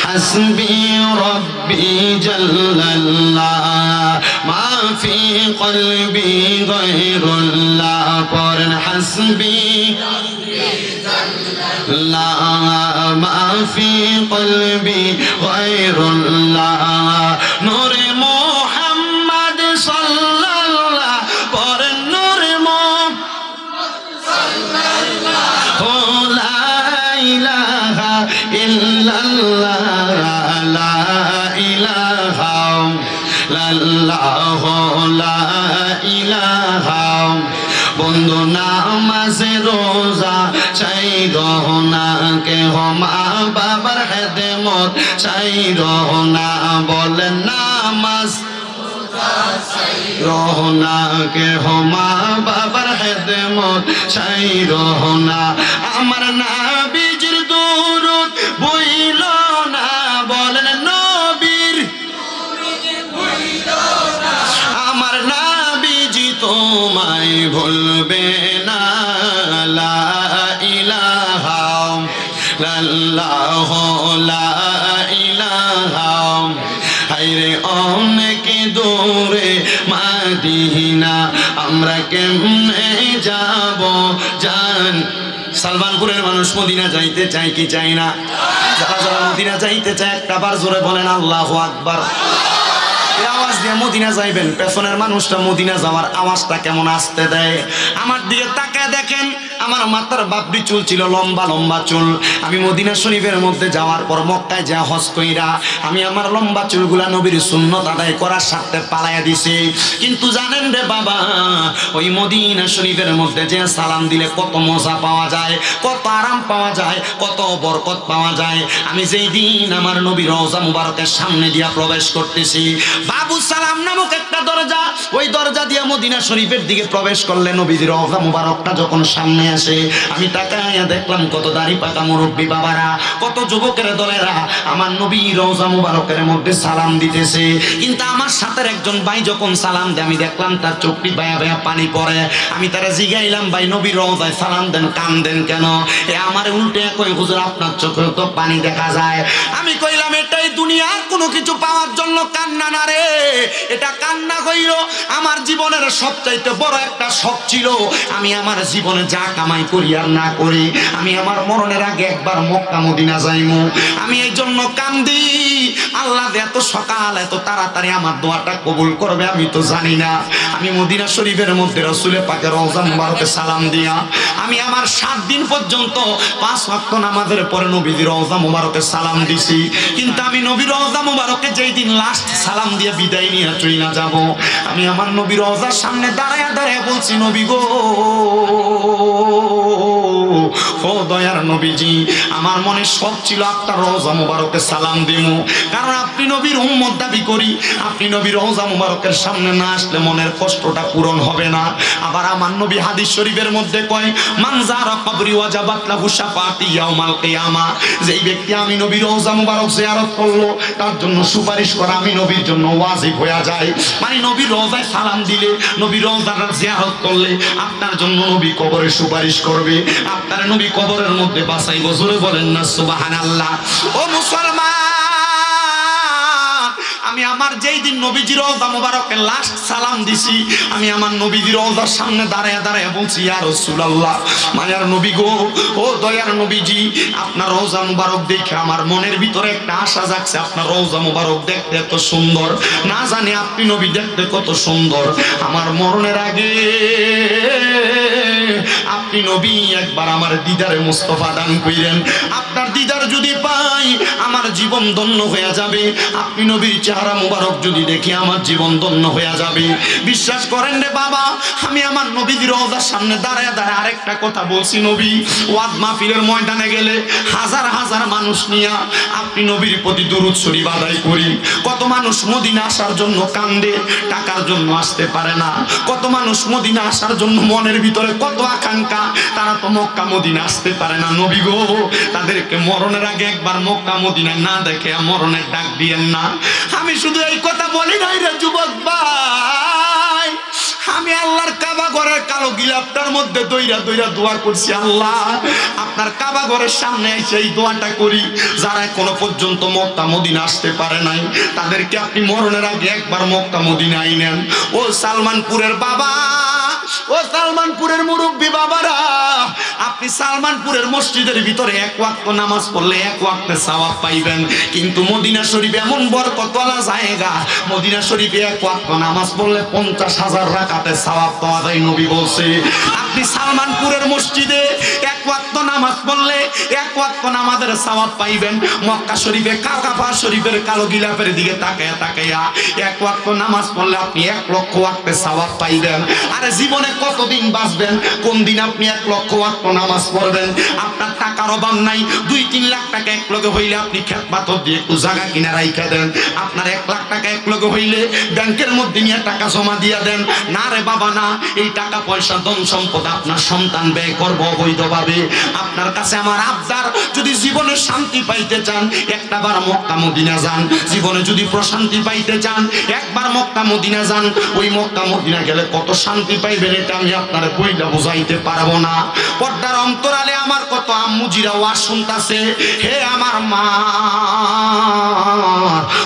حسبي ربي جل الله ما في قلبي غير الله قرن حسبي لا ما في قلبي غير الله نور محمد صلى الله قرن نور محمد صلى الله لا إله إلا الله لا إله إلا الله لا إله বন্ধু নাম নামাজ রোজা চাই রহনা কে মা বাবার খেদমত চাই রহনা বলেন নামাজ রহনা কে মা বাবার খেদমত চাই রহনা আমার নবীজির দুরূদ বইল না বলেন নবীর আমার নবীজি তোমায় ভুলবে না লা ইলাহা ইল্লাল্লাহ লা ইলাহা হায়রে অনেক দূরে মদিনা আমরা কেমনে যাব জান সালমানপুরের মানুষ মদিনা যাইতে চায় কি চায় না যারা যারা মদিনা যাইতে চায় একটা বার জোরে বলেন আল্লাহু আকবার এই আওয়াজ দিয়ে মদিনা যাইবেন পেছনের মানুষটা মদিনা যাওয়ার আওয়াজটা কেমন আসতে দেয় আমার দিকে তাকায় দেখেন আমার মাথার বাবরি চুল ছিল লম্বা লম্বা চুল আমি মদিনা শরীফের মধ্যে যাওয়ার পর মক্কায় যা হজ কইরা আমি আমার লম্বা চুলগুলা নবীর সুন্নত আদায় করার সাথে পালাইয়া দিছি কিন্তু জানেন রে বাবা ওই মদিনা শরীফের মধ্যে যে সালাম দিলে কত মজা পাওয়া যায় কত আরাম পাওয়া যায় কত বরকত পাওয়া যায় আমি যেই দিন আমার নবীর রওজা মুবারকের সামনে দিয়া প্রবেশ করতেছি বাবু সালাম নামক একটা দরজা ওই দরজা দিয়ে মদিনা শরীফের দিকে প্রবেশ করলে নবীর রওজা মুবারকটা যখন সামনে আসে আমি তাকায়া দেখলাম কত দাড়ি পাকা মুরব্বী বাবারা কত যুবকের দলেরা আমার নবীর রওজা মুবারকের মধ্যে সালাম দিতেছে কিন্তু আমার সাথে একজন ভাই যখন সালাম দেয় আমি দেখলাম তার চোখটি বায়া বায়া পানি পড়ে আমি তারা জিগাইলাম ভাই নবীর রওজায় সালাম দেন কান দেন কেন এ আমার উল্টে কই হুজুর আপনার চোখে তো পানি দেখা যায় আমি কইলাম এটাই দুনিয়ার কোনো কিছু পাওয়ার জন্য কান্না না রে এটা কান্না কইল আমার জীবনের সবচাইতে বড় একটা শখ ছিল আমি আমার জীবনে যা কামাই করি আর না করি আমি আমার মরণের আগে একবার মক্কা মদিনা যাইমু আমি এই জন্য কান্দি আল্লাহ এত সকাল এত তাড়াতাড়ি আমার দোয়াটা কবুল করবে আমি তো জানি না আমি মদিনা শরীফের মধ্যে রাসূলে পাকের রওজা মুবারকে সালাম দিয়া আমি আমার 7 দিন পর্যন্ত 5 ওয়াক্ত নামাজের পরে নবীর রওজা মুবারকে সালাম দিছি কিন্তু আমি নবীর রওজা মুবারকে যেই দিন লাস্ট সালাম দিয়ে বিদায় নিয়ে চইলা যাব আমি আমার নবীর রওজার সামনে দাঁড়ায়া দাঁড়ায়া বলছি নবী গো ও দয়ার নবীজি আমার মনে শখ ছিল আপনার রওজা মুবারকে সালাম দিমু কারণ আপনি নবীর উম্মত দাবি করি আপনি নবীর রওজা মুবারকের সামনে না আসলে মনের কষ্টটা পূরণ হবে না আবার আমার নবী হাদিস শরীফের মধ্যে কয় মান যারা কবরি ওয়াজাবাত লাহু শাফাআতি ইয়াউমাল কিয়ামা যেই ব্যক্তি আমি নবীর রওজা মুবারক জিয়ারত করলো তার জন্য সুপারিশ করা আমি নবীর জন্য ওয়াজিব হয়ে যায় মানে নবীর রওজায় সালাম দিলে নবীর রওজাটা জিয়ারত করলে আপনার জন্য নবী কবরে সুপারিশ করবে আপনার নবী কবরের মধ্যে বাঁচাইব জোরে বলেন না সুবহানাল্লাহ ও মুসলমান আমি আমার যেই দিন নবীজির রওজা মুবারকে লাস্ট সালাম দিছি আমি আমার নবীজির রওজার সামনে দাঁড়ায়া দাঁড়ায়া বলছি ইয়া রাসূলুল্লাহ মায়ার নবী গো ও দয়ার নবীজি আপনার রওজা মুবারক দেখে আমার মনের ভিতরে একটা আশা জাগছে আপনার রওজা মুবারক দেখতে এত সুন্দর না জানি আপনি নবী দেখতে কত সুন্দর আমার মরণের আগে আপনি নবী একবার আমার দিদারে মুস্তাফা দান কইরেন আপনার দিদার যদি পাই আমার জীবন ধন্য হয়ে যাবে আপনি নবীর চেহারা মুবারক যদি দেখি আমার জীবন ধন্য হয়ে যাবে বিশ্বাস করেন রে বাবা আমি আমার নবীর রওজার সামনে দাঁড়ায় দাঁড়ায় আরেকটা কথা বলছি নবী ওয়াজ মাহফিলের ময়দানে গেলে হাজার হাজার মানুষ নিয়া আপনি নবীর প্রতি দুরূদ শরীফ আদায় করি কত মানুষ মদিনা আসার জন্য কান্দে টাকার জন্য আসতে পারে না কত মানুষ মদিনা আসার জন্য মনের ভিতরে কত আকাঙ্ক্ষা তারা তো মক্কা মদিনা আসতে পারে না নবী গো তাদেরকে মরণের আগে একবার মক্কা মদিনা না দেখে মরণের ডাক দিয়েন না আমি শুধু এই কথা বলি নাই রে যুবক ভাই আমি আল্লাহর কাবা ঘরের কালো গিলাপটার মধ্যে দইরা দইরা দোয়া করছি আল্লাহ আপনার কাবা ঘরের সামনে এসে এই দোয়াটা করি যারা এখনো পর্যন্ত মক্কা মদিনা আসতে পারে নাই তাদেরকে আপনি মরণের আগে একবার মক্কা মদিনা আইনেন ও সালমানপুরের বাবা ও সালমানপুরের মুরব্বী বাবারা আপনি সালমানপুরের মসজিদের ভিতরে এক ওয়াক্ত নামাজ পড়লে এক ওয়াক্তে সওয়াব পাইবেন কিন্তু মদিনা শরীফ এমন বরকতওয়ালা জায়গা মদিনা শরীফে এক ওয়াক্ত নামাজ পড়লে 50,000 রাকাতে সওয়াব পাওয়া যায় নবী বলছে আপনি সালমানপুরের মসজিদে এক ওয়াক্ত নামাজ পড়লে 1 ওয়াক্ত নামাজের সওয়াব পাইবেন। মক্কা শরীফে কাবা শরীফের কালো গিলাফের দিকে তাকায়া তাকায়া 1 ওয়াক্ত নামাজ পড়লে আপনি 1 লক্ষ ওয়াক্তের সওয়াব পাইবেন। আরে জীবনে কতদিন বাঁচবেন, কোন দিন আপনি 1 লক্ষ ওয়াক্ত নামাজ পড়বেন? আপনার টাকার অভাব নাই, 2-3 লাখ টাকা এক লগে হইলে আপনি খেত পাথর দিয়ে একটু জায়গা কিনে রাইখা দেন। আপনার 1 লাখ টাকা এক লগে হইলে ব্যাংকের মধ্যে নিয়ে টাকা জমা দিয়া দেন। না রে বাবা না, এই টাকা পয়সা ধন সম্পদ আপনার সন্তান ব্যয় করবো অবৈধভাবে। আপনার কাছে আমার আবদার, যদি জীবনে শান্তি পাইতে চান একটাবার মক্কা মদিনা যান। জীবনে যদি প্রশান্তি পাইতে চান একবার মক্কা মদিনা যান। ওই মক্কা মদিনা গেলে কত শান্তি পাইবেন এটা আমি আপনার কইলা বুঝাইতে পারবো না। পর্দার অন্তরালে আমার কত আম্মুজিরা ওয়াজ শুনতাছে, হে আমার মা,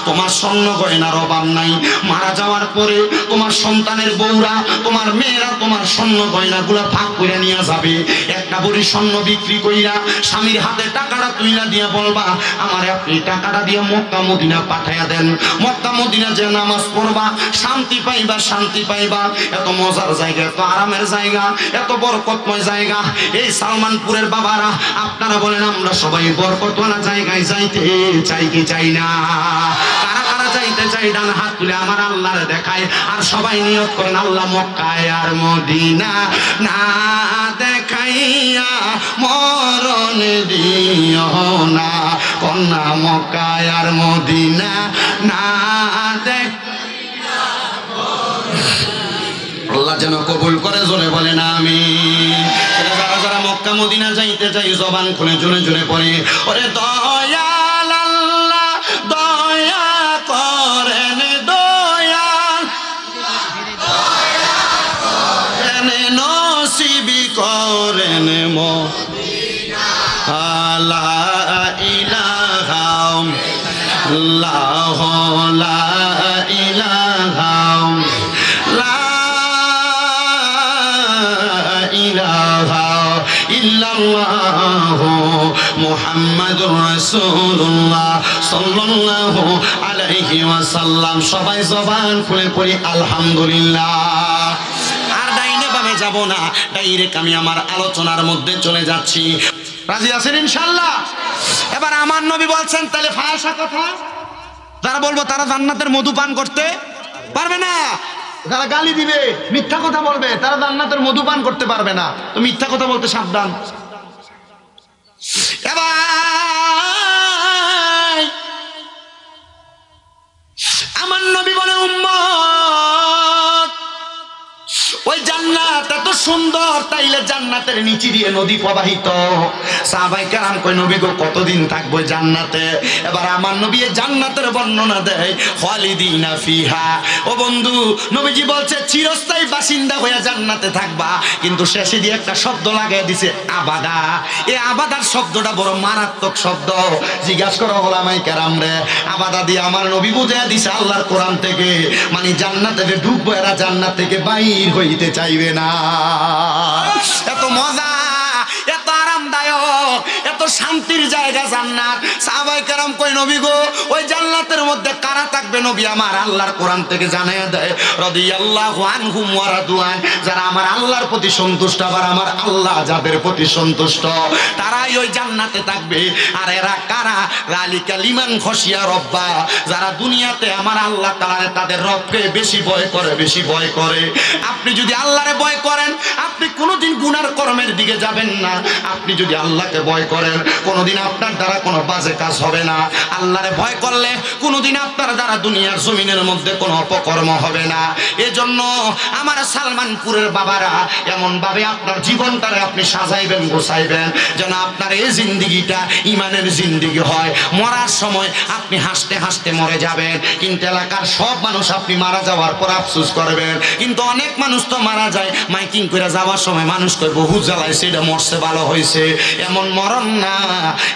তোমার স্বর্ণ গয়নার অভাব নাই। মারা যাওয়ার পরে তোমার সন্তানের বউরা, তোমার মেয়েরা তোমার স্বর্ণ গয়নাগুলা ভাগ করে নিয়ে যাবে। একটা বড়ি স্বর্ণ বিক্রি কইরা স্বামীর হাতে টাকাটা তুইলা দিয়া বলবা, আমার আপনি টাকাটা দিয়ে মক্কা মদিনা পাঠাইয়া দেন। মক্কা মদিনা যে নামাজ পড়বা শান্তি পাইবা, শান্তি পাইবা। এত মজার জায়গা, এত আরামের জায়গা, এত বরকতময় জায়গা। এই সালমানপুরের বাবারা আপনারা বলেন আমরা সবাই বরকতওয়ালা জায়গায় যাইতে চাই কি চাই না? কারা কারা যাইতে চাই ডান হাত তুলে আমার আল্লাহরে দেখায় আর সবাই নিয়ত করেন, আল্লাহ মক্কায় আর মদিনা না দেখাইয়া মরণ দিও না, কন্যা মক্কায় আর মদিনা না দেখ। আল্লাহ যেন কবুল করে, জোরে বলেন আমিন। যারা যারা মক্কা মদিনা যাইতে চাই জবান খুলে জোরে জোরে পড়ে, ওরে দয়াল আল্লাহ দয়া করেন, দয়াল নসিবি করেন মদিনা। লা ইলাহা ইল্লাল্লাহ, লা ইলাহা ইল্লাল্লাহু মুহাম্মাদুর রাসূলুল্লাহ সাল্লাল্লাহু আলাইহি ওয়াসাল্লাম। সবাই জবান খুলে পড়ি আলহামদুলিল্লাহ। আর ডাইনে বামে যাব না, ডাইরেক্ট আমি আমার আলোচনার মধ্যে চলে যাচ্ছি। রাজি আছেন ইনশাআল্লাহ? এবার আমার নবী বলছেন, তাহলে ফায়সা কথা যারা বলবো তারা জান্নাতের মধু পান করতে পারবে না। যারা গালি দিবে, মিথ্যা কথা বলবে, তারা জান্নাতের মধু পান করতে পারবে না। তো মিথ্যা কথা বলতে সাবধান। এবার আমার নবী বলে, উম্মত ওই জান্নাত এত সুন্দর, তাইলে জান্নাতের নিচে দিয়ে নদী প্রবাহিত। সাহাবায়ে কেরাম কই, নবী গো কতদিন থাকবো জান্নাতে? এবার আমার নবী জান্নাতের বর্ণনা দেয়, খালিদিনা ফিহা। ও বন্ধু, নবীজি বলছে চিরস্থায়ী বাসিন্দা হয়ে জান্নাতে থাকবা, কিন্তু শেষে দিয়ে একটা শব্দ লাগাই দিছে, আবাদা। এই আবাদার শব্দটা বড় মারাত্মক শব্দ। জিজ্ঞাসা করো ওলামায়ে কেরাম রে, আবাদা দিয়ে আমার নবী বুঝাইয়া দিছে আল্লাহর কোরআন থেকে, মানে জান্নাতে ঢুকবো এরা জান্নাত থেকে বাইর হইতে চাইবে না। এত মজা, এত আরামদায়ক, এত শান্তির জায়গা জান্নাত। সাহাবায়ে কেরাম কই, নবী গো ওই জান্নাতের মধ্যে কারা থাকবে? নবী আমার আল্লাহর কোরআন থেকে জানাইয়া দেয়, রাদিয়াল্লাহু আনহুম ওয়া রাদওয়ান। যারা আমার আল্লাহর প্রতি সন্তুষ্ট, আবার আমার আল্লাহ যাদের প্রতি সন্তুষ্ট, তারাই ওই জান্নাতে থাকবে। আর এরা কারা? যালিকা লিমান খশিয়া রব্বা। যারা দুনিয়াতে আমার আল্লাহ তাআলা তাদের রবকে বেশি ভয় করে, বেশি ভয় করে। আপনি যদি আল্লাহরে ভয় করেন, আপনি কোনোদিন গুনার কর্মের দিকে যাবেন না। আপনি যদি আল্লাহকে ভয় করেন, কোনোদিন আপনার দ্বারা কোনো বাজে কাজ হবে না। আল্লাহরে ভয় করলে কোনোদিন আপনার দ্বারা দুনিয়ার জমিনের মধ্যে কোনো অপকর্ম হবে না। এজন্য আমার সালমানপুরের বাবারা এমন ভাবে আপনার জীবনটারে আপনি সাজাইবেন, গোছাইবেন, যেন আপনার এই জিন্দিগিটা ইমানের জিন্দিগি হয়। মরার সময় আপনি হাসতে হাসতে মরে যাবেন, কিন্তু এলাকার সব মানুষ আপনি মারা যাওয়ার পর আফসোস করবেন। কিন্তু অনেক মানুষ তো মারা যায়, মাইকিং করে যাওয়ার সময় মানুষ কয় বহু জ্বালাইছে, এটা মরছে ভালো হয়েছে। এমন মরণ না,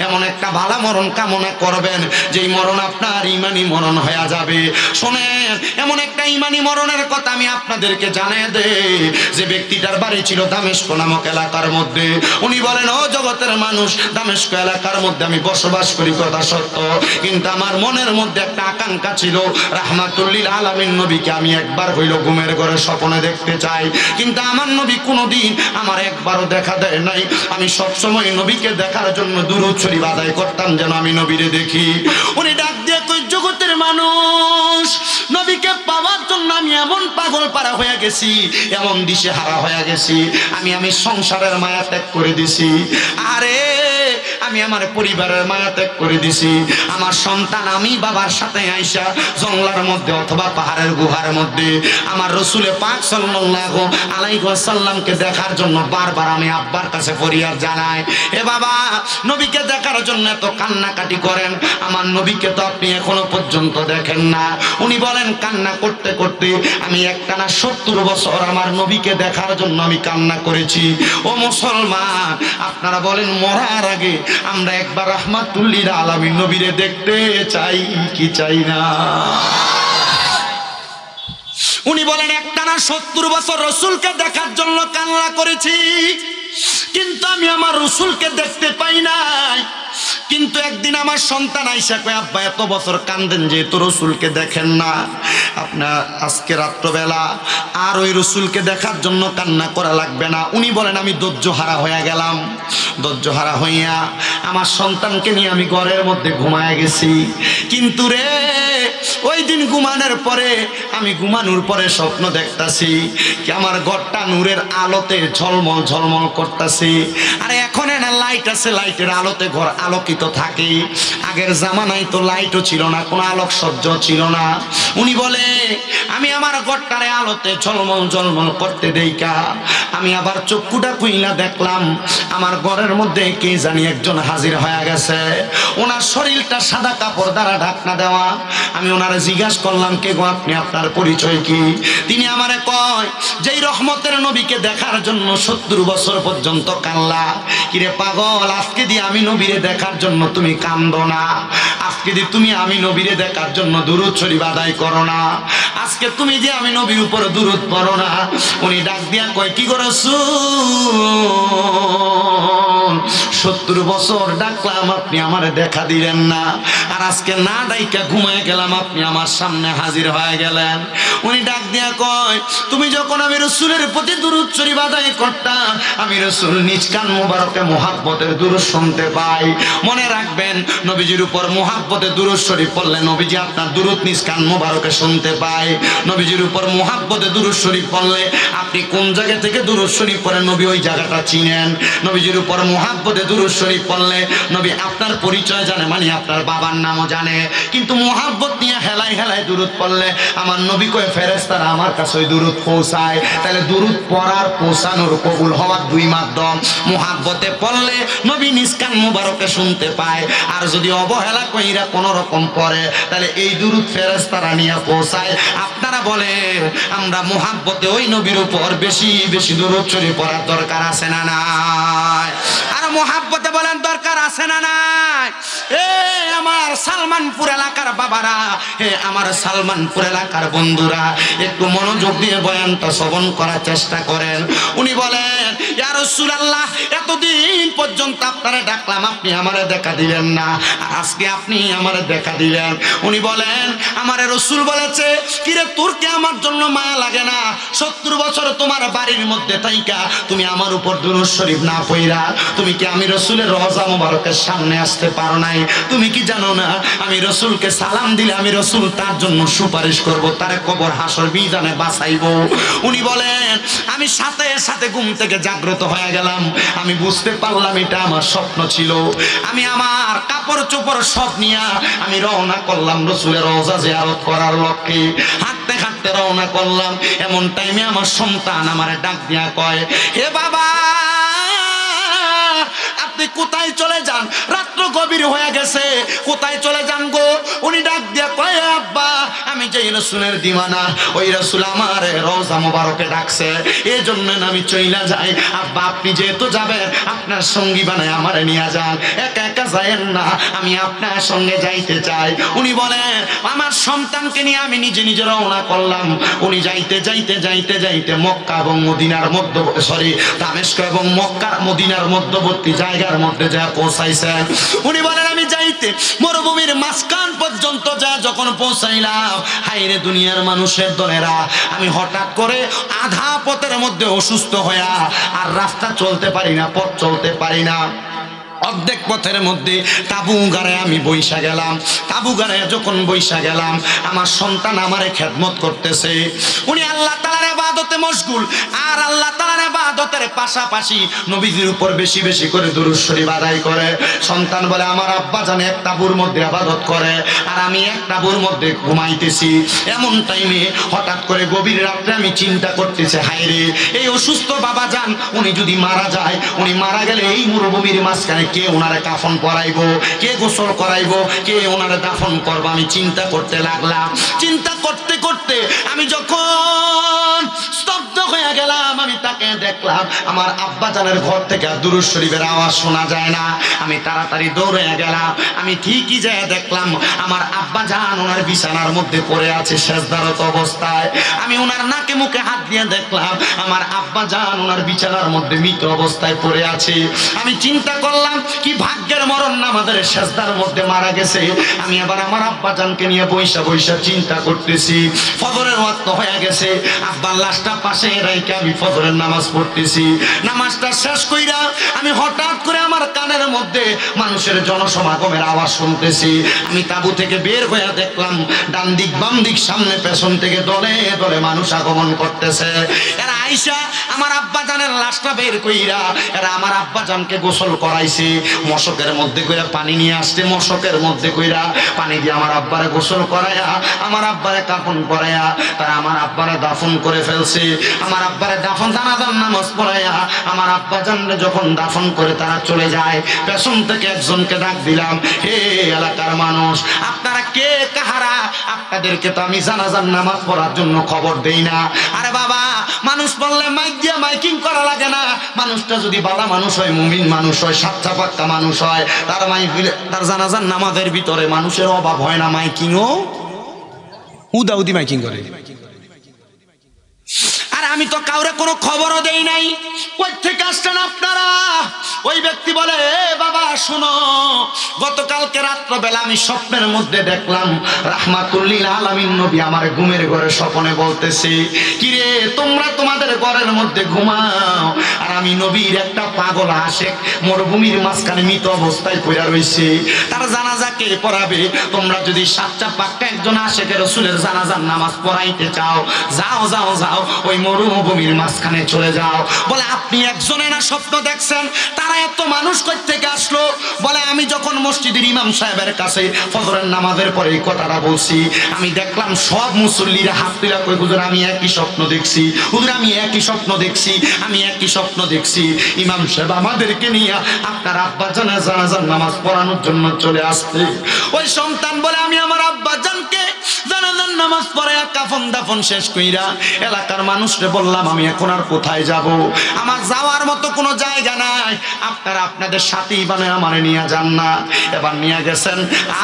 এমন একটা ভালো মরণ কামনা করবেন যেই মরণ আপনার ইমানি মরণ হয়। হয়ে যাবে। শোনেন, এমন একটা ইমানি মরণের কথা আমি আপনাদেরকে জানিয়ে দেই, যে ব্যক্তিটার বাড়ি ছিল দামেস্ক নামক এলাকার মধ্যে। উনি বলেন, ও জগতের মানুষ, দামেস্ক এলাকার মধ্যে আমি বসবাস করি কথা সত্য, কিন্তু আমার মনের মধ্যে একটা আকাঙ্ক্ষা ছিল, রাহমাতুল্লিল আলামিন নবীকে আমি একবার হইল ঘুমের ঘরে স্বপ্নে দেখতে চাই। কিন্তু আমার নবী কোনোদিন আমার একবারও দেখা দেয় নাই। আমি সবসময় নবীকে দেখার জন্য দুরূদ শরীফ আদায় করতাম, যেন আমি নবীরে দেখি। উনি ডাক দিয়ে কই, জগতের মানুষ, নবীকে পাওয়ার জন্য আমি এমন পাগল পারা হয়ে গেছি, এমন দিশেহারা হয়ে গেছি, আমি সংসারের মায়া ত্যাগ করে দিছি। আরে আমি আমার পরিবারের মায়া ত্যাগ করে দিছি। আমার সন্তান আমি বাবার সাথে আইসা জঙ্গলার মধ্যে অথবা পাহাড়ের গুহার মধ্যে আমার রসুলে পাক সাল্লাল্লাহু আলাইহি ওয়াসাল্লামকে দেখার জন্য বারবার আমি আব্বার কাছে ফরিয়াদ জানাই, এ বাবা, নবীকে দেখার জন্য এত কান্নাকাটি করেন, আমার নবীকে তো আপনি এখনো পর্যন্ত দেখেন না। উনি বলেন, কান্না করতে করতে আমি একটানা 70 বছর আমার নবীকে দেখার জন্য আমি কান্না করেছি। ও মুসলমান, আপনারা বলেন, মরার আগে আমরা একবার রাহমাতুল্লিল আলামিন নবীরে দেখতে চাই কি চাই না? উনি বলেন, একটানা 70 বছর রসুলকে দেখার জন্য কান্না করেছি, কিন্তু আমি আমার রসুলকে দেখতে পাই নাই। কিন্তু একদিন আমার সন্তান আইসা কয়, আব্বা, এত বছর কান্দেন যেহেতু রসুলকে দেখেন না, আপনার আজকে রাত্রবেলা আর ওই রসুলকে দেখার জন্য কান্না করা লাগবে না। উনি বলেন, আমি ধৈর্যহারা হয়ে গেলাম। ধৈর্যহারা হইয়া আমার সন্তানকে নিয়ে আমি ঘরের মধ্যে ঘুমায় গেছি। কিন্তু রে, ওই দিন ঘুমানোর পরে আমি ঘুমানোর পরে স্বপ্ন দেখতাছি কি আমার ঘরটা নূরের আলোতে ঝলমল ঝলমল করতেছি। আরে এখন না লাইট আছে, লাইটের আলোতে ঘর আলোকিত থাকে। আগের জামানায় তো লাইটও ছিল না, কোনো আলোকসজ্জ ছিল না। উনি বলে, আমি আমার ঘরটারে আলোতে ঝলমল ঝলমল করতে দেইকা আমি আবার চক্ষুটা খুইলা দেখলাম আমার ঘরের মধ্যে কে জানি একজন হাজির হয়ে গেছে। ওনার শরীরটা সাদা কাপড় দ্বারা ঢাকনা দেওয়া। আমি ওনারে জিজ্ঞাসা করলাম, কে গো আপনি, আপনার পরিচয় কি? তিনি আমারে কয়, যেই রহমতের নবীকে দেখার জন্য 70 বছর পর্যন্ত কান্লা, কিরে পাগল, আজকে দিয়ে আমি নবীরে দেখার জন্য তুমি কান্দো না? আজকে দিয়ে তুমি আমি নবীরে দেখার জন্য দুরূদ শরীফ আদায় করো না? আজকে তুমি যে আমি নবীর উপরে দুরূদ পড়ো না? উনি ডাক দিয়া কয়, কি করছ? 70 বছর ডাকলাম, আপনি আমারে দেখা দিলেন না, আর আজকে না ডাইকা ঘুমায় গেলাম, আপনি আমার সামনে হাজির হয়ে গেলেন। উনি ডাক দিয়া কয়, তুমি যখন আমি রসুলের প্রতি দুরূদ শরীফ আদায় করতাম, আমি রসুল নিজ কান মুবারকে মুহাব্বতের দুরূদ শুনতে পাই। মনে রাখবেন, নবীজির উপর মুহাব্বতে দুরূদ শরীফ পড়লে নবীজি আপনার দুরূদ নিজ কান মুবারকে শুনতে পায়। নবীজির উপর মুহাব্বতে দুরূদ শরীফ পড়লে আপনি কোন জায়গা থেকে দুরূদ শরীফ পড়েন নবী ওই জায়গাটা চিনেন। নবীজির উপর মুহাব্বতে দুরূদ শরীফ পড়লে নবী আপনার পরিচয় জানে, মানে আপনার বাবার নামও জানে। কিন্তু মুহাব্বত নিয়ে হেলায় হেলায় দুরূদ পড়লে আমার নবী কয়, ফেরেশতারা আমার কাছে ওই দুরূদ পৌঁছায়। তাহলে দুরূদ পড়ার, পৌঁছানোর, কবুল হওয়ার দুই মাধ্যম। মুহাব্বতে পড়লে নবী নিজ কান মুবারকে শুনতে পায়, আর যদি অবহেলা কইরা কোন রকম পড়ে তাহলে এই দুরূদ ফেরেশতারা নিয়ে পৌঁছায়। আপনারা বলেন, আমরা মুহাব্বতে ওই নবীর উপর বেশি বেশি দুরূদ শরীফ পড়ার দরকার আছে না নাই? আর মুহাব্বতে বলেন দরকার আছে না নাই? এ আমার সালমানপুর এলাকার বাবারা, হে আমার সালমানপুর এলাকার বন্ধুরা, একটু মনোযোগ দিয়ে বয়ানটা শ্রবণ করার চেষ্টা করেন। উনি বলেন, ইয়া রাসূলুল্লাহ, এতদিন পর্যন্ত আপনারা ডাকলাম, আপনি আমারে দেখা দিলেন না, আজকে আপনি আমারে দেখা দিলেন। উনি বলেন, আমারে রাসূল বলেছে, কিরে তোর কি আমার জন্য মায়া লাগে না? 70 বছর তোমার বাড়ির মধ্যে থাইকা তুমি আমার উপর দুরূদ শরীফ না পড়া, তুমি কি আমি রাসূলের রওজা মুবারকের সামনে আসতে পারো নাই? তুমি কি জানো না, আমি রাসূলকে সালাম দিলে আমি রাসূল তার জন্য সুপারিশ করব, তার কবর হাসর বিধানে বাঁচাইবো। উনি বলেন, আমি সাথে সাথে ঘুম থেকে জাগ্রত হয়ে গেলাম। আমি বুঝতে পারলাম এটা আমার স্বপ্ন ছিল। আমি আমার কাপড় চোপড় সব নিয়ে আমি রওনা করলাম রাসূলের রওজা জিয়ারত করার লক্ষ্যে। হাঁটতে হাঁটতে রওনা করলাম। এমন টাইমে আমার সন্তান আমারে ডাক দিয়া কয়, হে বাবা, আপনি কোথায় চলে যান? রাত্র গভীর হয়ে গেছে, কোথায় চলে যান গো? উনি ডাক দিয়া কয়, আব্বা, আমি যেই রাসূলের দিওয়ানা, ওই রাসূল আমার রওজা মোবারকে ডাকছে, এই জন্য আমি চইলা যাই। আব্বা আপনি যেহেতু যাবেন, আপনার সঙ্গী বানায় আমারে নিয়ে যান, একা একা যায়েন না, আমি আপনার সঙ্গে যাইতে চাই। উনি বলেন আমার সন্তানকে নিয়ে আমি নিজে নিজে রওনা করলাম। উনি যাইতে যাইতে যাইতে যাইতে মক্কা এবং মদিনার দামেস্ক এবং মক্কার মদিনার মধ্যবর্তী জায়গার মধ্যে যা পৌঁছাইছেন। উনি বলেন আমি যাইতে মরুভূমির মাঝখান পর্যন্ত যা যখন পৌঁছাইলাম, হাইরে দুনিয়ার মানুষের দলেরা, আমি হঠাৎ করে আধা পথের মধ্যে অসুস্থ হইয়া আর রাস্তা চলতে পারি না, পথ চলতে পারি না। অর্ধেক পথের মধ্যে তাবু গাড়ে আমি বইসা গেলাম। তাবু গাড়ে যখন বইসা গেলাম, আমার সন্তান আমারে খেদমত করতেছে। উনি আল্লাহ তাআলার ইবাদতে মশগুল, আর আল্লাহ তাআলার ইবাদতের পাশাপাশি নবীজির উপর বেশি বেশি করে দুরূদ শরীফ আদায় করে। সন্তান বলে আমার আব্বা জান এক তাবুর মধ্যে ইবাদত করে, আর আমি এক তাবুর মধ্যে ঘুমাইতেছি। এমন টাইমে হঠাৎ করে গভীর রাত্রে আমি চিন্তা করতেছি, হায়রে এই অসুস্থ বাবা জান উনি যদি মারা যায়, উনি মারা গেলে এই মরুভূমির মাঝখানে কে ওনারে কাফন পরাইবো, কে গোসল করাইবো, কে ওনারে দাফন করবো। আমি চিন্তা করতে লাগলাম। চিন্তা করতে করতে আমি যখন স্তব্ধ হয়ে গেলাম, আমি তাকে দেখলাম আমার আব্বা জানের ঘর থেকে দুরূদ শরীফের আওয়াজ শোনা যায় না। আমি তাড়াতাড়ি দৌড়ে গেলাম। আমি ঠিকই যায় দেখলাম আমার আব্বা জান ওনার বিছানার মধ্যে পড়ে আছে সেজদারত অবস্থায়। আমি ওনার নাকে মুখে হাত দিয়ে দেখলাম আমার আব্বা জান ওনার বিছানার মধ্যে মৃত অবস্থায় পড়ে আছে। আমি চিন্তা করলাম কি ভাগ্যের মরণ না, আমাদের সেজদার মধ্যে মারা গেছে। আমি আবার আমার আব্বা জানকে নিয়ে বইসা বইসা চিন্তা করতেছি। ফজরের ওয়াক্ত হয়ে গেছে, আব্বার লাশটা পাশে রেখে আমি ফজরের নামাজ পড়তেছি। নামাজটা শেষ কইরা আমি হঠাৎ করে আমার কানের মধ্যে মানুষের জনসমাগমের আওয়াজ শুনতেছি। আমি তাবু থেকে বের হয়ে দেখলাম ডান দিক বাম দিক সামনে পেছন থেকে দলে দলে মানুষ আগমন করতেছে। এরা আইসা আমার আব্বা জানের লাশটা বের কইরা এরা আমার আব্বা জানকে গোসল করাইছে। মশকের মধ্যে কইরা পানি নিয়ে আসছে, মশকের মধ্যে কইরা পানি দিয়ে আমার আব্বারে গোসল করাইয়া আমার আব্বারে কাফন করাইয়া তারা আমার আব্বারে দাফন করে ফেলছে। আমার আব্বারে দাফন জানাজার নামাজ পড়াইয়া আমার আব্বা জানরে যখন দাফন করে তারা চলে যায়, পেছন থেকে একজনকে ডাক দিলাম, হে এলাকার মানুষ আপনারা কে কাহারা? আপনাদেরকে তো আমি জানাজার নামাজ পড়ার জন্য খবর দেই না। আরে বাবা, মানুষ বললে মাইক দিয়া মাইকিং করা লাগে না। মানুষটা যদি বালা মানুষ হয়, মুমিন মানুষ হয়, সাচ্চা পাক্কা মানুষ হয়, তার জানাজার নামাজের ভিতরে মানুষের অভাব হয় না। মাইকিংও উদাউদি মাইকিং করে। আর আমি তো কাউরে কোনো খবরও দেই নাই। কই থেকে আসছেন আপনারা? ওই ব্যক্তি বলে, এ বাবা শোনো, গতকালকে রাত্রবেলা আমি স্বপ্নের মধ্যে দেখলাম রাহমাতুল লিল আলামিন নবী আমার ঘুমের ঘরে স্বপ্নে বলতেছে, কিরে তোমরা তোমাদের ঘরের মধ্যে ঘুমাও, আর আমি নবীর একটা পাগল আশেক মরুভূমির মাঝখানে মৃত অবস্থায় পড়ে রইছে, তার জানাজা কে পড়াবে? তোমরা যদি সাচ্চা পাক্কা একজন আশেকের রাসূলের জানাজার নামাজ পড়াইতে চাও, যাও যাও যাও ওই মরুভূমির মাঝখানে চলে যাও। বলে আপনি একজনে না স্বপ্ন দেখছেন? তারা এত মানুষ কই থেকে আসলো? বলে আমি যখন মসজিদের ইমাম সাহেবের কাছে ফজরের নামাজের পরে এই কথাটা বলছি, আমি দেখলাম সব মুসল্লিরা হাত তুলে কই, হুজুর আমি একই স্বপ্ন দেখছি, হুজুর আমি একই স্বপ্ন দেখছি, আমি একই স্বপ্ন দেখছি। ইমাম সাহেব আমাদেরকে নিয়ে আপনার আব্বা জানের জানাজার নামাজ পড়ানোর জন্য চলে আসছে। ওই সন্তান বলে আমি আমার আব্বা জানকে জানাজার নামাজ পড়ে কাফন দাফন শেষ কইরা এলাকার মানুষরে বললাম আমি এখন আর কোথায় যাব, আমার যাওয়ার মতো কোনো জায়গা নাই, আপনারা আপনাদের সাথেই বানায় আমারে নিয়ে যান না। এবার নিয়ে গেছেন।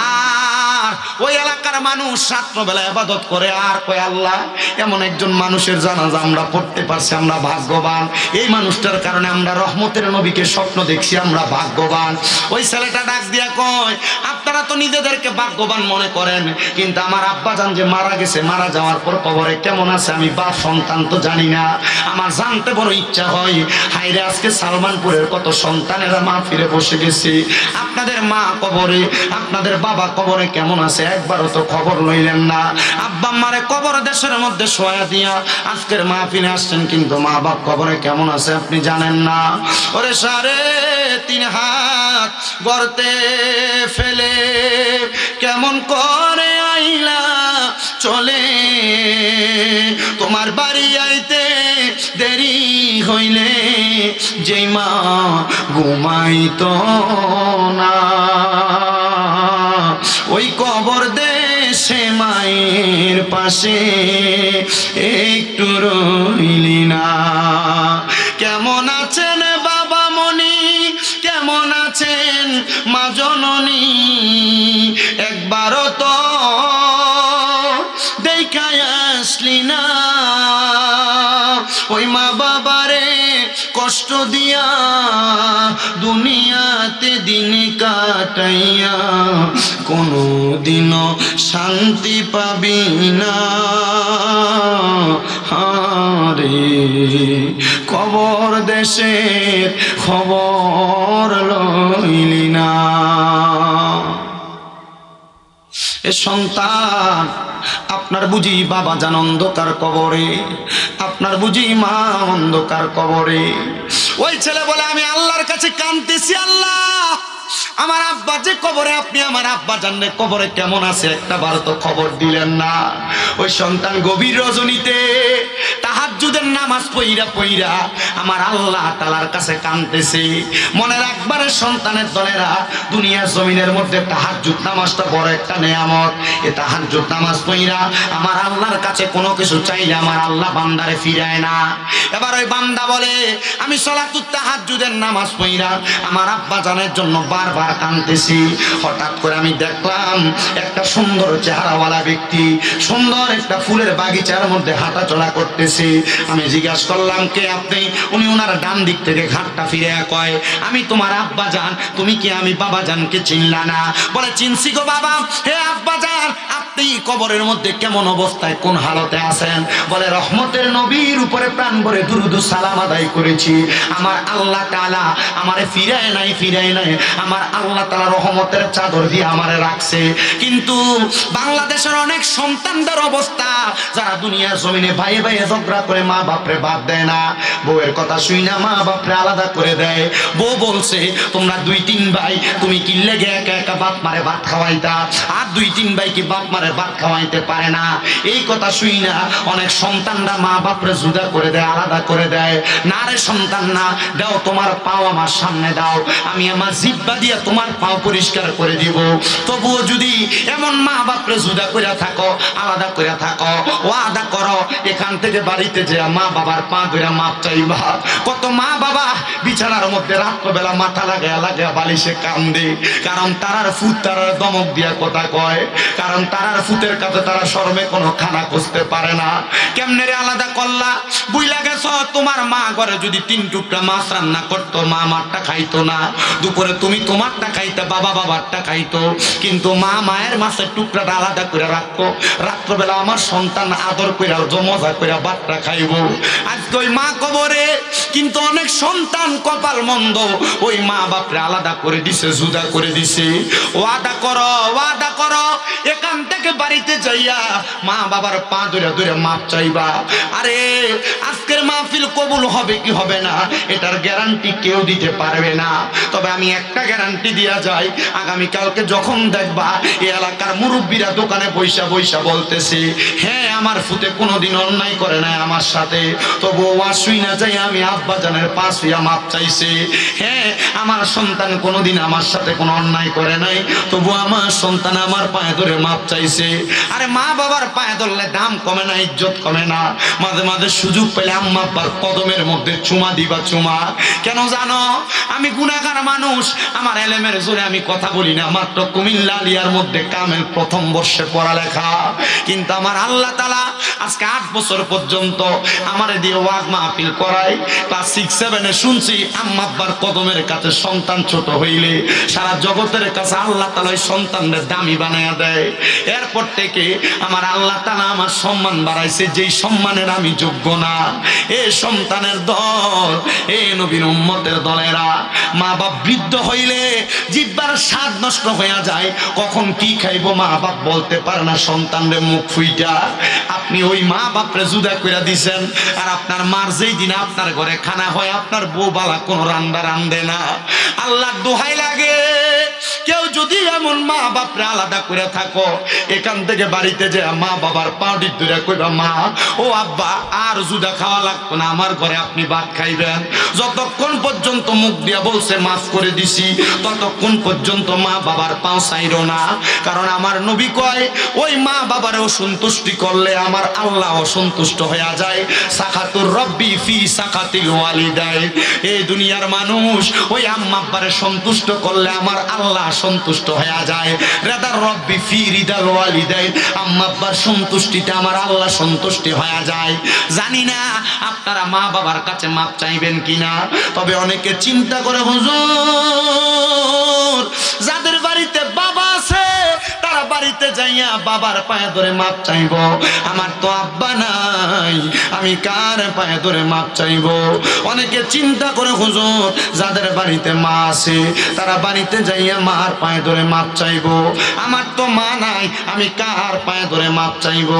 আর ওই এলাকার মানুষ রাত্রবেলা ইবাদত করে আর কয়, আল্লাহ এমন একজন মানুষের জানাজা আমরা পড়তে পারছি, আমরা ভাগ্যবান। এই মানুষটার কারণে আমরা রহমতের নবীকে স্বপ্ন দেখছি, আমরা ভাগ্যবান। ওই ছেলেটা ডাক দিয়া কয়, আপনারা তো নিজেদেরকে ভাগ্যবান মনে করেন, কিন্তু আমার আব্বা জান যে মারা গেছে, মারা যাওয়ার পর কবরে কেমন আছে আমি বাপ সন্তান তো জানি না। আমার জানতে বড় ইচ্ছা হয়। হায়রে আজকে সালমানপুরের কত সন্তানেরা মা ফিরে বসে গেছে, আপনাদের মা কবরে, আপনাদের বাবা কবরে কেমন আছে একবারও তো খবর লইলেন না। আব্বা মারে কবর দেশের মধ্যে শোয়া দিয়া আজকের মা ফিরে আসছেন, কিন্তু মা বাপ কবরে কেমন আছে আপনি জানেন না। ওরে 3.5 হাত গর্তে ফেলে কেমন করে আইলা চলে, তোমার বাড়ি আইতে দেরি হইলে যেই মা ঘুমাইতো না, ওই কবর দেশ এসে মায়ের পাশে একটু রইলি না। কেমন আছেন বাবা মনি, কেমন আছেন মা জননী, একবারও তো দেখায় আসলি না। ওই মা বাবারে কষ্ট দিয়া দুনিয়াতে দিন কাটাইয়া কোনো দিনও শান্তি পাবি না। হারে কবর দেশের খবর লইলি না। এ সন্তান, আপনার বুঝি বাবা জান অন্ধকার কবরে, আপনার বুঝি মা অন্ধকার কবরে। ওই ছেলে বলে আমি আল্লাহর কাছে কাঁদতেছি, আল্লাহ আমার আব্বা যে কবরে, আপনি আমার আব্বা জানলে কবরে কেমন আছে একটা বার তো খবর দিলেন না। ওই সন্তান গভীর রজনীতে তাহাজ্জুদের নামাজ পইরা পইরা আমার আল্লাহ তাআলার কাছে কাঁদতেছে। মনে রাখবার সন্তানের দলেরা, দুনিয়ার জমিনের মধ্যে তাহাজ্জুদ নামাজটা বড় একটা নেয়ামত। এই তাহাজ্জুদ নামাজ পইরা আমার আল্লাহর কাছে কোনো কিছু চাইলে আমার আল্লাহ বান্দারে ফিরায় না। এবার ওই বান্দা বলে আমি সলাতুত তাহাজ্জুদের নামাজ পইরা আমার আব্বা জানের জন্য বারবার কাঁদতেছি। হঠাৎ করে আমি দেখলাম একটা সুন্দর চেহারাওয়ালা ব্যক্তি সুন্দর একটা ফুলের বাগিচার মধ্যে হাঁটাচলা করতেছে। আমি জিজ্ঞাসা করলাম কে আপনি? উনি ওনার ডান দিক থেকে ঘাটটা ফিরে কয় আমি তোমার আব্বা জান, তুমি কি আমি বাবা জানকে চিনলা না? বলে চিনছি গো বাবা। হে আব্বা জান, আপনি কবরের মধ্যে কেমন অবস্থায় কোন হালতে আছেন? বলে রহমতের নবীর উপরে প্রাণ ভরে দুরুদ সালাম আদায় করেছি, আমার আল্লাহ তাআলা আমারে ফিরায় নাই, ফিরায় নাই, আমার আল্লাহ তাআলা রহমতের চাদর দিয়ে আমারে রাখছে। কিন্তু বাংলাদেশের অনেক সন্তানদের অবস্থা, যারা দুনিয়ার জমিনে ভাই ভাই ঝগড়া করে মা বাপরে বাদ দেয় না, বউয়ের কথা শুই না মা বাপরে আলাদা করে দেয়। বউ বলছে তোমরা দুই তিন ভাই, তুমি কি লেগে একা একা বাপ মারে ভাত খাওয়াইতা, আর দুই তিন ভাই কি বাপ মারে ভাত খাওয়াইতে পারে না? এই কথা শুই না অনেক সন্তানরা মা বাপরে জুদা করে দেয়, আলাদা করে দেয়। না রে সন্তান না, দাও তোমার পাও আমার সামনে দাও, আমি আমার জিহ্বা দিয়ে তোমার পাও পরিষ্কার করে দিব। তবুও যদি এমন মা বাপরে জুদা করে থাকো, আলাদা করে থাকো, ওয়াদা করো এখান থেকে বাড়িতে যে মা বাবার পা ধরে মাপ চাইবা। কত মা বাবা বিছানার মধ্যে রাত্রবেলা মাথা লাগায়া লাগায়া বালিশে কান্দে, কারণ তারার ফুট তারার দমক দিয়া কথা কয়, কারণ তারার ফুটের কাছে তারা শরমে কোনো খানা খুঁজতে পারে না। কেমনে রে আলাদা করলা? বুইলা গেছ তোমার মা ঘরে যদি 3 টুকরা মাছ রান্না করতো, মা আমারটা খাইতো না, দুপুরে তুমি তোমারটা খাইতে, বাবা বাবারটা খাইতো, কিন্তু মা মায়ের মাছের টুকরাটা আলাদা করে রাখতো। রাত্রবেলা আমার সন্তান আদর করে মজা করে ভাতটা খাইব। আজকে ওই মা কবরে, কিন্তু অনেক সন্তান কপাল মন্দ, ওই মা বাপরে আলাদা করে দিছে, জুদা করে দিছে। ওয়াদা করো, ওয়াদা করো এখান থেকে বাড়িতে যাইয়া মা বাবার পা ধরে ধরে মাপ চাইবা। আরে আজকের মাহফিল কবুল হবে কি হবে না এটার গ্যারান্টি কেউ দিতে পারবে না, তবে আমি একটা গ্যারান্টি দিয়া যাই, আগামীকালকে যখন দেখবা এই এলাকার মুরব্বীরা দোকানে বৈশা বৈশা বলতেছে হ্যাঁ আমার ফুতে কোনোদিন অন্যায় করে নাই আমার সাথে, তবুও শুই না যাই আমি আব্বা জানের পাশ হইয়া মাপ চাইছে। হ্যাঁ আমার সন্তান কোনোদিন আমার সাথে কোনো অন্যায় করে নাই, তবু আমার সন্তান আমার পায়ে ধরে মাপ চাইছে। আরে মা বাবার পায়ে ধরলে দাম কমে না, ইজ্জত কমে না। মাঝে মাঝে সুযোগ পেলে আম্মা আব্বার কদমের মধ্যে চুমা দিবা চুমা। কেন জানো? আমি গুনাহগার মানুষ, আমার এলেমের জোরে আমি কথা বলি না, মাত্র কুমিল্লা আলিয়ার মধ্যে কামেল প্রথম বর্ষে পড়ালেখা, কিন্তু আমার আল্লাহ তাআলা আজকে 8 বছর পর্যন্ত আমারে দিয়ে ওয়াজ মাহফিল করাই। ক্লাস 6-7 শুনছি আম্মা আব্বার কদমের কাছে সন্তান ছোট হইলে সারা জগতের কাছে আল্লাহ তাআলা ওই সন্তানদের দামি বানায়া দেয়। এরপর থেকে আমার আল্লাহ তাআলা আমার সম্মান বাড়াইছে, যেই সম্মানের আমি যোগ্য না। এ সন্তানের দল, এ নবীর উম্মতের দলেরা, মা বাপ বৃদ্ধ হইলে জিহ্বার স্বাদ নষ্ট হয়ে যায়, কখন কি খাইবো মা বাপ বলতে পারে না সন্তানরে মুখ ফুইটা। আপনি ওই মা বাপরে জুদা কইরা দিছেন, আর আপনার মার যেই দিন আপনার ঘরে খানা হয় আপনার বউ বালা কোনো রান্না রান্ধে না। আল্লাহর দোহাই লাগে, কেউ যদি এমন মা বাপরে আলাদা করে থাকো, এখান থেকে বাড়িতে যে মা বাবার পাউডি ধরে কইবা, মা ও আব্বা আর জুদা খাওয়া লাগতো না, আমার ঘরে আপনি ভাত খাইবেন। যতক্ষণ পর্যন্ত মুখ দিয়া বলছে মাফ করে দিছি, ততক্ষণ পর্যন্ত মা বাবার পাও চাইরো না। কারণ আমার নবী কয়, ওই মা বাবারে অসন্তুষ্টি করলে আমার আল্লাহ অসন্তুষ্ট হয়ে যায়। সাখাতুর রব্বি ফি সাখাতিল ওয়ালিদাইন। এই দুনিয়ার মানুষ ওই আম্মা আব্বারে সন্তুষ্ট করলে আমার আল্লাহ সন্তুষ্ট হয়ে যায়। রিদার রব্বি ফি রিদাল ওয়ালিদাইন। আম্মা আব্বার সন্তুষ্টিতে আমার আল্লাহ সন্তুষ্টি হয়ে যায়। জানি না আপনারা মা বাবার কাছে মাপ চাইবেন কিনা, তবে অনেকে চিন্তা করে, হুজুর যাদের বাড়িতে বাবা আছে তারা বাড়িতে যাইয়া বাবার পায়ে ধরে মাপ চাইব, আমার তো আব্বা নাই, আমি কার পায়ে ধরে মাপ চাইব। অনেকে চিন্তা করে, হুজুর যাদের বাড়িতে মা আছে তারা বাড়িতে যাইয়া মার পায়ে ধরে মাপ চাইব, আমার তো মা নাই, আমি কার পায়ে ধরে মাপ চাইব।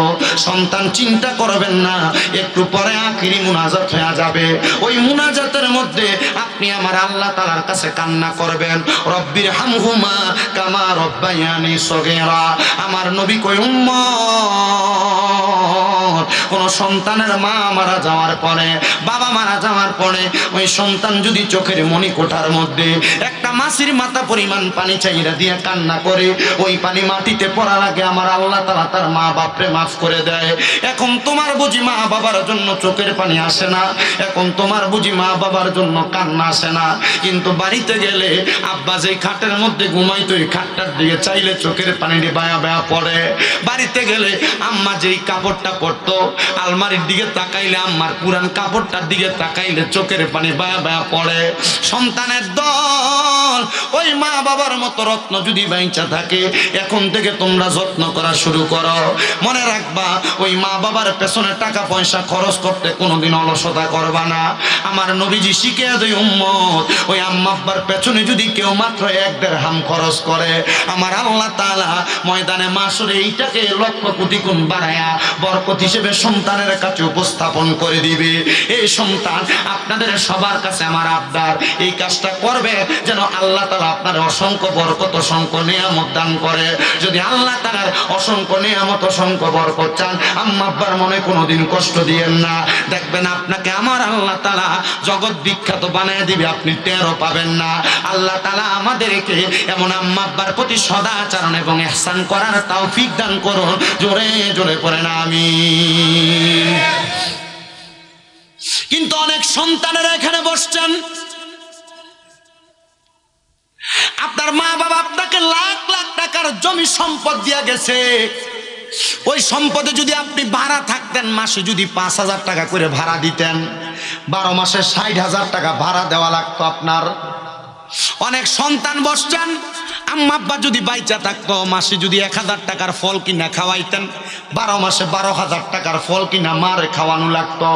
সন্তান চিন্তা করবেন না, একটু পরে আখিরি মুনাজাত হয়ে যাবে। ওই মুনাজাতের মধ্যে আপনি আমার আল্লাহ তাআলার কাছে কান্না করবেন, রব্বির হামহুমা কামা রব্বায়ানি সগীরা। আমার নবী কই, উম্মত কোন সন্তানের মা মারা যাওয়ার পরে, বাবা মারা যাওয়ার পরে ওই সন্তান যদি চোখের মণিকোঠার মধ্যে একটা মাছির মাথা পরিমাণ পানি চাইরা দিয়ে কান্না করে, ওই পানি মাটিতে পড়ার আগে আমার আল্লাহ তাআলা তার মা বাপরে মাফ করে দেয়। এখন তোমার বুঝি মা বাবার জন্য চোখের পানি আসে না, এখন তোমার বুঝি মা বাবার জন্য কান্না আসে না, কিন্তু বাড়িতে গেলে আব্বা যেই খাটের মধ্যে ঘুমাইতো ওই খাটটার দিকে চাইলে চোখের পানি বায়া বায়া পড়ে। বাড়িতে গেলে আম্মা যেই কাপড়টা পরতো আলমারির দিকে তাকাইলে, আম্মার পুরান কাপড়টার দিকে তাকাইলে চোখের পানি বায়া বায়া পড়ে। সন্তানের দল ওই মা বাবার মতো রত্ন যদি বাইচা থাকে, এখন থেকে তোমরা যত্ন করা শুরু করো। মনে রাখবা, ওই মা বাবার পেছনে টাকা পয়সা খরচ করতে কোনোদিন অলসতা করবা না। আমার নবীজি শিখিয়ে দেয়, উম্মত ওই আম্মা আব্বার পেছনে যদি কেউ মাত্র 1 দিরহাম খরচ করে, আমার আল্লাহ তাআলা ময়দানে মাশরে এইটাকে লক্ষ কোটি গুণ বাড়ায়া বরকত হিসেবে সন্তানের কাছে উপস্থাপন করে দিবে। এই সন্তান আপনাদের সবার কাছে আমার আবদার, এই কাজটা করবে যেন আল্লাহ তাআলা আপনার অসংখ্য বরকত অসংখ্য নিয়ামত দান করে। যদি আল্লাহ তাআলার অসংখ্য নিয়ামত অসংখ্য বরকত চান, আম্মা আব্বার মনে কোনোদিন কষ্ট দিয়েন না। দেখবেন আপনাকে আমার আল্লাহ তাআলা জগৎ বিখ্যাত বানিয়ে দিবে, আপনি টেরও পাবেন না। আল্লাহ তাআলা আমাদেরকে এমন আম্মা আব্বার প্রতি সদাচরণ এবং ইহসান করার তৌফিক দান করুন। জোরে জোরে পড়েন আমিন। কিন্তু অনেক সন্তানেরা এখানে বসছেন, আপনার মা বাবা আপনাকে লাখ লাখ টাকার জমি সম্পদ দিয়ে গেছে। ওই সম্পদে যদি আপনি ভাড়া থাকতেন, মাসে যদি 5,000 টাকা করে ভাড়া দিতেন, 12 মাসে 60,000 টাকা ভাড়া দেওয়া লাগতো আপনার। অনেক সন্তান বসছেন, আম্মা আব্বা যদি বাইচা থাকতো, মাসে যদি 1000 টাকার ফল কিনা খাওয়াইতেন, 12 মাসে 12,000 টাকার ফল কিনা মারে খাওয়ানো লাগতো।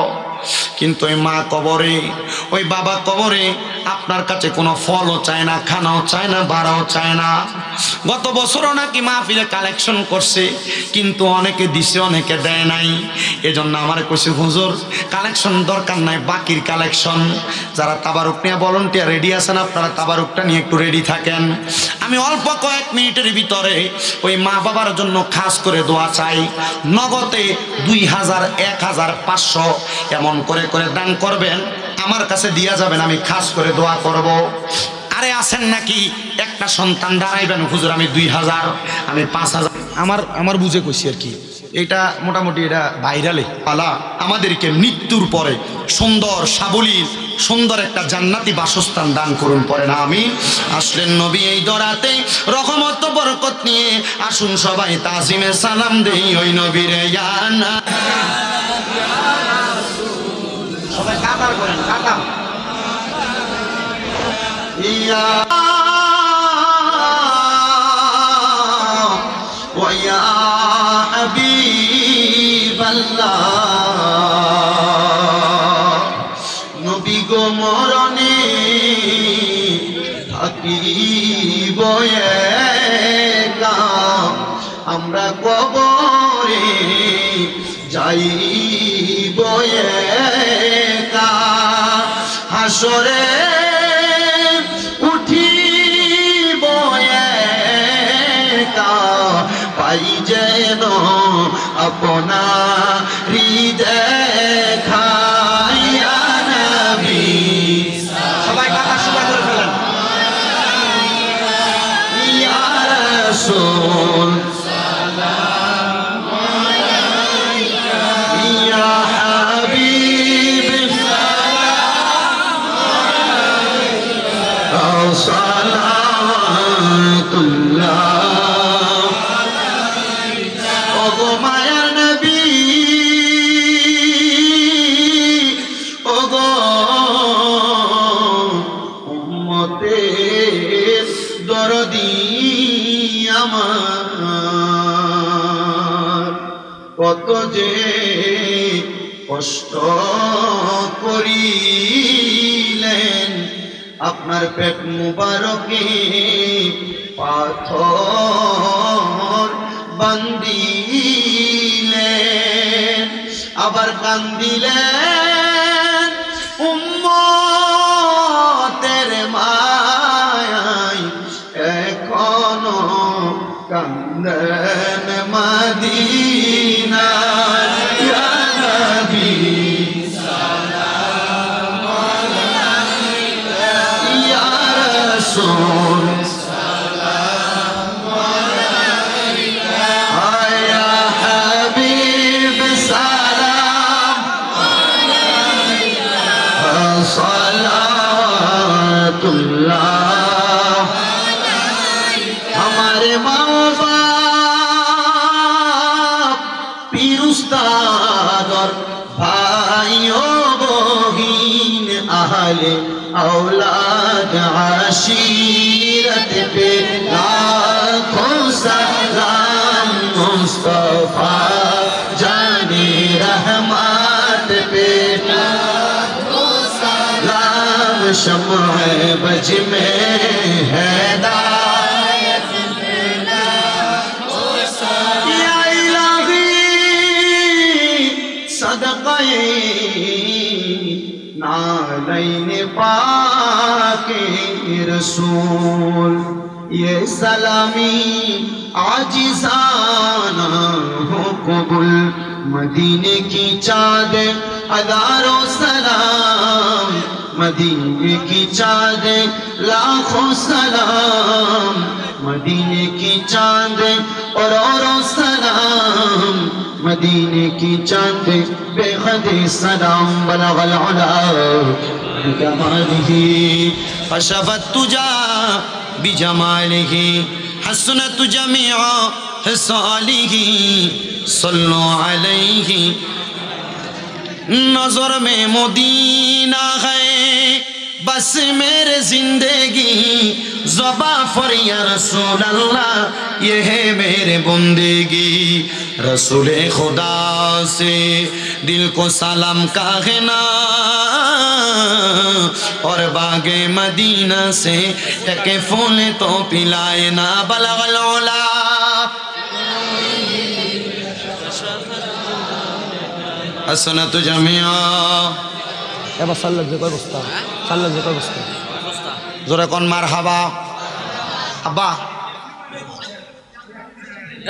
কিন্তু ওই মা কবরে, ওই বাবা কবরে আপনার কাছে কোনো ফলও চায় না, খানাও চায় না, ভাড়াও চায় না। গত বছরও নাকি মাহফিলে কালেকশন করছে, কিন্তু অনেকে দিছে অনেকে দেয় নাই। এজন্য আমার কইছে, হুজুর কালেকশন দরকার নাই, বাকির কালেকশন। যারা তাবারুক নিয়ে ভলান্টিয়ার রেডি আছেন, আপনারা তাবারুকটা নিয়ে একটু রেডি থাকেন। আমি অল্প কয়েক মিনিটের ভিতরে ওই মা বাবার জন্য খাস করে দোয়া চাই। নগদে 2000, 1000, 500 এমন করে করে দান করবেন, আমার কাছে দিয়া যাবেন, আমি খাস করে দোয়া করব। আরে আছেন নাকি একটা সন্তান দাঁড়াইবেন, হুজুর আমি 2000, আমি 5000, আমার বুঝে কইছি আর কি। এটা মোটামুটি এটা ভাইরালে পালা। আমাদেরকে মৃত্যুর পরে সুন্দর সাবলীল সুন্দর একটা জান্নাতি বাসস্থান দান করুন, পরে না আমি। আসলেন নবী এই দরাতে রহমত বরকত নিয়ে, আসুন সবাই তাজিমে সালাম দেই ওই নবীরে। সবাই কাতার করেন, কাতার। ইয়া ওয়া ইয়া হাবিবাল্লাহ, নবী গো মরণে থাকিব একা, আমরা কবরে যাইব একা, হাসরে উঠিব পাই যেন আপনারি দেখাই ইয়া নবী সবাই কথা শুরু করে ফেলেন ইয়া রাসূল কত যে কষ্ট করিলেন আপনার পেট মুবারকে পাথর বান্দিলেন আবার কান্দিলেন উম্মতের মায়ায় এখনো কান্দেন মদিনায় ইয়া নবী সালাম আলাইকা ইয়া রাসূল সালাম আলাইকা ইয়া হাবিব সালাম আলাইকা সালাতুল্লাহ हमारे माँ बाप पीर उस्ताद और भाइयों बहिन अहले औलाद आशीरत पे लाखों सलाम मुस्तफा जाने रहमत पे लाखों सलाम शम्ह बज में हैदर नालैन पाके रसूल ये सलामी आजिज़ाना हो कबूल मदीने की चाँद हज़ारों सलाम मदीने की चाँद लाखों सलाम मदीने की चाँद और सलाम मदीने की चाँद बेहद सलाम बलगल उला बिजमालिही फशफत तुजा बिजमालिही हसनत जमीअ हिसालिही सल्लु अलैहि नजर में मदीना है बस मेरे जिंदगी ज़बा पर या रसूल अल्लाह ये है मेरे बंदगी रसूल खुदा से दिल को सलाम कहना और बागे मदीना से एक फूल तो पिलाए ना बलगल उला हसनत जमिया এবার সাল্লাত যে কয় বস্তা সাল্লাত যে কয় বস্তা জোরে কোন মারহাবা আব্বা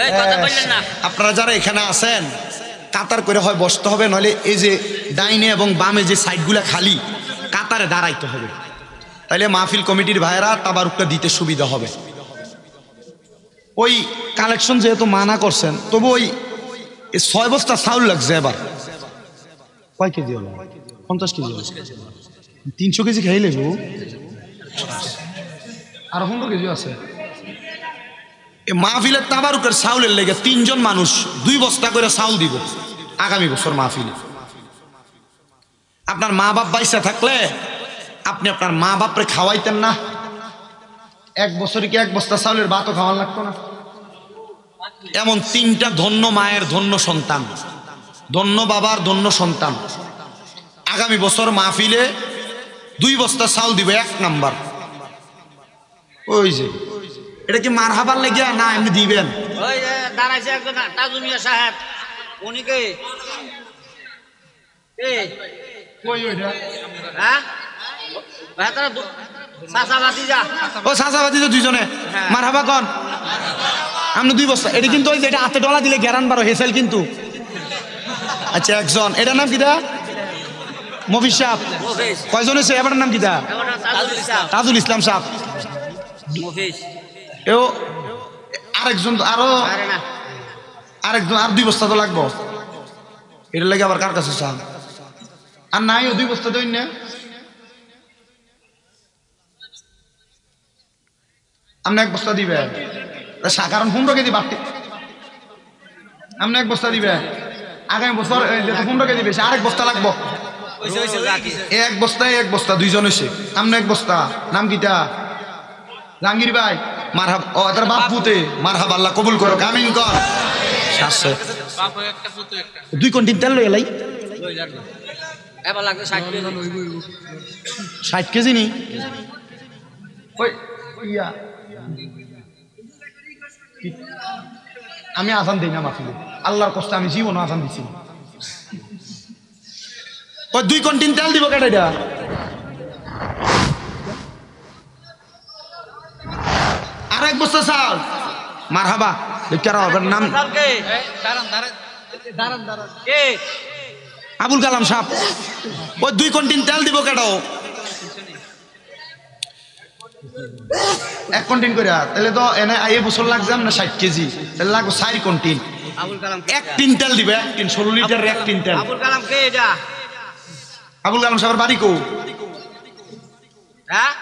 এই কথা বললেন না আপনারা যারা এখানে আছেন কাতার করে হয় বসতে হবে নলে এই যে ডাইনে এবং বামে যে সাইডগুলো খালি কাতারে দাঁড়াইতে হবে তাহলে মাহফিল কমিটির ভাইরা তাবারুকটা দিতে সুবিধা হবে ওই কালেকশন যেহেতু মানা করছেন তবু ওই 6 বস্তা চাউল লাগছে এবার কয় কেজি হলো 50 কেজি 300 কেজি খাইলে গো আর 100 কেজি আছে এই মাহফিলের তাবারুকের চাউলের লেগে 3 জন মানুষ 2 বস্তা করে চাউল দিব আগামী বছর মাহফিলে আপনার মা বাপ বাইসা থাকলে আপনি আপনার মা বাপরে খাওয়াইতেন না এক বছরে কি 1 বস্তা চাউলের ভাতও খাওয়ান লাগতো না এমন 3টা ধন্য মায়ের ধন্য সন্তান ধন্য বাবার ধন্য সন্তান আগামী বছর মাহফিলে 2 বস্তা চাউল দিবে 1 নাম্বার ওই যে এটা কি মারহাবার লাগিয়া না এমনি দিবেন ওই দাঁড়াইছে একজন তাজু মিয়া সাহেব উনি কে কই ওইটা হ্যাঁ চাচা ভাতিজা ও চাচা ভাতিজা দুইজনে মারহাবা কোন আপনি 2 বস্তা এটা কিন্তু ওই যে এটা হাতে ডলা দিলে গ্যারান বারো হেসেল কিন্তু আচ্ছা একজন এটার নাম কিটা মফিজ সাহেব মফিজ কয়জন হয়েছে এবার নাম কিটা এখন তাজুল ইসলাম তাজুল ইসলাম সাহেব মফিজ এও আরেকজন আরো আরে না আরেকজন আর 2 বস্তা তো লাগবো এটার লাগে আবার কার কাছে চান আর নাই ও 2 বস্তা দইন না আপনি 1 বস্তা দিবে কারণ 15 কেজি বাড়তি আপনি 1 বস্তা দিবে আগামী বছর 15 কেজি বেশি আরেক বস্তা লাগবো ওইসে ওইসে রাখি এক বস্তা 2 জন হয়েছে আপনি 1 বস্তা নাম কিটা জাহাঙ্গীর ভাই মারহাব ও তার বাপুতে মারহাব আল্লাহ কবুল করো আমিন কর 700 বাপ একটা পুত্র একটা 2 কোটিন তেল লই এলাই লই যান এবার লাগবে 60 কেজি 60 কেজি নি ওই ইয়া আমি আজান দিই না মাফিলে আল্লাহর কষ্ট আমি জীবন আজান দিছি ওই 2 কোটিন তেল দিব কেটে এটা আর 1 বস্তা চাল মারহাবা দেখার ওর নাম কে দাঁড়ান কে আবুল কালাম সাহেব ওই 2 কোটিন তেল দিব কেটো 1 কোটিন করে তাহলে তো এনে আইয়ে বছর লাগজাম না 60 কেজি তাহলে লাগবে 4 কোটিন আবুল কালাম 1 টিন তেল দিবে 1 টিন 16 লিটার 1 টিন তেল আবুল কালাম কে এটা আবুল কালাম সাহেবের বাড়ি কো হ্যাঁ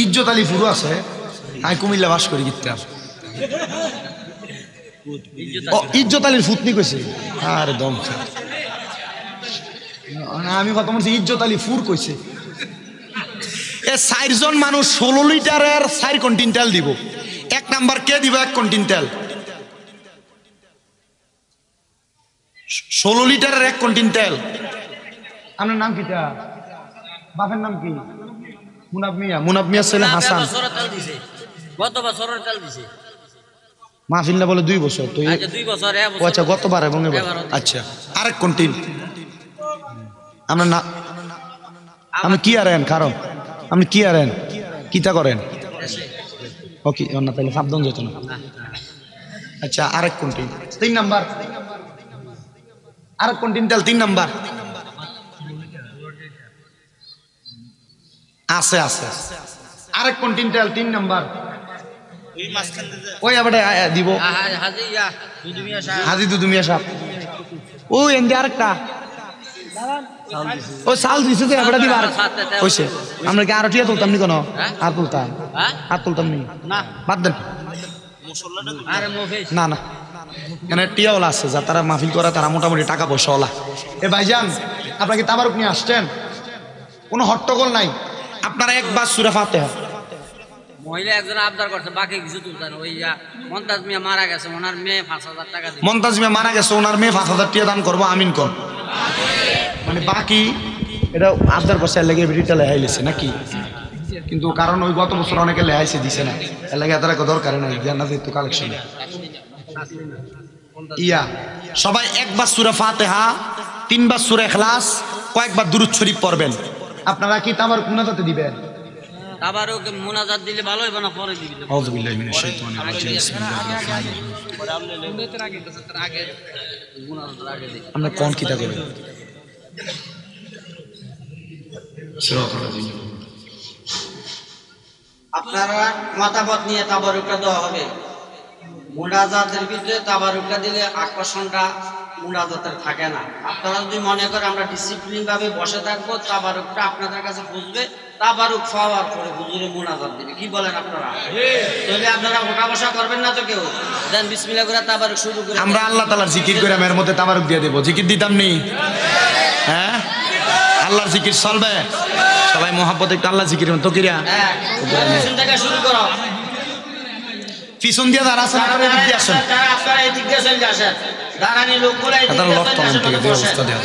ইজ্জত আলী ফুরু আছে আমি কুমিল্লা বাস করি গিতে ও ইজ্জত আলীর ফুতনি কইছে আরে দম আমি কথা বলছি ইজ্জত আলী ফুর কইছে এ 4 জন মানুষ 16 লিটারের 4 কোটিন তেল দিব 1 নাম্বার কে দিব 1 কোটিন তেল 16 লিটারের 1 কোটিন তেল আপনার নাম কিটা বাপের নাম কি মুনাব মিয়া ছেলে হাসান গত বছরের তেল দিছে মাহফিল না বলে 2 বছর তো আচ্ছা 2 বছর আচ্ছা গতবার এবং এবার আচ্ছা আরেক কোটিন আপনার না আপনি কি আরেন কারণ আপনি কি আরেন কিতা করেন ওকে না তাহলে সাবধান যেত না আচ্ছা আরেক কোটিন 3 নাম্বার আরেক কোটিন তেল 3 নাম্বার আছে আরেক কোটিন তেল 3 নাম্বার ওই আবার দিব হাজি দুদুমিয়া সাহেব ওই এন্ডে আরেকটা ও সাল দিছে তো এবারে দিবা কইছে আমরা কি আর টিয়া তুলতাম নি কোন আর তুলতাম আর তুলতাম নি না বাদ দেন আরে মফিজ না এখানে টিয়াওয়ালা আছে যা তারা মাহফিল করে তারা মোটামুটি টাকা পয়সাওয়ালা এ ভাইজান আপনাকে তাবারুক নিয়ে আসছেন কোনো হট্টগোল নাই আপনারা একবার সূরা ফাতিহা মহিলা একজন আবদার করছে বাকি কিছু তুলতেন ওই মন্তাজ মিয়া মারা গেছে ওনার মেয়ে 5000 টাকা দিবে মন্তাজ মিয়া মারা গেছে ওনার মেয়ে 5000 টাকা দান করবো আমিন কোন মানে বাকি এটা আবদার করছে এর লাগে ভিডিওটা লেহাইলেছে নাকি কিন্তু কারণ ওই গত বছর অনেকে লেহাইছে দিছে না এর লাগে এত দরকার নাই জানা যেহেতু কালেকশন ইয়া সবাই একবার সূরা ফাতিহা 3 বার সূরা ইখলাস কয়েকবার দুরূদ শরীফ পড়বেন আপনারা কি তাবারুক মুনাজাতে দিবেন তাবারুক মুনাজাত দিলে ভালো হবে না পরে দিবি আউযু বিল্লাহি মিনাশ শাইতানির রাজিম বিসমিল্লাহির রাহিম মুনাজাতের আগে দিই আমরা কোন কিতাব করবেন আপনারা মতামত নিয়ে তাবারুকটা দেওয়া হবে মুনাজাতের ভিতরে তাবারুকটা দিলে আকর্ষণটা মুনাজাতের থাকে না আপনারা যদি মনে করেন আমরা ডিসিপ্লিন ভাবে বসে থাকবো তাবারুকটা আপনাদের কাছে বুঝবে তাবারুক পাওয়ার পরে হুজুরে মুনাজাত দিবে কি বলেন আপনারা তাহলে আপনারা ওঠা বসা করবেন না তো কেউ দেন বিসমিল্লাহ করে তাবারুক শুরু করে আমরা আল্লাহ তাআলার জিকির করে এর মধ্যে তাবারুক দিয়ে দেব জিকির দিতাম নি হ্যাঁ আল্লাহর জিকির চলবে সবাই মোহাব্বত একটু আল্লাহ জিকির তো কিরা হ্যাঁ পিছন থেকে শুরু করো পিছন দিয়ে দাঁড়া আছেন আপনারা এদিক দিয়ে আসেন আপনারা এই দিক দিয়ে চলে আসেন দাঁড়ানি লোকগুলো এই দিক তারা দিয়ে লক তখন থেকে চলে ব্যবস্থা আসেন দেওয়া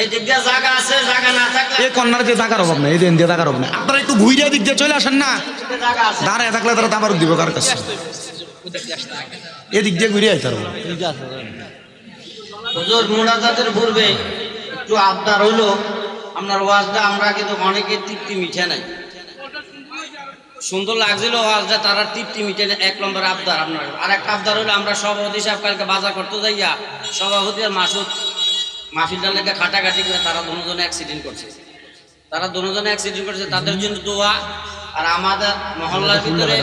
এই দিক দিয়ে জায়গা আছে জায়গা না থাকলে এই কর্নার দিয়ে টাকার অভাব নেই এই দিন দিয়ে টাকার অভাব নেই আপনারা একটু ঘুরে দিক দিয়ে চলে আসেন না জায়গা আছে দাঁড়ায় থাকলে তারা তাবারুক দিব কার কাছে এদিক দিয়ে ঘুরে আইতে পারবো হুজুর মুনাজাতের পূর্বে একটু আবদার হইলো আপনার ওয়াজটা আমরা কিন্তু অনেকে তৃপ্তি মিঠে নাই, সুন্দর লাগছিল ওয়াজটা, তারা তৃপ্তি মিটে না। 1 নম্বর আবদার আপনার। আর একটা আবদার হলো আমরা সভাপতি সাহেব কালকে বাজার করতে যাইয়া সভাপতি আর মাসুদ মাহফিলটা লেগে খাটাখাটি করে তারা দুজনে অ্যাক্সিডেন্ট করছে, তাদের জন্য দোয়া। আর আমাদের মহল্লার ভিতরে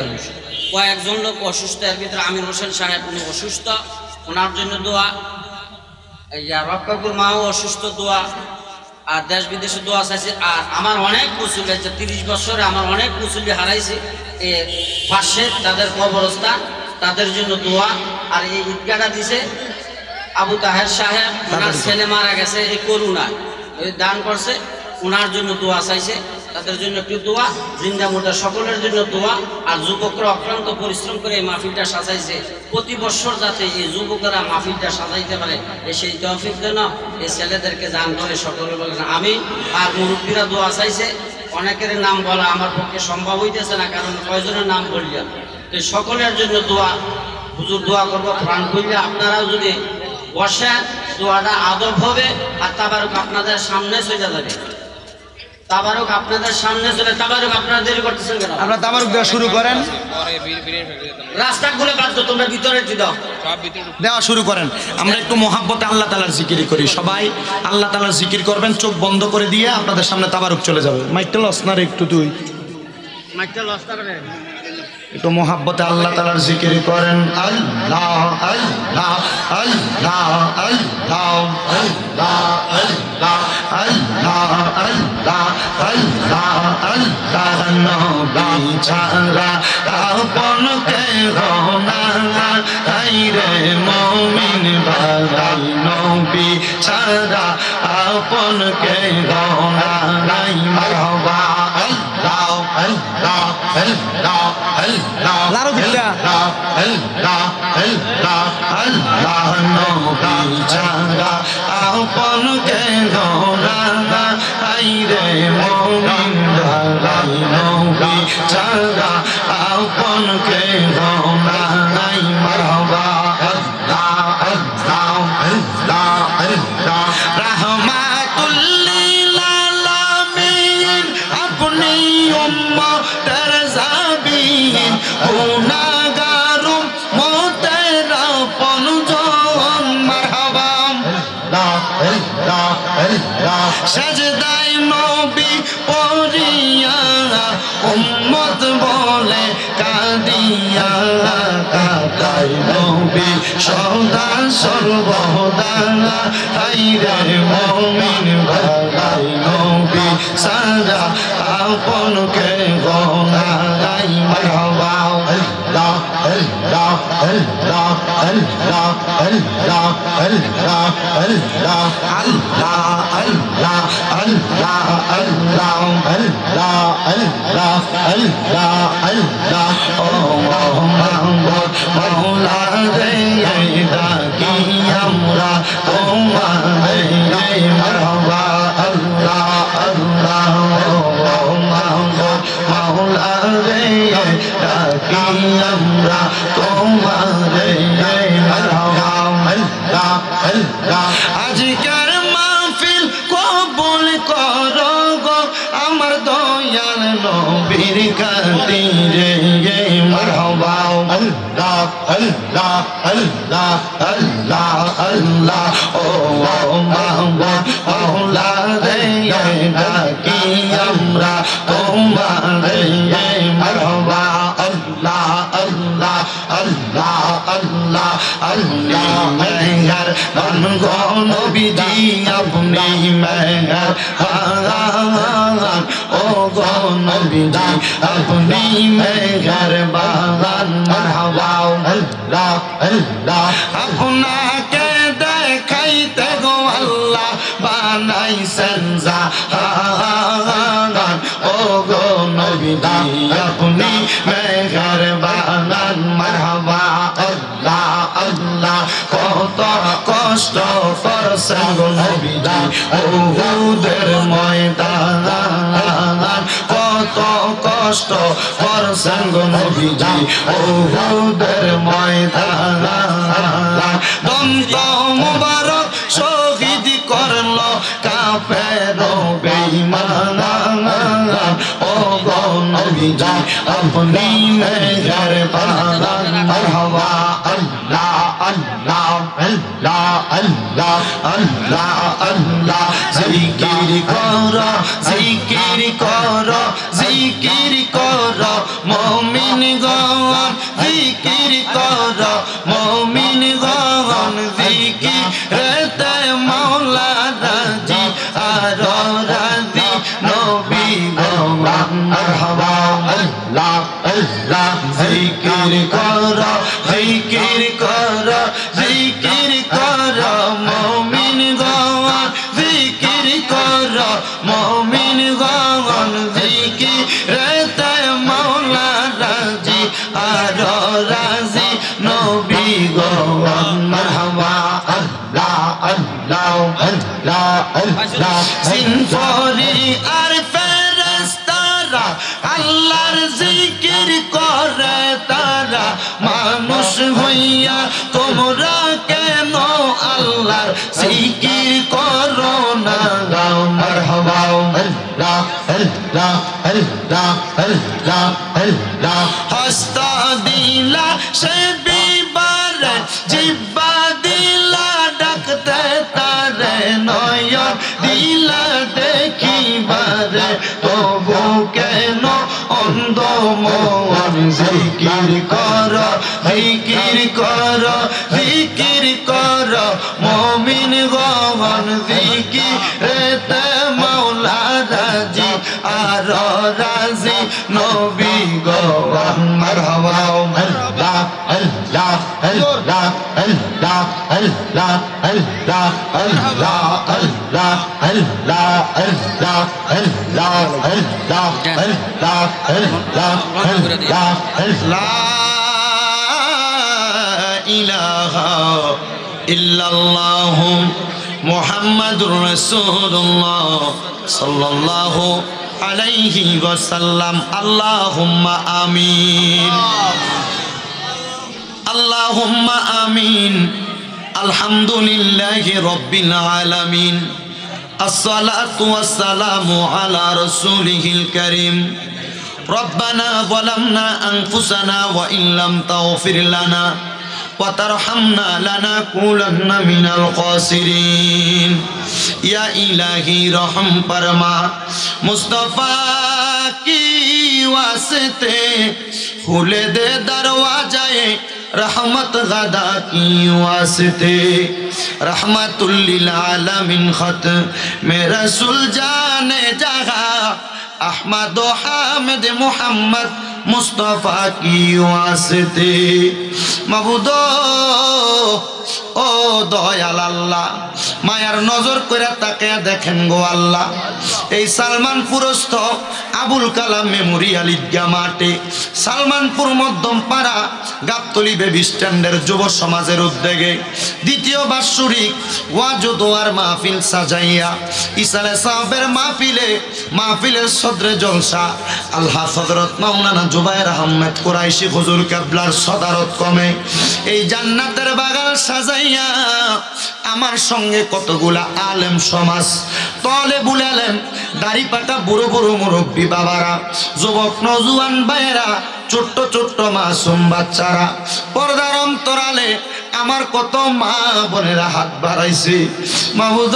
কয়েকজন লোক অসুস্থ, এর ভিতরে আমির হোসেন সাহেব উনি অসুস্থ, ওনার জন্য দোয়া। এই যে রক্ষাকুর মাও অসুস্থ, দোয়া। আর দেশ বিদেশে দোয়া চাইছে। আর আমার অনেক মুসল্লি আছে, 30 বছরে আমার অনেক মুসল্লি হারাইছে এ পাশে তাদের কবরস্থান, তাদের জন্য দোয়া। আর এই ঈদগাহটা দিছে আবু তাহের সাহেব, ওনার ছেলে মারা গেছে এই করুণায়, ওই দান করছে, ওনার জন্য দোয়া চাইছে, তাদের জন্য একটু দোয়া। জিন্দা মুর্দা সকলের জন্য দোয়া। আর যুবকরা অক্লান্ত পরিশ্রম করে এই মাহফিলটা সাজাইছে, প্রতি বছর যাতে এই যুবকরা মাহফিলটা সাজাইতে পারে সেই তৌফিক দেন এই ছেলেদেরকে দান করে সকলে বলেছেন আমি। আর মুরব্বীরা দোয়া চাইছে, অনেকের নাম বলা আমার পক্ষে সম্ভব হইতেছে না, কারণ কয়জনের নাম বললাম। তো সকলের জন্য দোয়া, হুজুর দোয়া করবো প্রাণ করলে। আপনারাও যদি বসেন দোয়াটা আদব হবে। আর তাবারুক আপনাদের সামনে চলে যাবে, তাবারুক আপনাদের সামনে চলে। তাবারুক আপনারা দেরি করতেছেন কেন? আপনারা তাবারুক দেওয়া শুরু করেন। রাস্তা খুলে বাদ দাও, তোমরা ভিতরে দাও, দেওয়া শুরু করেন। আমরা একটু মহাব্বতে আল্লাহ তাআলার জিকির করি, সবাই আল্লাহ তাআলার জিকির করবেন, চোখ বন্ধ করে দিয়ে আপনাদের সামনে তাবারুক চলে যাবে। মাইকটা লস না রে একটু, তুই মাইকটা লস করবে। একটু মহাব্বতে আল্লাহ তাআলার জিকির করেন। আল্লাহ আল্লাহ আল্লাহ আল্লাহ আল্লাহ আল্লাহ আল্লাহ আল্লাহ আল্লাহ আল্লাহ নবী ছাড়া আপন কেহ নাই রে মুমিন ভাই, নবী ছাড়া আপন কেহ নাই। মারহাবা আল্লাহ আল্লাহ আল্লাহ আল্লাহ আল্লাহ আল্লাহ আল্লাহ নবী ছাড়া আপন কেহ নাই রে মুমিন ভাই, নবী ছাড়া আপন কেহ নাই। মারহাবা আল্লাহ আল্লাহ আল্লাহ আল্লাহ রাহমাতুল লিল আলামিন আপনি উম্মতের জাবিন, গুনাহগার উম্মতের আপনজন। মারহাবা আল্লাহ আল্লাহ আল্লাহ সাজদায় নবী পড়িয়া উম্মত বলে কাঁদিয়া, কাঁদায় নবী সদা সর্বদা হায়রে মুমিন ভাই, নবী ছাড়া আপন কেহ নাই। মারহাবা আল্লাহ আল্লাহ আল্লাহ আল্লাহ আল্লাহ আল্লাহ আল্লাহ আল্লাহ আল্লাহ আল্লাহ আল্লাহ আল্লাহ আল্লাহ আল্লাহ আল্লাহ ও মোহাম্মদ মওলা রে ডাকি আমরা তোমারে। মারহাবা আল্লাহ আল্লাহ ও মোহাম্মদ মওলা রে ডাকি আমরা তোমারে। মারহাবা আল্লাহ আল্লাহ আজকের মাহফিল কবুল করো গো আমার দয়াল নবীর খাতিরে। মারহাবা আল্লাহ আল্লাহ আল্লাহ আল্লাহ আল্লাহ ও মাহবুব মওলা রে ডাকি আমরা তোমারে। মারহাবা আল্লাহ আল্লাহ আল্লাহ আল্লাহ আল্লাহ মেহের বান গো নবীজি আপনি মেহের বান, ও গো নবীজি আপনি মেহের বান। মারহাবা আল্লাহ আল্লাহ আপনাকে দেখাইতে গো আল্লাহ বানাইছেন জাহান, ও গো নবীজি আপনি মেহের বান। মারহাবা আল্লাহ আল্লাহ কত কষ্ট করছেন গো নবীজি উহুদের ময়দান, কত কষ্ট করছেন গো নবীজি উহুদের ময়দান। দন্ত মুবারক শহীদ করলো কাফের বেঈমান। जी अपनी मेहरबान मरहबा अल्लाह अल्लाह अल्लाह अल्लाह अल्लाह अल्लाह जिकिर करो जिकिर करो जिकिर करो मोमिन गण जिकिर करो मोमिन गण जिकिरते मौला राजी आरो राजी नबी गण मरहबा अल्लाह अल्लाह जिकिर करो जिकिर करो जिकिर करो मोमिन गण जिकिर करो मोमिन गण जिकिरते मौला राजी आरो राजी नबी गण मरहबा अल्लाह अल्लाह अल्लाह अल्लाह सिनफरी আর ফেরেশতারা আল্লাহর জিকির করে তারা মানুষ হইয়া তোমরা কেন আল্লাহর জিকির করো না মারহাবা আল্লাহ আল্লাহ আল্লাহ আল্লাহ আল্লাহ হস্ত দিলা সে বিবারে জিব্বা দিলা ডাকতে তারে নয়ন দিলা দেখিবারে তবু কেন অন্ধ মন জিকির কর জিকির কর জিকির কর মুমিন গণ জিকিরেতে মাওলা রাজি আর রাজি নবী গণ মারহাবা আল্লাহ আল্লাহ আল্লাহ আল্লাহ আল্লাহ আল্লাহ আল্লাহ আল্লাহ আল্লাহ আল্লাহ আল্লাহ আল্লাহ আল্লাহ আল্লাহ আল্লাহ আল্লাহ ইলাহা ইল্লাল্লাহ মুহাম্মাদুর রাসূলুল্লাহ সাল্লাল্লাহু আলাইহি ওয়াসাল্লাম আল্লাহুম্মা আমিন আল্লাহুম্মা আমিন আলহামদুলিল্লাহি রাব্বিল আলামিন আসসালাতু ওয়াসসালামু আলা রাসূলিহিল কারীম রব্বানা যালামনা আনফুসানা ওয়া ইন লাম তাগফির লানা ওয়া তারহামনা লানাকুলান্না মিনাল খাসিরিন ইয়া ইলাহি রহম ফরমা মুস্তাফা কি ওয়াস্তে খুলে দে দরওয়াজায়ে रहमत गदा की वास्ते रहमतुल लिल आलमीन खत में रसूल जाने जहा अहमद व हामिद मुहम्मद मुस्तफ़ा की वास्ते मबूदो ও দয়াল আল্লাহ মায়ার নজর করে তাকে দেখেন গো আল্লাহ এই সালমানপুরস্থ আবুল কালাম মেমোরিয়াল ঈদগাহ মাঠে সালমানপুর মধ্যম পাড়া গাবতলী বেবি স্ট্যান্ডের যুব সমাজের উদ্যোগে দ্বিতীয় বার্ষিক ওয়াজ ও দোয়ার মাহফিল সাজাইয়া ইসালে সাহেবের মাহফিলের সদরে জলসা আল্লাহ হযরত মাওলানা জুবায়ের আহমেদ কুরাইশি হুজুর কিবলার সদারত কমে এই জান্নাতের বাগান সাজাইয়া আমার সঙ্গে কতগুলা আলেম সমাজ তলেবুল আলেম দাড়ি পাকা বুড়ো বুড়ো মুরব্বী বাবারা যুবক নওজোয়ান ভাইয়েরা ছোট্ট ছোট্ট মাসুম বাচ্চারা পর্দার অন্তরালে আমার কত মা বোনেরা হাত বাড়াইছে মাহবুদ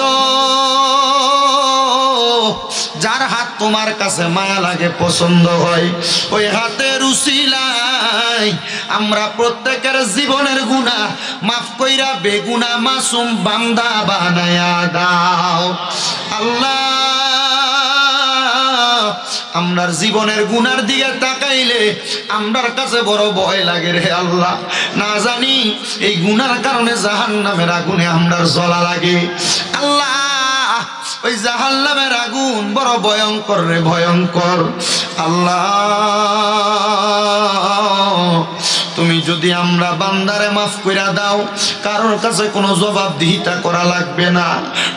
যার হাত তোমার কাছে মায়া লাগে পছন্দ হয় ওই হাতের উসিলায় আমরা প্রত্যেকের জীবনের গুনাহ মাফ কইরা বেগুনাহ মাসুম বান্দা বানায়া দাও আল্লাহ আমরার জীবনের গুনার দিকে তাকাইলে আমরার কাছে বড় ভয় লাগে রে আল্লাহ না জানি এই গুনার কারণে জাহান্নামের আগুনে আমরার জ্বলা লাগে আল্লাহ ওই জাহান্নামের আগুন বড় ভয়ঙ্কর রে ভয়ঙ্কর আল্লাহ তুমি যদি আমরা বান্দারে মাফ কইরা দাও, কারোর কাছে কোনো জবাবদিহিতা করা লাগবে না।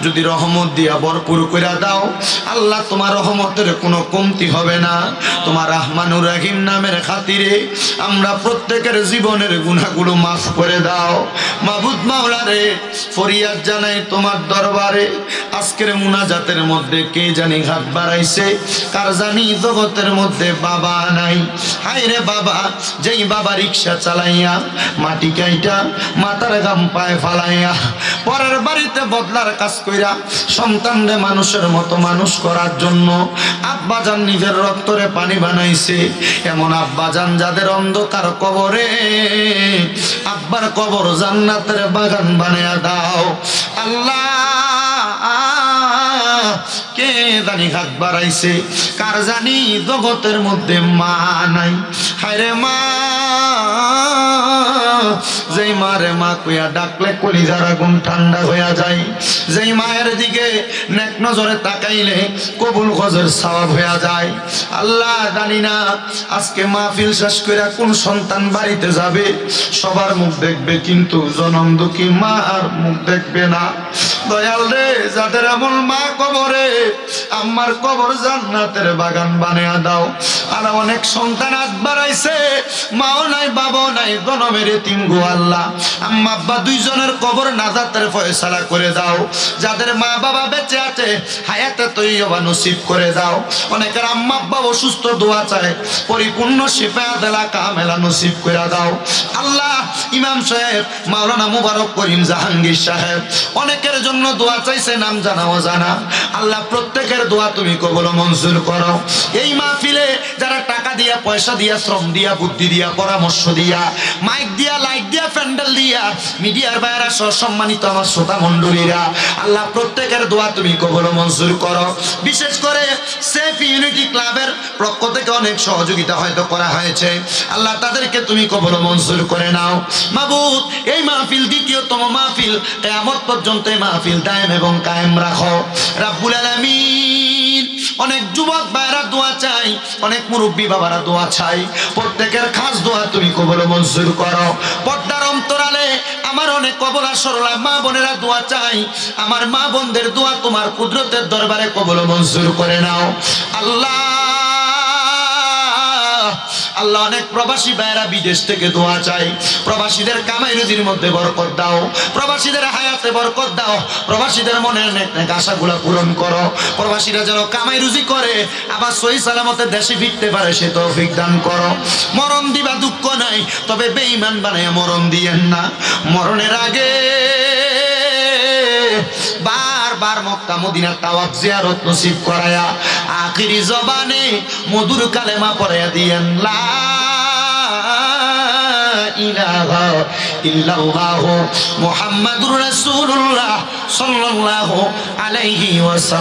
যদি রহমত দিয়া ভরপুর কইরা দাও, আল্লাহ তোমার রহমতের কোনো কমতি হবে না। তোমার রহমানুর রহিম নামের খাতিরে আমরা প্রত্যেকের জীবনের গুনাহগুলো মাফ করে দাও। মাবুদ মাওলা রে, ফরিয়াদ জানাই তোমার দরবারে। আজকের মুনাজাতের মধ্যে কে জানি হাত বাড়াইছে, কার জানি জগতের মধ্যে বাবা নাই। হায় রে বাবা, যেই বাবা রিক্সা চালাইয়া মাটি কাইটা মাথার গাম পায়ে ফালাইয়া পরের বাড়িতে বদলার কাজ কইরা সন্তানরে মানুষের মতো মানুষ করার জন্য আব্বাজান নিজের রক্তরে পানি বানাইছে, এমন আব্বাজান যাদের অন্ধকার কবরে আব্বার কবর জান্নাতের বাগান বানায়া দাও। আল্লাহ, কে জানি হাত বাড়াইছে, কার জানি জগতের মধ্যে মা নাই। হায়রে মা, যেই মারে মা কইয়া ডাকলে কলিজার আগুন ঠান্ডা হইয়া যায়, যেই মায়ের দিকে নেক নজরে তাকাইলে কবুল গজর সওয়াব হইয়া যায়। আল্লাহ, জানি না আজকে মাহফিল শেষ কইরা কোন সন্তান বাড়িতে যাবে, সবার মুখ দেখবে কিন্তু জনম দুঃখী মা আর মুখ দেখবে না। দয়াল রে, যাদের এমন মা কবরে, আমার কবর জান্নাতের বাগান বানিয়ে দাও। আর অনেক সন্তান হাত বাড়াইছে, মাও নাই বাবাও নাই, জনমের এতিম গো আল্লাহ। আম্মা আব্বা দুইজনের কবর নাজাতের ফয়সালা করে দাও। যাদের মা বাবা বেঁচে আছে, হায়াতে তৈয়বা নসিব করে দাও। অনেকের আম্মা আব্বা অসুস্থ, দোয়া চায়, পরিপূর্ণ শিফা দেলা কামেলা নসিব করে দাও। আল্লাহ, ইমাম সাহেব মাওলানা মুবারক করিম জাহাঙ্গীর সাহেব অনেকের জন্য দোয়া চাইছে, নাম জানা অজানা। আল্লাহ, প্রত্যেকের দোয়া তুমি কবুল মঞ্জুর করো। এই মাহফিলে যারা টাকা দিয়া, পয়সা দিয়া, শ্রম দিয়া, বুদ্ধি দিয়া, পরামর্শ দিয়া, মাইক দিয়া, লাইট দিয়া, প্যান্ডেল দিয়া, মিডিয়ার বাইরা সহ সম্মানিত আমার শ্রোতা মণ্ডলীরা, আল্লাহ প্রত্যেকের দোয়া তুমি কবুল মঞ্জুর করো। বিশেষ করে সেফ ইউনিটি ক্লাবের পক্ষ থেকে অনেক সহযোগিতা হয়তো করা হয়েছে, আল্লাহ তাদেরকে তুমি কবুল মঞ্জুর করে নাও। মাবুদ, এই মাহফিল দ্বিতীয়তম মাহফিল, কিয়ামত পর্যন্ত এই মাহফিল দায়েম এবং কায়েম রাখো রাব্বুল আলামিন। অনেক যুবক ভাইরা দোয়া চাই, অনেক মুরব্বী বাবারা দোয়া চাই, প্রত্যেকের খাস দোয়া তুমি কবুল মঞ্জুর করো। পর্দার অন্তরালে আমার অনেক কবর আসরলা মা বোনেরা দোয়া চাই, আমার মা বোনদের দোয়া তোমার কুদরতের দরবারে কবুল মঞ্জুর করে নাও। আল্লাহ, আল্লাহ, অনেক প্রবাসী ভাইরা বিদেশ থেকে দোয়া চাই, প্রবাসীদের কামাই রুজির মধ্যে বরকত দাও, প্রবাসীদের হায়াতে বরকত দাও, প্রবাসীদের মনের নেক নেক আশাগুলো পূরণ করো। প্রবাসীরা যেন কামাই রুজি করে আবার সহি সালামতে দেশে ফিরতে পারে, সে তৌফিক দান করো। মরণ দিবা দুঃখ নাই, তবে বেঈমান বানায় মরণ দিয়েন না। মরণের আগে বারবার মক্কা মদিনার তাওয়াফ জিয়ারত নসিব করায়া আখিরি জবানে মধুর কালেমা পড়ায়া দিয়েন, লা ইলাহা ইল্লাল্লাহু মুহাম্মাদুর রাসূলুল্লাহ সাল্লাল্লাহু আলাইহি ওয়াসাল্লাম।